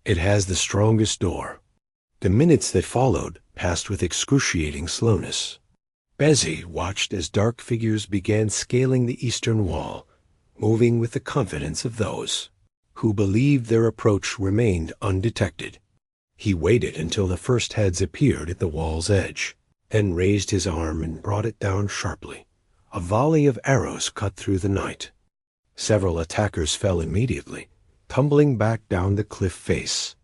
[SPEAKER 1] It has the strongest door. The minutes that followed passed with excruciating slowness. Bézhé watched as dark figures began scaling the eastern wall, moving with the confidence of those who believed their approach remained undetected. He waited until the first heads appeared at the wall's edge, then raised his arm and brought it down sharply. A volley of arrows cut through the night. Several attackers fell immediately, tumbling back down the cliff face.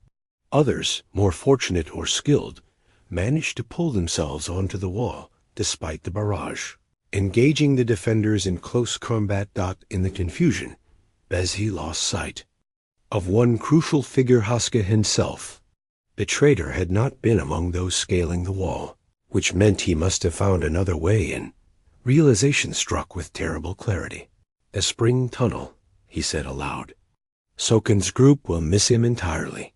[SPEAKER 1] Others, more fortunate or skilled, managed to pull themselves onto the wall despite the barrage. Engaging the defenders in close combat. In the confusion, Bézhé lost sight of one crucial figure, Haske himself. The traitor had not been among those scaling the wall, which meant he must have found another way in. Realization struck with terrible clarity. A spring tunnel, he said aloud. Soken's group will miss him entirely.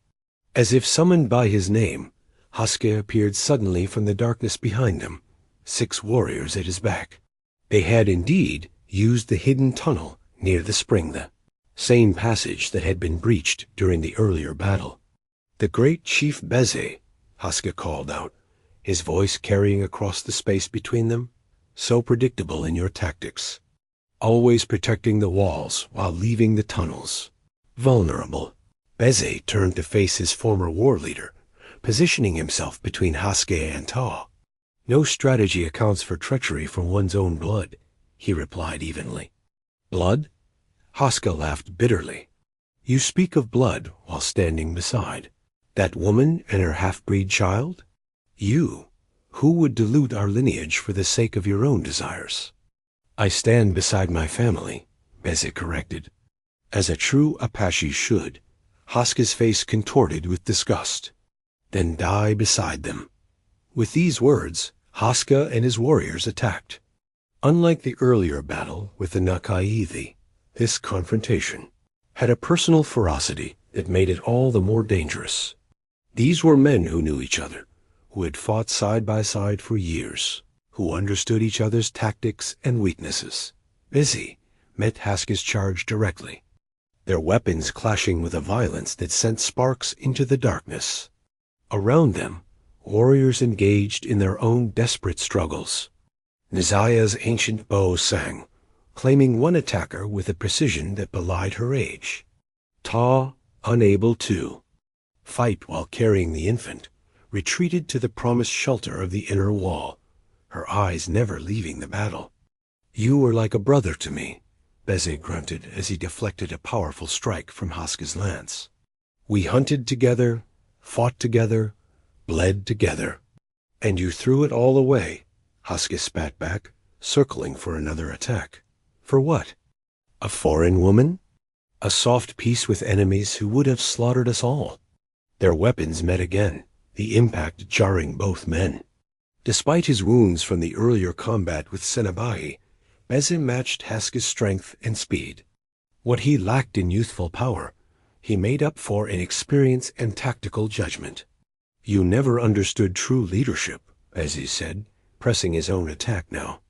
[SPEAKER 1] As if summoned by his name, Haske appeared suddenly from the darkness behind them, 6 warriors at his back. They had indeed used the hidden tunnel near the spring, the same passage that had been breached during the earlier battle. The great Chief Bézhé, Haske called out, his voice carrying across the space between them. So predictable in your tactics. Always protecting the walls while leaving the tunnels. Vulnerable. Bézhé turned to face his former war leader, positioning himself between Haske and Ta. No strategy accounts for treachery from one's own blood, he replied evenly. Blood? Haske laughed bitterly. You speak of blood while standing beside that woman and her half-breed child? You, who would dilute our lineage for the sake of your own desires? I stand beside my family, Bézhé corrected. As a true Apache should. Haske's face contorted with disgust. Then die beside them. With these words, Haske and his warriors attacked. Unlike the earlier battle with the Nakaithi, this confrontation had a personal ferocity that made it all the more dangerous. These were men who knew each other, who had fought side by side for years, who understood each other's tactics and weaknesses. Bézhé met Haske's charge directly, their weapons clashing with a violence that sent sparks into the darkness. Around them, warriors engaged in their own desperate struggles. Nizaya's ancient bow sang, claiming one attacker with a precision that belied her age. Ta, unable to fight while carrying the infant, retreated to the promised shelter of the inner wall, her eyes never leaving the battle. You were like a brother to me, Bézhé grunted as he deflected a powerful strike from Haska's lance. We hunted together, fought together, bled together. And you threw it all away, Haska spat back, circling for another attack. For what? A foreign woman? A soft peace with enemies who would have slaughtered us all. Their weapons met again, the impact jarring both men. Despite his wounds from the earlier combat with Senabahi, Bézhé matched Haska's strength and speed. What he lacked in youthful power, he made up for in experience and tactical judgment. You never understood true leadership, as he said, pressing his own attack now.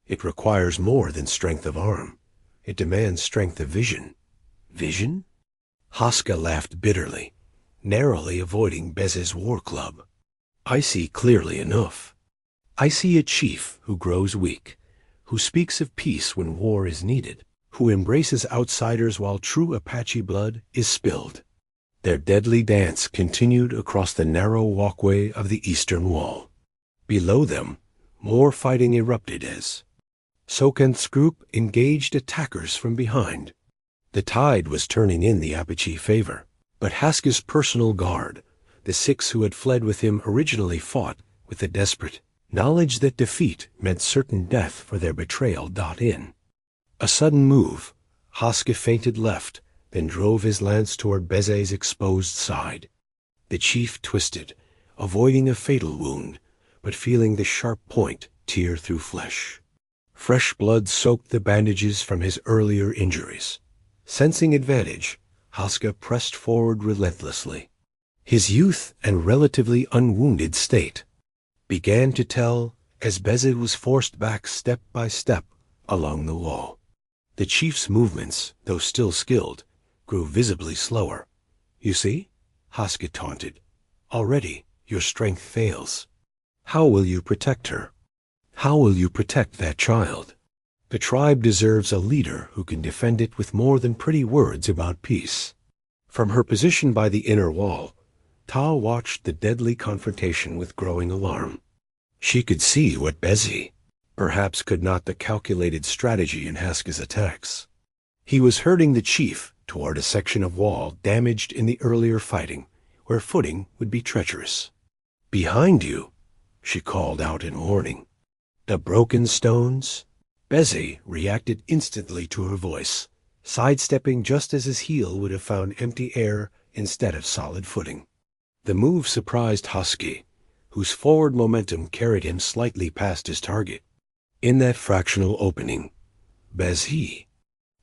[SPEAKER 1] It requires more than strength of arm. It demands strength of vision. Vision? Haska laughed bitterly, narrowly avoiding Bézhé's war club. I see clearly enough. I see a chief who grows weak, who speaks of peace when war is needed, who embraces outsiders while true Apache blood is spilled. Their deadly dance continued across the narrow walkway of the eastern wall. Below them, more fighting erupted as Soken's group engaged attackers from behind. The tide was turning in the Apache favor, but Haska's personal guard, the 6 who had fled with him, originally fought with the desperate knowledge that defeat meant certain death for their betrayal. In a sudden move, Haska feinted left, then drove his lance toward Bézhé's exposed side. The chief twisted, avoiding a fatal wound, but feeling the sharp point tear through flesh. Fresh blood soaked the bandages from his earlier injuries. Sensing advantage, Haska pressed forward relentlessly. His youth and relatively unwounded state began to tell as Bézhé was forced back step by step along the wall. The chief's movements, though still skilled, grew visibly slower. You see, Haska taunted, already your strength fails. How will you protect her? How will you protect that child? The tribe deserves a leader who can defend it with more than pretty words about peace. From her position by the inner wall, Tałé watched the deadly confrontation with growing alarm. She could see what Bézhé, perhaps could not the calculated strategy in Haska's attacks. He was herding the chief toward a section of wall damaged in the earlier fighting, where footing would be treacherous. Behind you, she called out in warning. The broken stones? Bézhé reacted instantly to her voice, sidestepping just as his heel would have found empty air instead of solid footing. The move surprised Husky, whose forward momentum carried him slightly past his target. In that fractional opening, Bézhé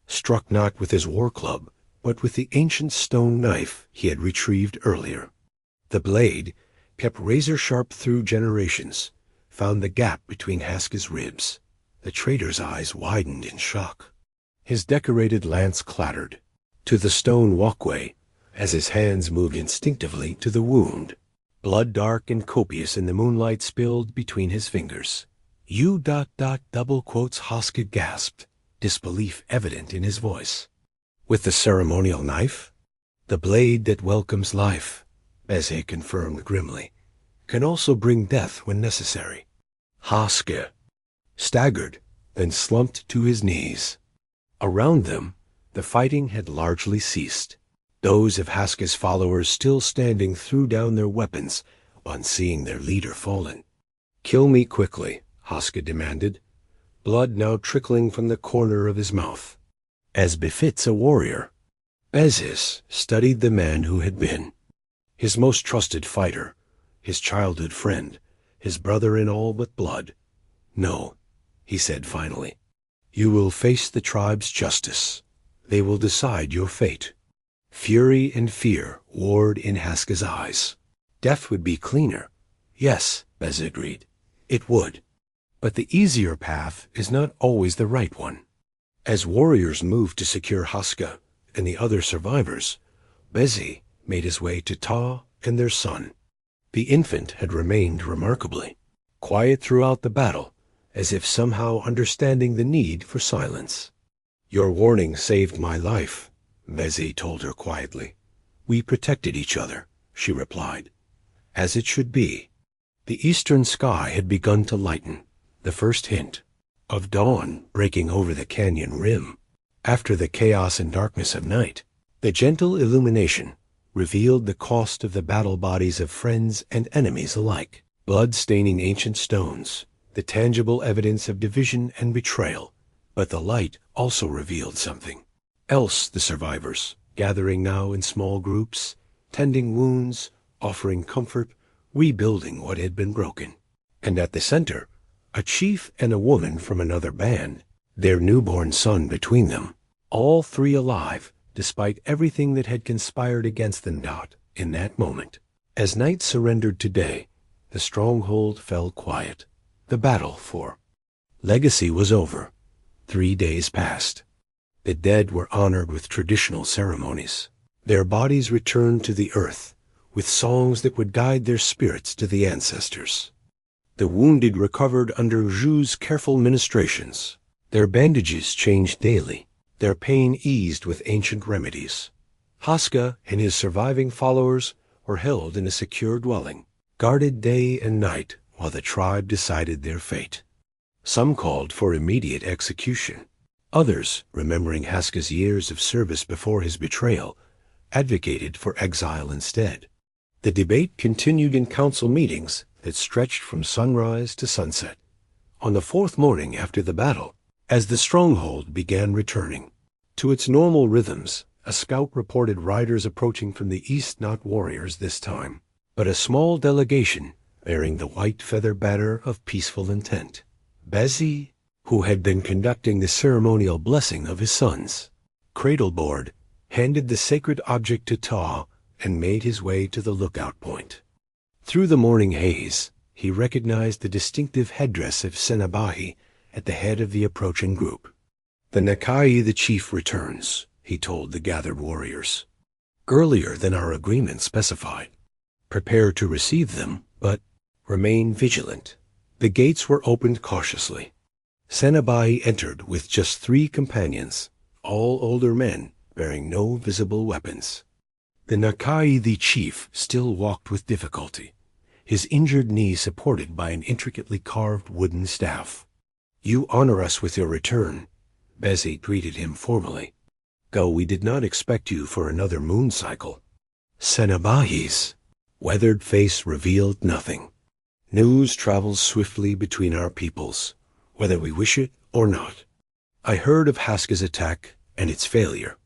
[SPEAKER 1] struck not with his war club, but with the ancient stone knife he had retrieved earlier. The blade, kept razor-sharp through generations, found the gap between Haska's ribs. The trader's eyes widened in shock. His decorated lance clattered to the stone walkway as his hands moved instinctively to the wound. Blood dark and copious in the moonlight spilled between his fingers. You ... double quotes Haska gasped, disbelief evident in his voice. With the ceremonial knife? The blade that welcomes life, Bézhé confirmed grimly, can also bring death when necessary. Haska staggered, then slumped to his knees. Around them, the fighting had largely ceased. Those of Haska's followers still standing threw down their weapons on seeing their leader fallen. Kill me quickly, Haska demanded, blood now trickling from the corner of his mouth. As befits a warrior, Bézhé studied the man who had been his most trusted fighter, his childhood friend, his brother in all but blood. No, he said finally. You will face the tribe's justice. They will decide your fate. Fury and fear warred in Haska's eyes. Death would be cleaner. Yes, Bézhé agreed. It would. But the easier path is not always the right one. As warriors moved to secure Haska and the other survivors, Bézhé made his way to Tałé and their son. The infant had remained remarkably quiet throughout the battle, as if somehow understanding the need for silence. Your warning saved my life, Bézhé told her quietly. We protected each other, she replied. As it should be. The eastern sky had begun to lighten. the first hint of dawn breaking over the canyon rim. After the chaos and darkness of night, the gentle illumination revealed the cost of the battle bodies of friends and enemies alike, blood-staining ancient stones, the tangible evidence of division and betrayal. But the light also revealed something else. The survivors, gathering now in small groups, tending wounds, offering comfort, rebuilding what had been broken. And at the center, a chief and a woman from another band, their newborn son between them, all three alive, despite everything that had conspired against them. In that moment, as night surrendered to day, the stronghold fell quiet. The battle for legacy was over. 3 days passed. The dead were honored with traditional ceremonies. Their bodies returned to the earth, with songs that would guide their spirits to the ancestors. The wounded recovered under Zhu's careful ministrations. Their bandages changed daily, their pain eased with ancient remedies. Haska and his surviving followers were held in a secure dwelling, guarded day and night while the tribe decided their fate. Some called for immediate execution. Others, remembering Haska's years of service before his betrayal, advocated for exile instead. The debate continued in council meetings that stretched from sunrise to sunset. On the fourth morning after the battle, as the stronghold began returning to its normal rhythms, a scout reported riders approaching from the east, not warriors this time, but a small delegation bearing the white feather banner of peaceful intent. Bézhé, who had been conducting the ceremonial blessing of his sons, cradleboard, handed the sacred object to Tałé and made his way to the lookout point. Through the morning haze, he recognized the distinctive headdress of Senabáhi at the head of the approaching group. "The Nakai, the chief, returns," he told the gathered warriors. "Earlier than our agreement specified. Prepare to receive them, but remain vigilant." The gates were opened cautiously. Senabáhi entered with just 3 companions, all older men bearing no visible weapons. The Nakai, the chief, still walked with difficulty, his injured knee supported by an intricately carved wooden staff. "You honor us with your return," Bézhé greeted him formally. "Go, we did not expect you for another moon cycle." Senabáhi's weathered face revealed nothing. "News travels swiftly between our peoples, whether we wish it or not. I heard of Haska's attack and its failure."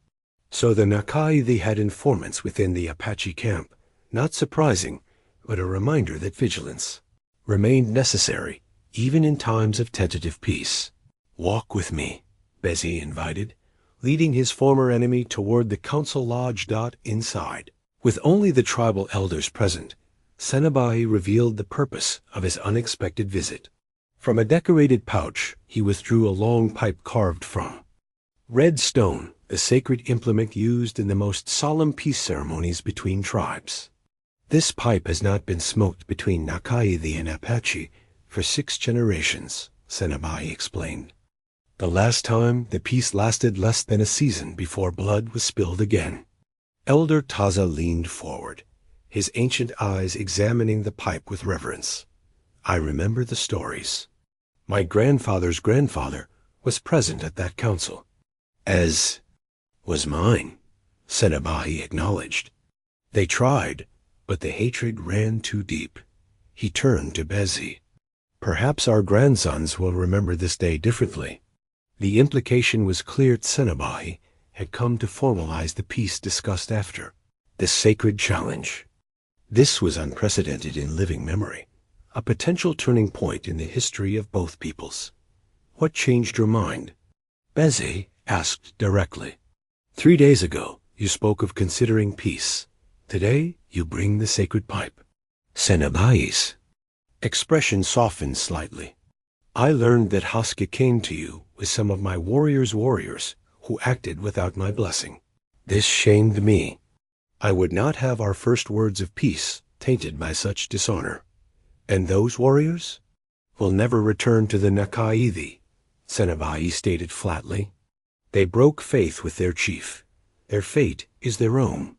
[SPEAKER 1] So the Nakai, they had informants within the Apache camp. Not surprising, but a reminder that vigilance remained necessary, even in times of tentative peace. "Walk with me," Bézhé invited, leading his former enemy toward the council lodge. Inside, with only the tribal elders present, Senabáhi revealed the purpose of his unexpected visit. From a decorated pouch, he withdrew a long pipe carved from red stone, the sacred implement used in the most solemn peace ceremonies between tribes. "This pipe has not been smoked between Nakai and Apache for 6 generations, Senabáhi explained. "The last time, the peace lasted less than a season before blood was spilled again." Elder Taza leaned forward, his ancient eyes examining the pipe with reverence. "I remember the stories. My grandfather's grandfather was present at that council, as was mine," Senabáhi acknowledged. "They tried, but the hatred ran too deep." He turned to Bézhé. "Perhaps our grandsons will remember this day differently." The implication was clear. Senabáhi had come to formalize the peace discussed after the sacred challenge. This was unprecedented in living memory, a potential turning point in the history of both peoples. "What changed your mind?" Bézhé asked directly. 3 days ago, you spoke of considering peace. Today, you bring the sacred pipe." Senabáhi's expression softened slightly. "I learned that Haska came to you with some of my warriors' who acted without my blessing. This shamed me. I would not have our first words of peace tainted by such dishonor. And those warriors will never return to the Nakai," Senabáhi stated flatly. "They broke faith with their chief. Their fate is their own."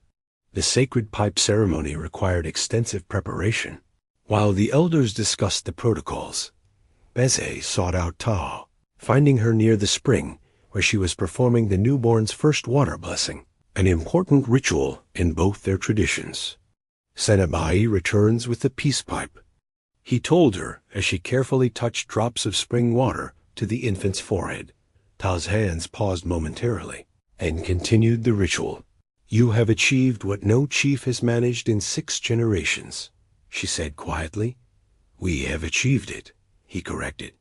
[SPEAKER 1] The sacred pipe ceremony required extensive preparation. While the elders discussed the protocols, Bézhé sought out Ta, finding her near the spring, where she was performing the newborn's first water blessing, an important ritual in both their traditions. Senabei returns with the peace pipe. He told her as she carefully touched drops of spring water to the infant's forehead. Ta's hands paused momentarily and continued the ritual. "You have achieved what no chief has managed in 6 generations," she said quietly. "We have achieved it," he corrected.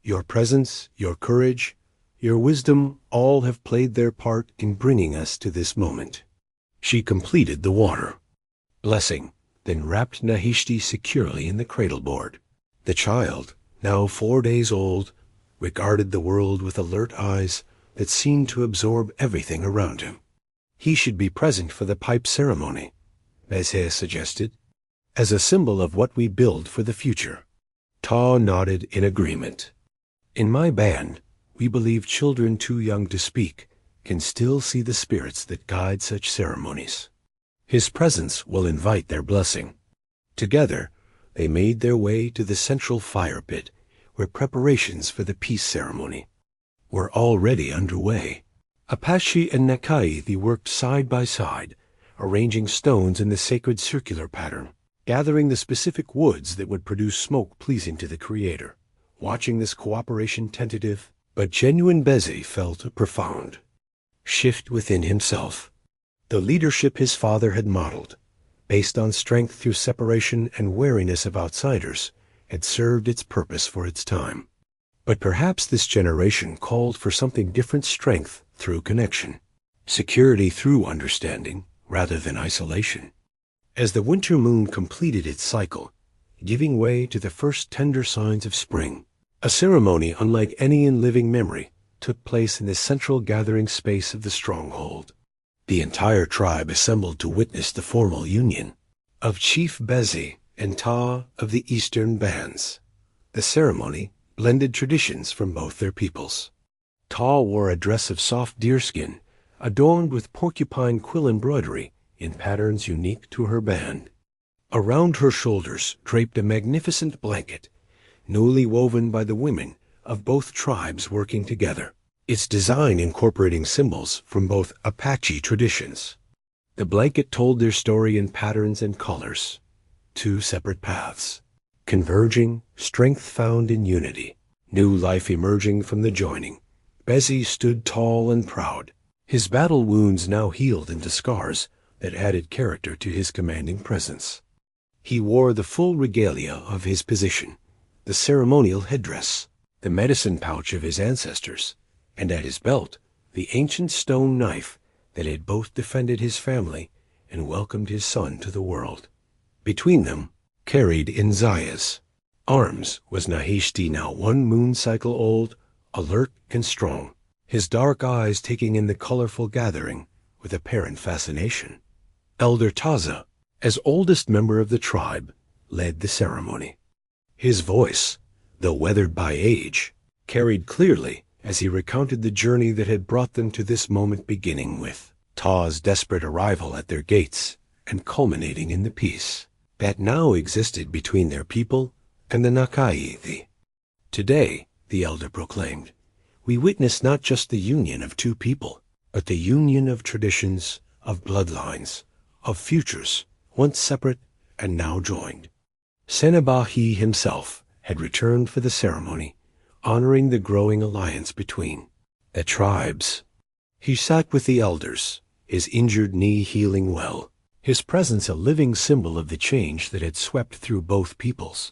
[SPEAKER 1] "Your presence, your courage, your wisdom all have played their part in bringing us to this moment." She completed the water blessing, then wrapped Nahishti securely in the cradle board. The child, now 4 days old, regarded the world with alert eyes that seemed to absorb everything around him. "He should be present for the pipe ceremony," Bézhé suggested, "as a symbol of what we build for the future." Ta nodded in agreement. "In my band, we believe children too young to speak can still see the spirits that guide such ceremonies. His presence will invite their blessing." Together, they made their way to the central fire pit, where preparations for the peace ceremony were already underway. Apache and Nakai worked side by side, arranging stones in the sacred circular pattern, gathering the specific woods that would produce smoke pleasing to the Creator. Watching this cooperation tentative but genuine, Bézhé felt a profound shift within himself. The leadership his father had modeled, based on strength through separation and wariness of outsiders, had served its purpose for its time. But perhaps this generation called for something different: strength through connection, security through understanding, rather than isolation. As the winter moon completed its cycle, giving way to the first tender signs of spring, a ceremony unlike any in living memory took place in the central gathering space of the stronghold. The entire tribe assembled to witness the formal union of Chief Bézhé and Ta of the Eastern Bands. The ceremony blended traditions from both their peoples. Ta wore a dress of soft deerskin, adorned with porcupine quill embroidery in patterns unique to her band. Around her shoulders draped a magnificent blanket, newly woven by the women of both tribes working together, its design incorporating symbols from both Apache traditions. The blanket told their story in patterns and colors, 2 separate paths, converging, strength found in unity, new life emerging from the joining. Bézhé stood tall and proud, his battle wounds now healed into scars that added character to his commanding presence. He wore the full regalia of his position, the ceremonial headdress, the medicine pouch of his ancestors, and at his belt the ancient stone knife that had both defended his family and welcomed his son to the world. Between them, carried in Zaya's arms, was Nahishti, now 1 moon cycle old, alert and strong, his dark eyes taking in the colorful gathering with apparent fascination. Elder Taza, as oldest member of the tribe, led the ceremony. His voice, though weathered by age, carried clearly as he recounted the journey that had brought them to this moment, beginning with Ta's desperate arrival at their gates and culminating in the peace that now existed between their people and the Nakai. "Today," the elder proclaimed, "we witness not just the union of 2 people, but the union of traditions, of bloodlines, of futures, once separate and now joined." Senabei himself had returned for the ceremony, honoring the growing alliance between the tribes. He sat with the elders, his injured knee healing well, his presence a living symbol of the change that had swept through both peoples.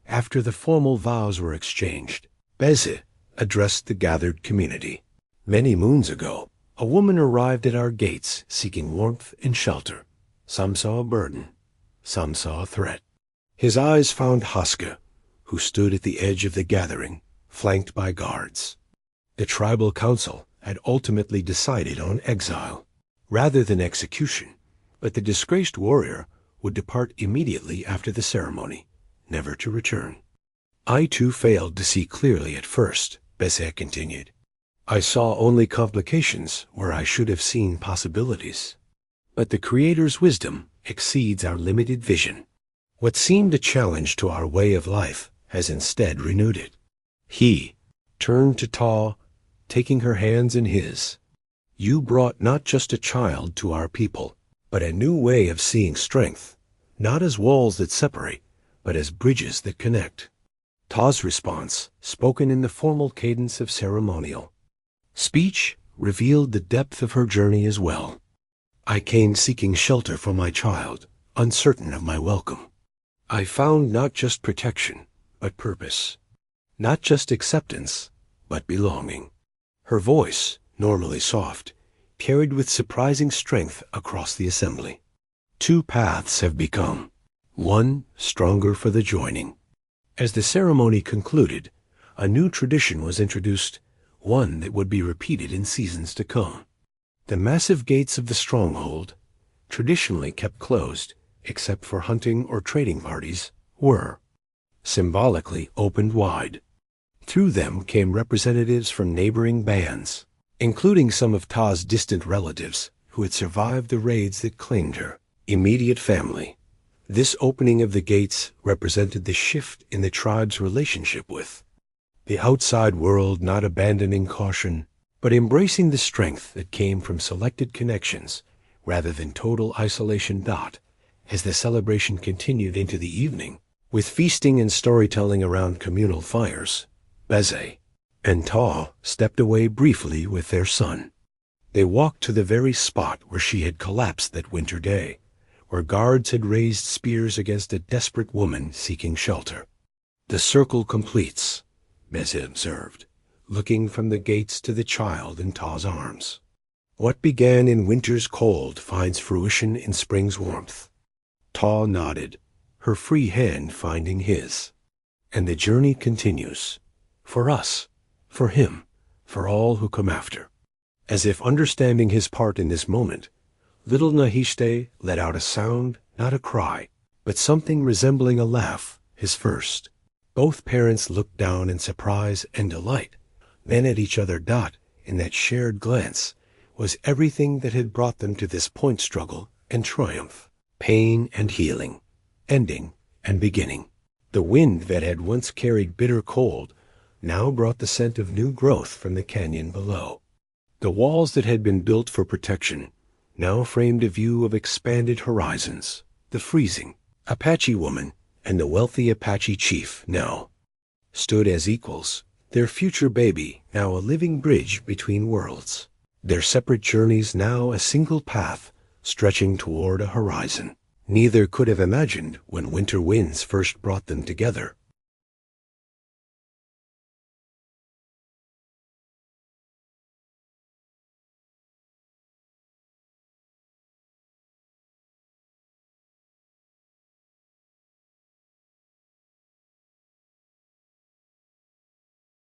[SPEAKER 1] After the formal vows were exchanged, Bézhé addressed the gathered community. "Many moons ago, a woman arrived at our gates seeking warmth and shelter. Some saw a burden, some saw a threat." His eyes found Haska, who stood at the edge of the gathering, flanked by guards. The tribal council had ultimately decided on exile rather than execution, but the disgraced warrior would depart immediately after the ceremony, never to return. "I too failed to see clearly at first," Bézhé continued. "I saw only complications where I should have seen possibilities. But the Creator's wisdom exceeds our limited vision. What seemed a challenge to our way of life has instead renewed it. He turned to Tałé, taking her hands in his. You brought not just a child to our people, but a new way of seeing strength, not as walls that separate, but as bridges that connect. Ta's response, spoken in the formal cadence of ceremonial speech, revealed the depth of her journey as well. I came seeking shelter for my child, uncertain of my welcome. I found not just protection, but purpose. Not just acceptance, but belonging. Her voice, normally soft, carried with surprising strength across the assembly. Two paths have become, one stronger for the joining. As the ceremony concluded, a new tradition was introduced, one that would be repeated in seasons to come. The massive gates of the stronghold, traditionally kept closed, except for hunting or trading parties, were symbolically opened wide. Through them came representatives from neighboring bands, including some of Ta's distant relatives who had survived the raids that claimed her immediate family. This opening of the gates represented the shift in the tribe's relationship with the outside world, not abandoning caution, but embracing the strength that came from selected connections rather than total isolation. As the celebration continued into the evening, with feasting and storytelling around communal fires, Bézhé and Tałé stepped away briefly with their son. They walked to the very spot where she had collapsed that winter day, where guards had raised spears against a desperate woman seeking shelter. The circle completes, Bézhé observed, looking from the gates to the child in Ta's arms. What began in winter's cold finds fruition in spring's warmth. Tałé nodded, her free hand finding his. And the journey continues. For us, for him, for all who come after. As if understanding his part in this moment, little Nahishte let out a sound, not a cry, but something resembling a laugh, his first. Both parents looked down in surprise and delight, then at each other. In that shared glance was everything that had brought them to this point: struggle and triumph, pain and healing, ending and beginning. The wind that had once carried bitter cold now brought the scent of new growth from the canyon below. The walls that had been built for protection now framed a view of expanded horizons. The freezing Apache woman and the wealthy Apache chief now stood as equals, their future baby now a living bridge between worlds, their separate journeys now a single path stretching toward a horizon neither could have imagined when winter winds first brought them together.